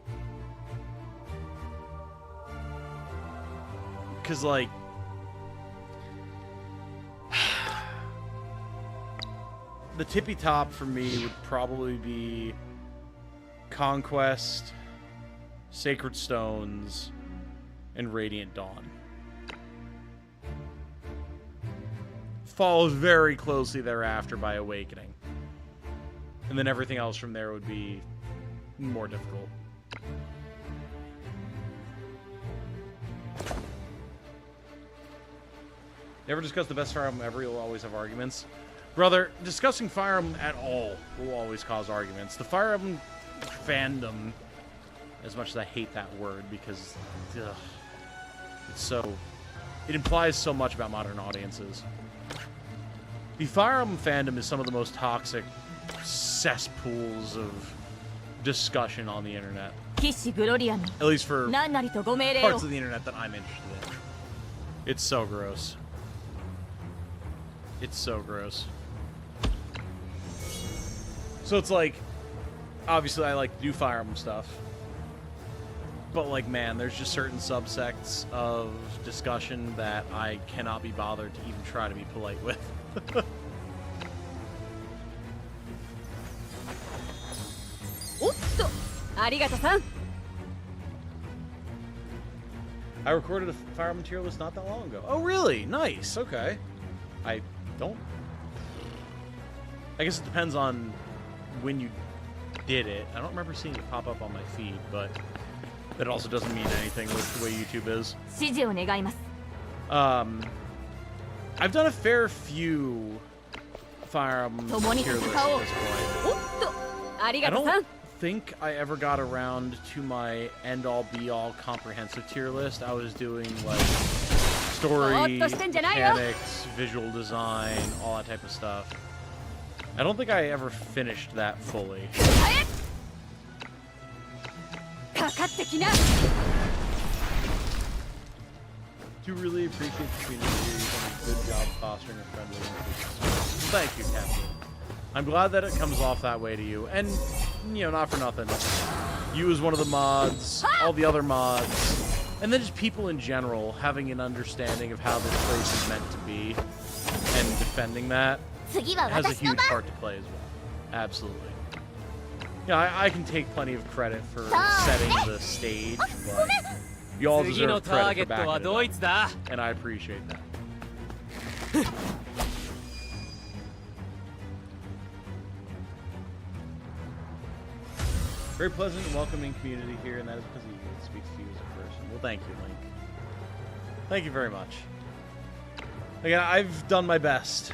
Because, like, the tippy top for me would probably be Conquest, Sacred Stones, and Radiant Dawn. follows very closely thereafter by Awakening. And then everything else from there would be more difficult. Never discuss the best Fire Emblem ever, you'll always have arguments. Brother, discussing Fire Emblem at all will always cause arguments. The Fire Emblem fandom, as much as I hate that word because it implies so much about modern audiences. The Fire Emblem fandom is some of the most toxic cesspools of discussion on the internet. At least for parts of the internet that I'm interested in. It's so gross. It's so gross. So it's like, obviously I like to do Fire Emblem stuff. But like, man, there's just certain subsects of discussion that I cannot be bothered to even try to be polite with. I recorded a Fire Emblem tier list not that long ago. Oh, really? Nice. Okay. I guess it depends on when you did it. I don't remember seeing it pop up on my feed, but that also doesn't mean anything with the way YouTube is. I've done a fair few Fire Emblem tier lists at this point. I don't think I ever got around to my end-all be-all comprehensive tier list. I was doing like story, mechanics, visual design, all that type of stuff. I don't think I ever finished that fully. Do really appreciate the community here. You've done a good job fostering a friendly and thank you, Captain. I'm glad that it comes off that way to you. And, you know, not for nothing. You as one of the mods, all the other mods, and then just people in general having an understanding of how this place is meant to be and defending that has a huge part to play as well. Absolutely. Yeah, I can take plenty of credit for setting the stage, but you all deserve credit for backing it up, and I appreciate that. Very pleasant and welcoming community here, and that is because of you. It speaks to you as a person. Well, thank you, Link. Thank you very much. Again, I've done my best.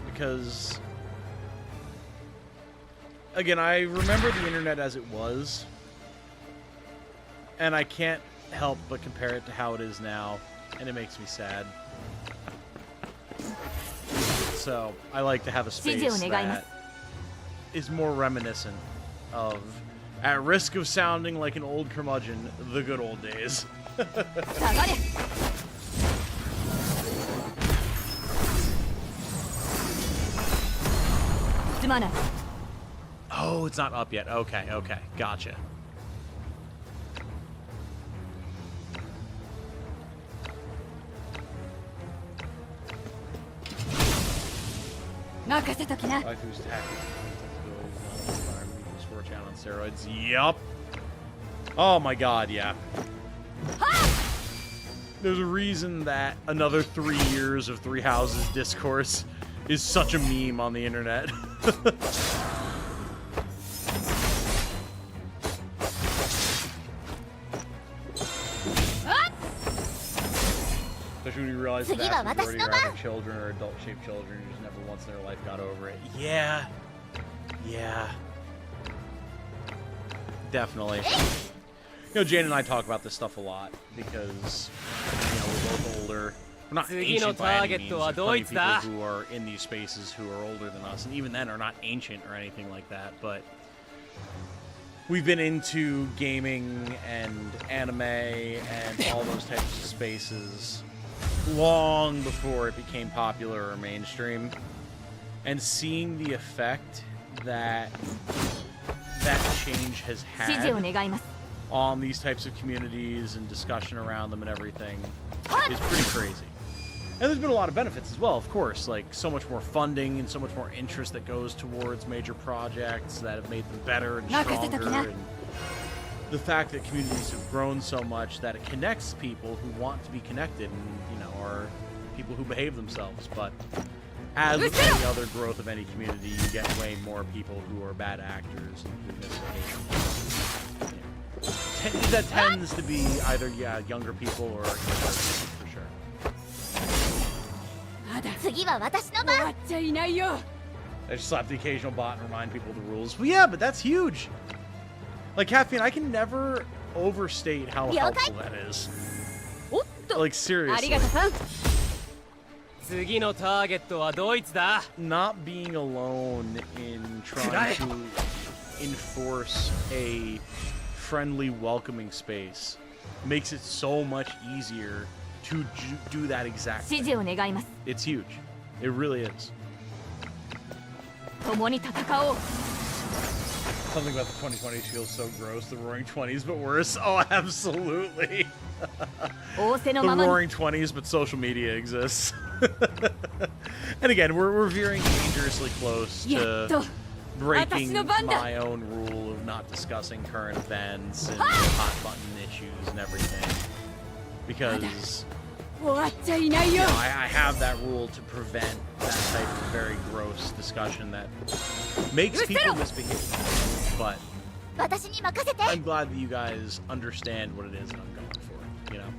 Because, again, I remember the internet as it was. And I can't help but compare it to how it is now. And it makes me sad. So, I like to have a space that is more reminiscent of, at risk of sounding like an old curmudgeon, the good old days. Oh, it's not up yet. Okay, okay. Gotcha. Waifu's tactic. On steroids. Yup. Oh my god, yeah. There's a reason that another 3 years of Three Houses discourse is such a meme on the internet. Especially when you realize the vast majority are either children or adult-shaped children who just never once in their life got over it. Yeah. Yeah. Definitely. You know, Jane and I talk about this stuff a lot because, you know, we're both older. We're not ancient by any means. There's plenty of people who are in these spaces who are older than us, and even then are not ancient or anything like that, but we've been into gaming and anime and all those types of spaces long before it became popular or mainstream. And seeing the effect that that change has had on these types of communities and discussion around them and everything is pretty crazy. And there's been a lot of benefits as well, of course, like so much more funding and so much more interest that goes towards major projects that have made them better and stronger. And the fact that communities have grown so much that it connects people who want to be connected and, you know, are people who behave themselves. But as with any other growth of any community, you get way more people who are bad actors and who misbehave. Yeah. That tends to be either younger people or for sure. I just slap the occasional bot and remind people of the rules. Well, yeah, but that's huge. Like, Caffeine, I can never overstate how helpful that is. Like, seriously. Not being alone in trying to enforce a friendly, welcoming space makes it so much easier to do that exact thing. It's huge. It really is. Something about the 2020s feels so gross. The Roaring 20s, but worse. Oh, absolutely. The Roaring 20s, but social media exists. And again, we're veering dangerously close to breaking my own rule of not discussing current events and hot button issues and everything. Because I have that rule to prevent that type of very gross discussion that makes people misbehave. But I'm glad that you guys understand what it is that I'm going for, you know?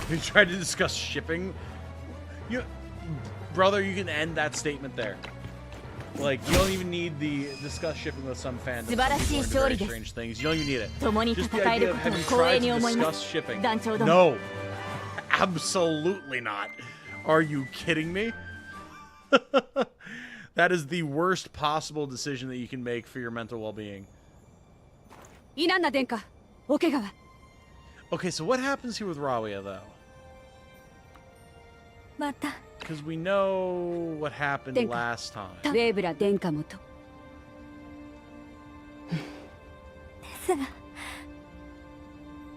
You tried to discuss shipping? Brother, you can end that statement there. Like, you don't even need the discuss shipping with some fans. Very strange things. You don't even need it. Just the idea of have you tried to discuss shipping? No. Absolutely not. Are you kidding me? That is the worst possible decision that you can make for your mental well-being. Okay, so what happens here with Rawia, though? Because we know what happened last time.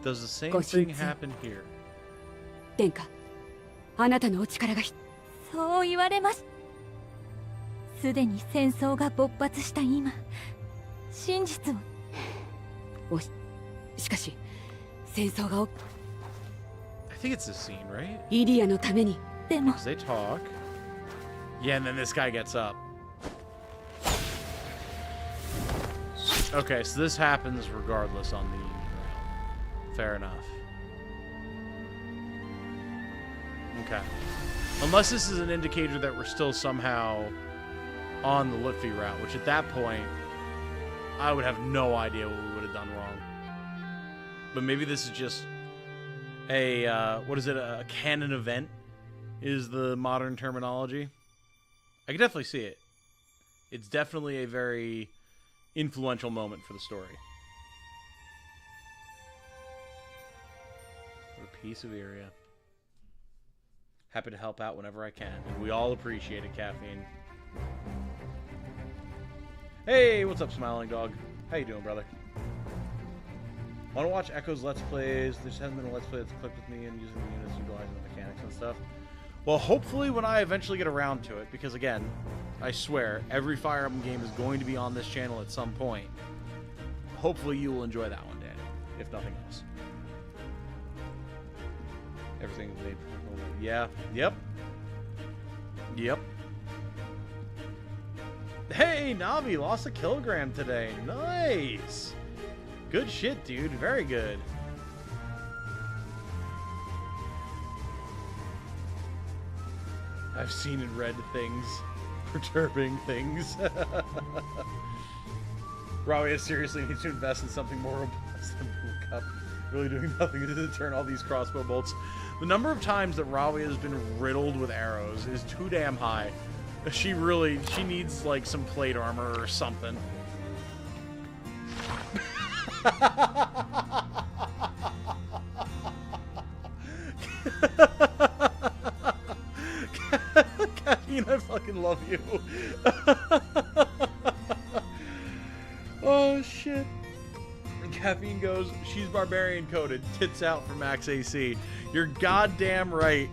Does the same thing happen here? 殿下、あなたのお力がそう言われます。すでに戦争が勃発した今、真実を。しかし、戦争が I think it's this scene, right? イリアのために。でも。 They talk. Yeah, and then this guy gets up. Okay, so this happens regardless on the email. Fair enough. Okay. Unless this is an indicator that we're still somehow on the Lutfi route, which at that point, I would have no idea what we would have done wrong. But maybe this is just a, what is it, a canon event is the modern terminology. I can definitely see it. It's definitely a very influential moment for the story. What a piece of area. Happy to help out whenever I can. And we all appreciate it, Caffeine. Hey, what's up, Smiling Dog? How you doing, brother? Want to watch Echo's Let's Plays? There just hasn't been a Let's Play that's clicked with me and using the units, utilizing the mechanics and stuff. Well, hopefully when I eventually get around to it, because again, I swear, every Fire Emblem game is going to be on this channel at some point. Hopefully you will enjoy that one, Danny, if nothing else. Everything they... Yeah. Yep. Yep. Hey, Navi lost a kilogram today. Nice. Good shit, dude. Very good. I've seen and read things. Perturbing things. Rawia seriously needs to invest in something more robust than Blue Cup. Really doing nothing to turn all these crossbow bolts. The number of times that Rawia has been riddled with arrows is too damn high. She needs like some plate armor or something. Caffeine, I fucking love you. Oh shit. Caffeine goes, she's barbarian coded, tits out for max AC. You're goddamn right.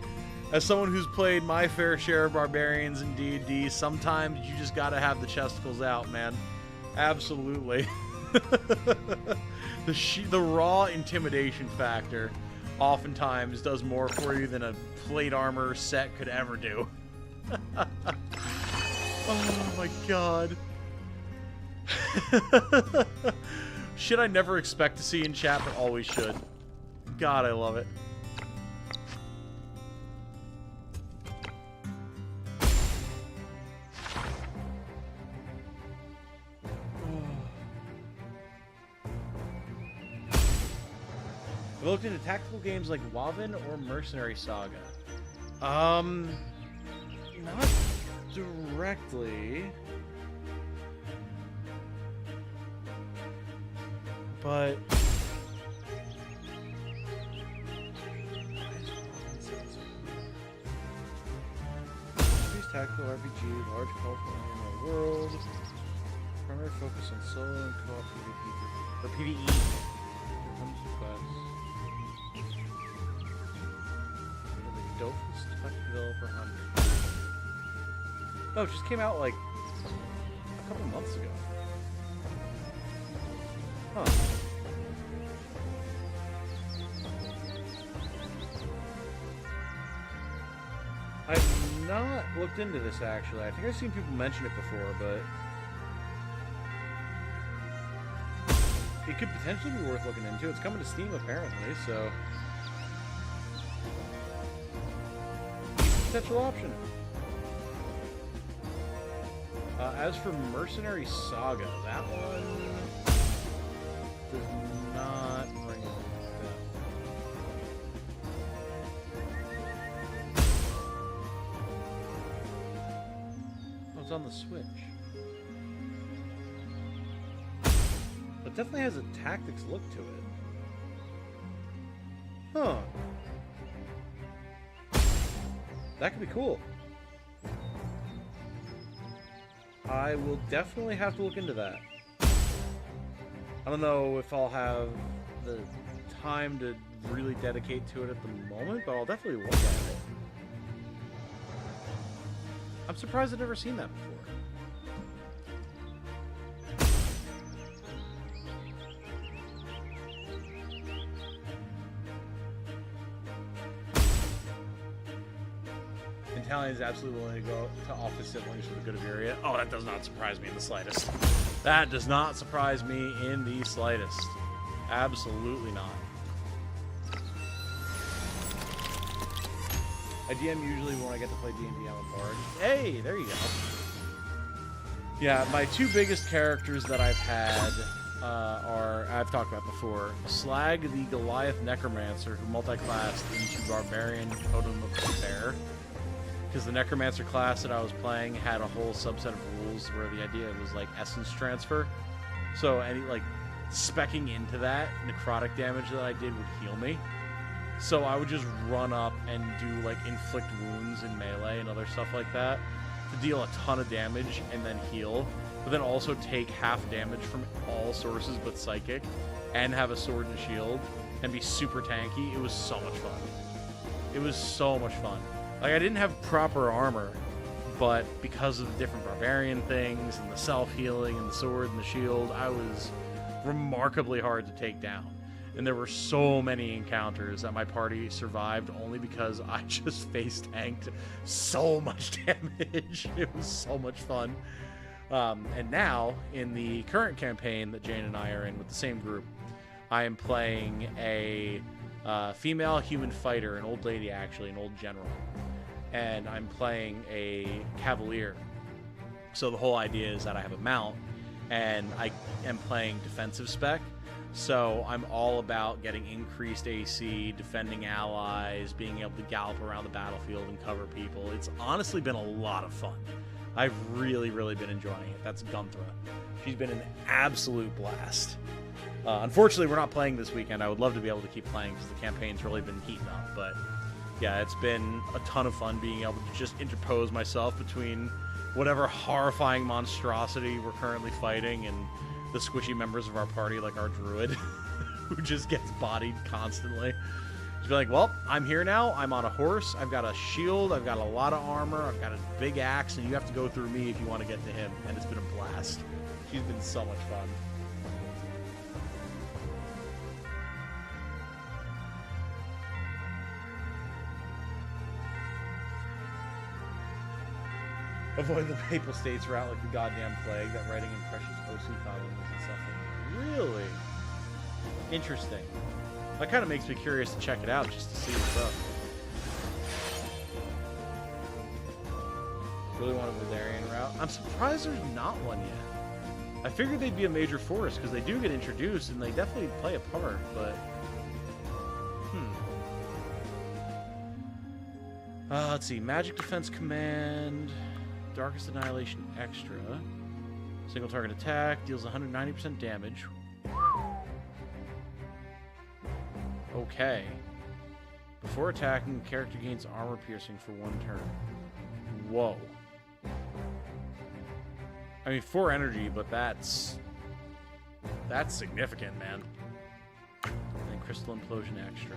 As someone who's played my fair share of barbarians in D&D, sometimes you just gotta have the chesticles out, man. Absolutely. The raw intimidation factor oftentimes does more for you than a plate armor set could ever do. Oh my god. Shit I never expect to see in chat, but always should. God, I love it. Have you looked into tactical games like Wavin or Mercenary Saga? Not directly. But these tactical RPG, large colorful animal world, primary focus on solo and co-op PvP or PvE. Comes to class. The dopest tech developer on. Oh, it just came out like a couple months ago. Huh. I've not looked into this actually. I think I've seen people mention it before, but it could potentially be worth looking into. It's coming to Steam apparently, so potential option. As for Mercenary Saga, that one does not ring a bell. Oh, it's on the Switch. It definitely has a tactics look to it. Huh. That could be cool. I will definitely have to look into that. I don't know if I'll have the time to really dedicate to it at the moment, but I'll definitely look at it. I'm surprised I've never seen that before. Italian is absolutely willing to go to office siblings for the good of your area. Oh, that does not surprise me in the slightest. That does not surprise me in the slightest. Absolutely not. I DM usually when I get to play D&D, I'm a bard. Hey, there you go. Yeah, my two biggest characters that I've had are, I've talked about before, Slag the Goliath Necromancer, who multi-classed into Barbarian Totem of Despair. Because the Necromancer class that I was playing had a whole subset of rules where the idea was like essence transfer. So any like speccing into that necrotic damage that I did would heal me. So I would just run up and do like inflict wounds in melee and other stuff like that to deal a ton of damage and then heal. But then also take half damage from all sources but psychic and have a sword and shield and be super tanky. It was so much fun. It was so much fun. Like, I didn't have proper armor, but because of the different barbarian things and the self-healing and the sword and the shield, I was remarkably hard to take down. And there were so many encounters that my party survived only because I just face tanked so much damage. It was so much fun. And now, in the current campaign that Jane and I are in with the same group, I am playing a female human fighter, an old lady actually, an old general. And I'm playing a cavalier. So the whole idea is that I have a mount, and I am playing defensive spec. So I'm all about getting increased AC, defending allies, being able to gallop around the battlefield and cover people. It's honestly been a lot of fun. I've really, really been enjoying it. That's Gunthra. She's been an absolute blast. Unfortunately, we're not playing this weekend. I would love to be able to keep playing because the campaign's really been heating up, but yeah, it's been a ton of fun being able to just interpose myself between whatever horrifying monstrosity we're currently fighting and the squishy members of our party, like our druid, who just gets bodied constantly. Just be like, well, I'm here now. I'm on a horse. I've got a shield. I've got a lot of armor. I've got a big axe, and you have to go through me if you want to get to him. And it's been a blast. She's been so much fun. Avoid the Papal States route like the goddamn plague. That writing in precious OC columns and stuff. Really? Interesting. That kind of makes me curious to check it out just to see what's up. Really want a Valerian route. I'm surprised there's not one yet. I figured they'd be a major force because they do get introduced and they definitely play a part, but... let's see. Magic Defense Command. Darkest Annihilation Extra. Single target attack. Deals 190% damage. Okay. Before attacking, the character gains armor piercing for 1 turn. Whoa. I mean, 4 energy, but that's significant, man. And Crystal Implosion Extra.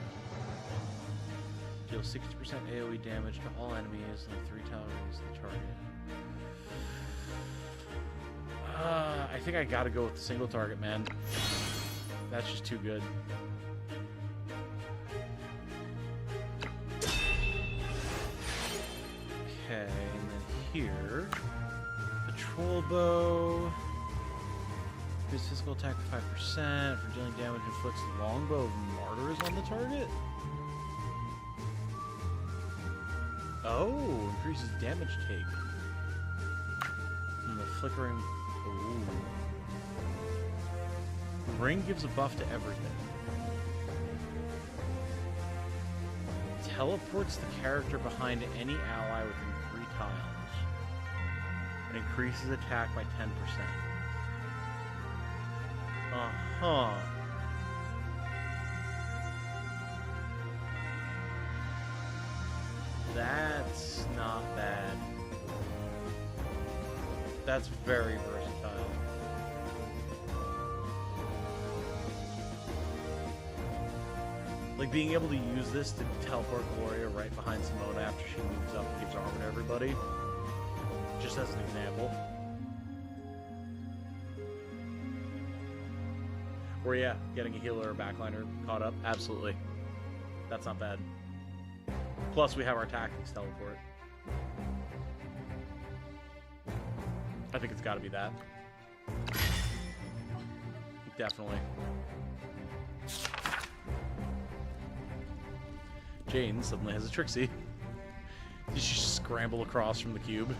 Deals 60% AoE damage to all enemies and 3 tiles the target. I think I gotta go with the single target, man. That's just too good. Okay, and then here, Patrol Bow. Increase physical attack to 5% for dealing damage. Inflicts Longbow of Martyrs on the target. Oh, increases damage take. And the flickering. Ooh. Ring gives a buff to everything. Teleports the character behind any ally within 3 tiles. And increases attack by 10%. Uh-huh. That's not bad. That's very versatile. Like being able to use this to teleport Gloria right behind Simona after she moves up and gives armor to everybody. Just as an example. Or yeah, getting a healer or backliner caught up. Absolutely. That's not bad. Plus we have our tactics teleport. I think it's got to be that. Definitely. Jane suddenly has a Trixie. Did she scramble across from the cube?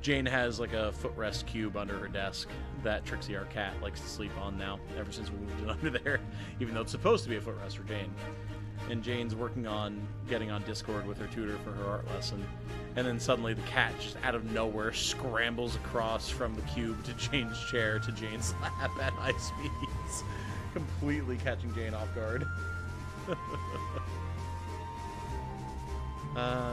Jane has like a footrest cube under her desk that Trixie, our cat, likes to sleep on now, ever since we moved it under there, even though it's supposed to be a footrest for Jane. And Jane's working on getting on Discord with her tutor for her art lesson. And then suddenly the cat, just out of nowhere, scrambles across from the cube to Jane's chair to Jane's lap at high speeds, completely catching Jane off guard.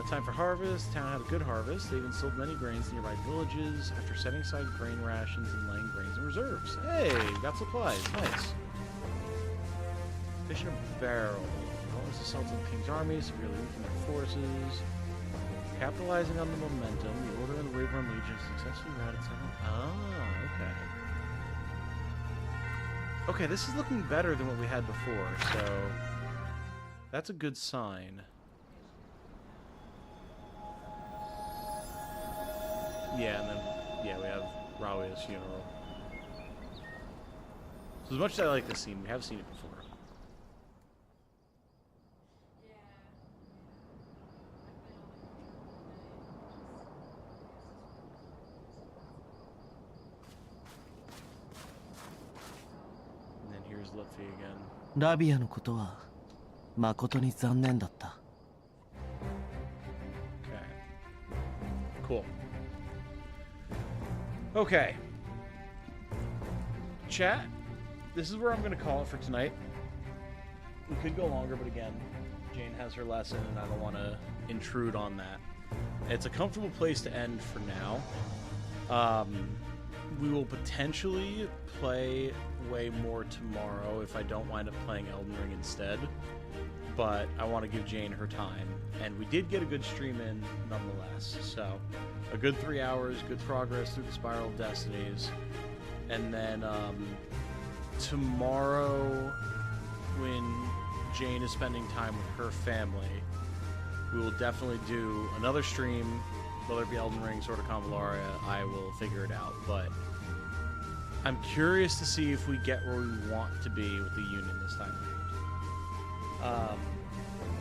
Time for harvest. Town had a good harvest. They even sold many grains to nearby villages after setting aside grain rations and laying grains in reserves. Hey, got supplies. Nice. Fish in a barrel. Almost assaulted the king's army, severely weakened their forces. Capitalizing on the momentum, the Order and the Wayborn Legion successfully routed several... Ah, okay. Okay, this is looking better than what we had before, so... That's a good sign. Yeah, and then... Yeah, we have Rawia's funeral. So as much as I like this scene, we have seen it before. Lutfi again. ラビアのことは誠に残念だった。 Okay. Cool. Okay. Chat, this is where I'm going to call it for tonight. We could go longer, but again, Jane has her lesson and I don't want to intrude on that. It's a comfortable place to end for now. We will potentially play way more tomorrow if I don't wind up playing Elden Ring instead. But I want to give Jane her time. And we did get a good stream in nonetheless. So, a good 3 hours, good progress through the Spiral of Destinies. And then tomorrow, when Jane is spending time with her family, We will definitely do another stream, whether it be Elden Ring, Sword of Convallaria. I will figure it out, but I'm curious to see if we get where we want to be with the Union this time around.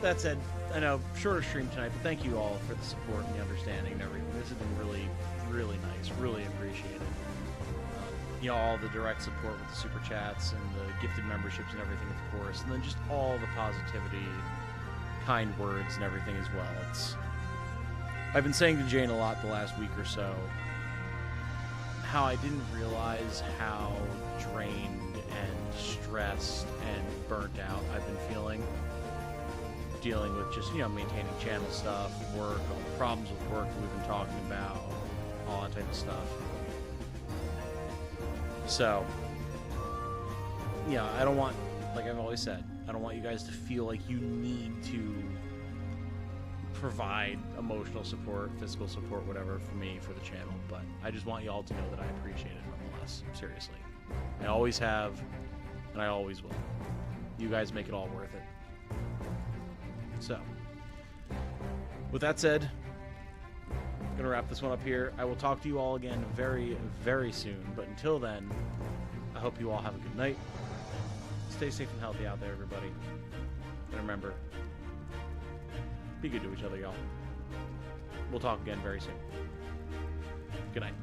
That said, I know, shorter stream tonight, but thank you all for the support and the understanding and everything. This has been really, really nice. Really appreciate it. All the direct support with the super chats and the gifted memberships and everything, of course, and then just all the positivity, kind words, and everything as well. I've been saying to Jane a lot the last week or so how I didn't realize how drained and stressed and burnt out I've been feeling. Dealing with just, maintaining channel stuff, work, all the problems with work that we've been talking about, all that type of stuff. So, I don't want, like I've always said, I don't want you guys to feel like you need to provide emotional support, physical support, whatever, for me, for the channel, but I just want you all to know that I appreciate it nonetheless, seriously. I always have, and I always will. You guys make it all worth it. So, with that said, I'm going to wrap this one up here. I will talk to you all again very, very soon. But until then, I hope you all have a good night. Stay safe and healthy out there, everybody. And remember, be good to each other, y'all. We'll talk again very soon. Good night.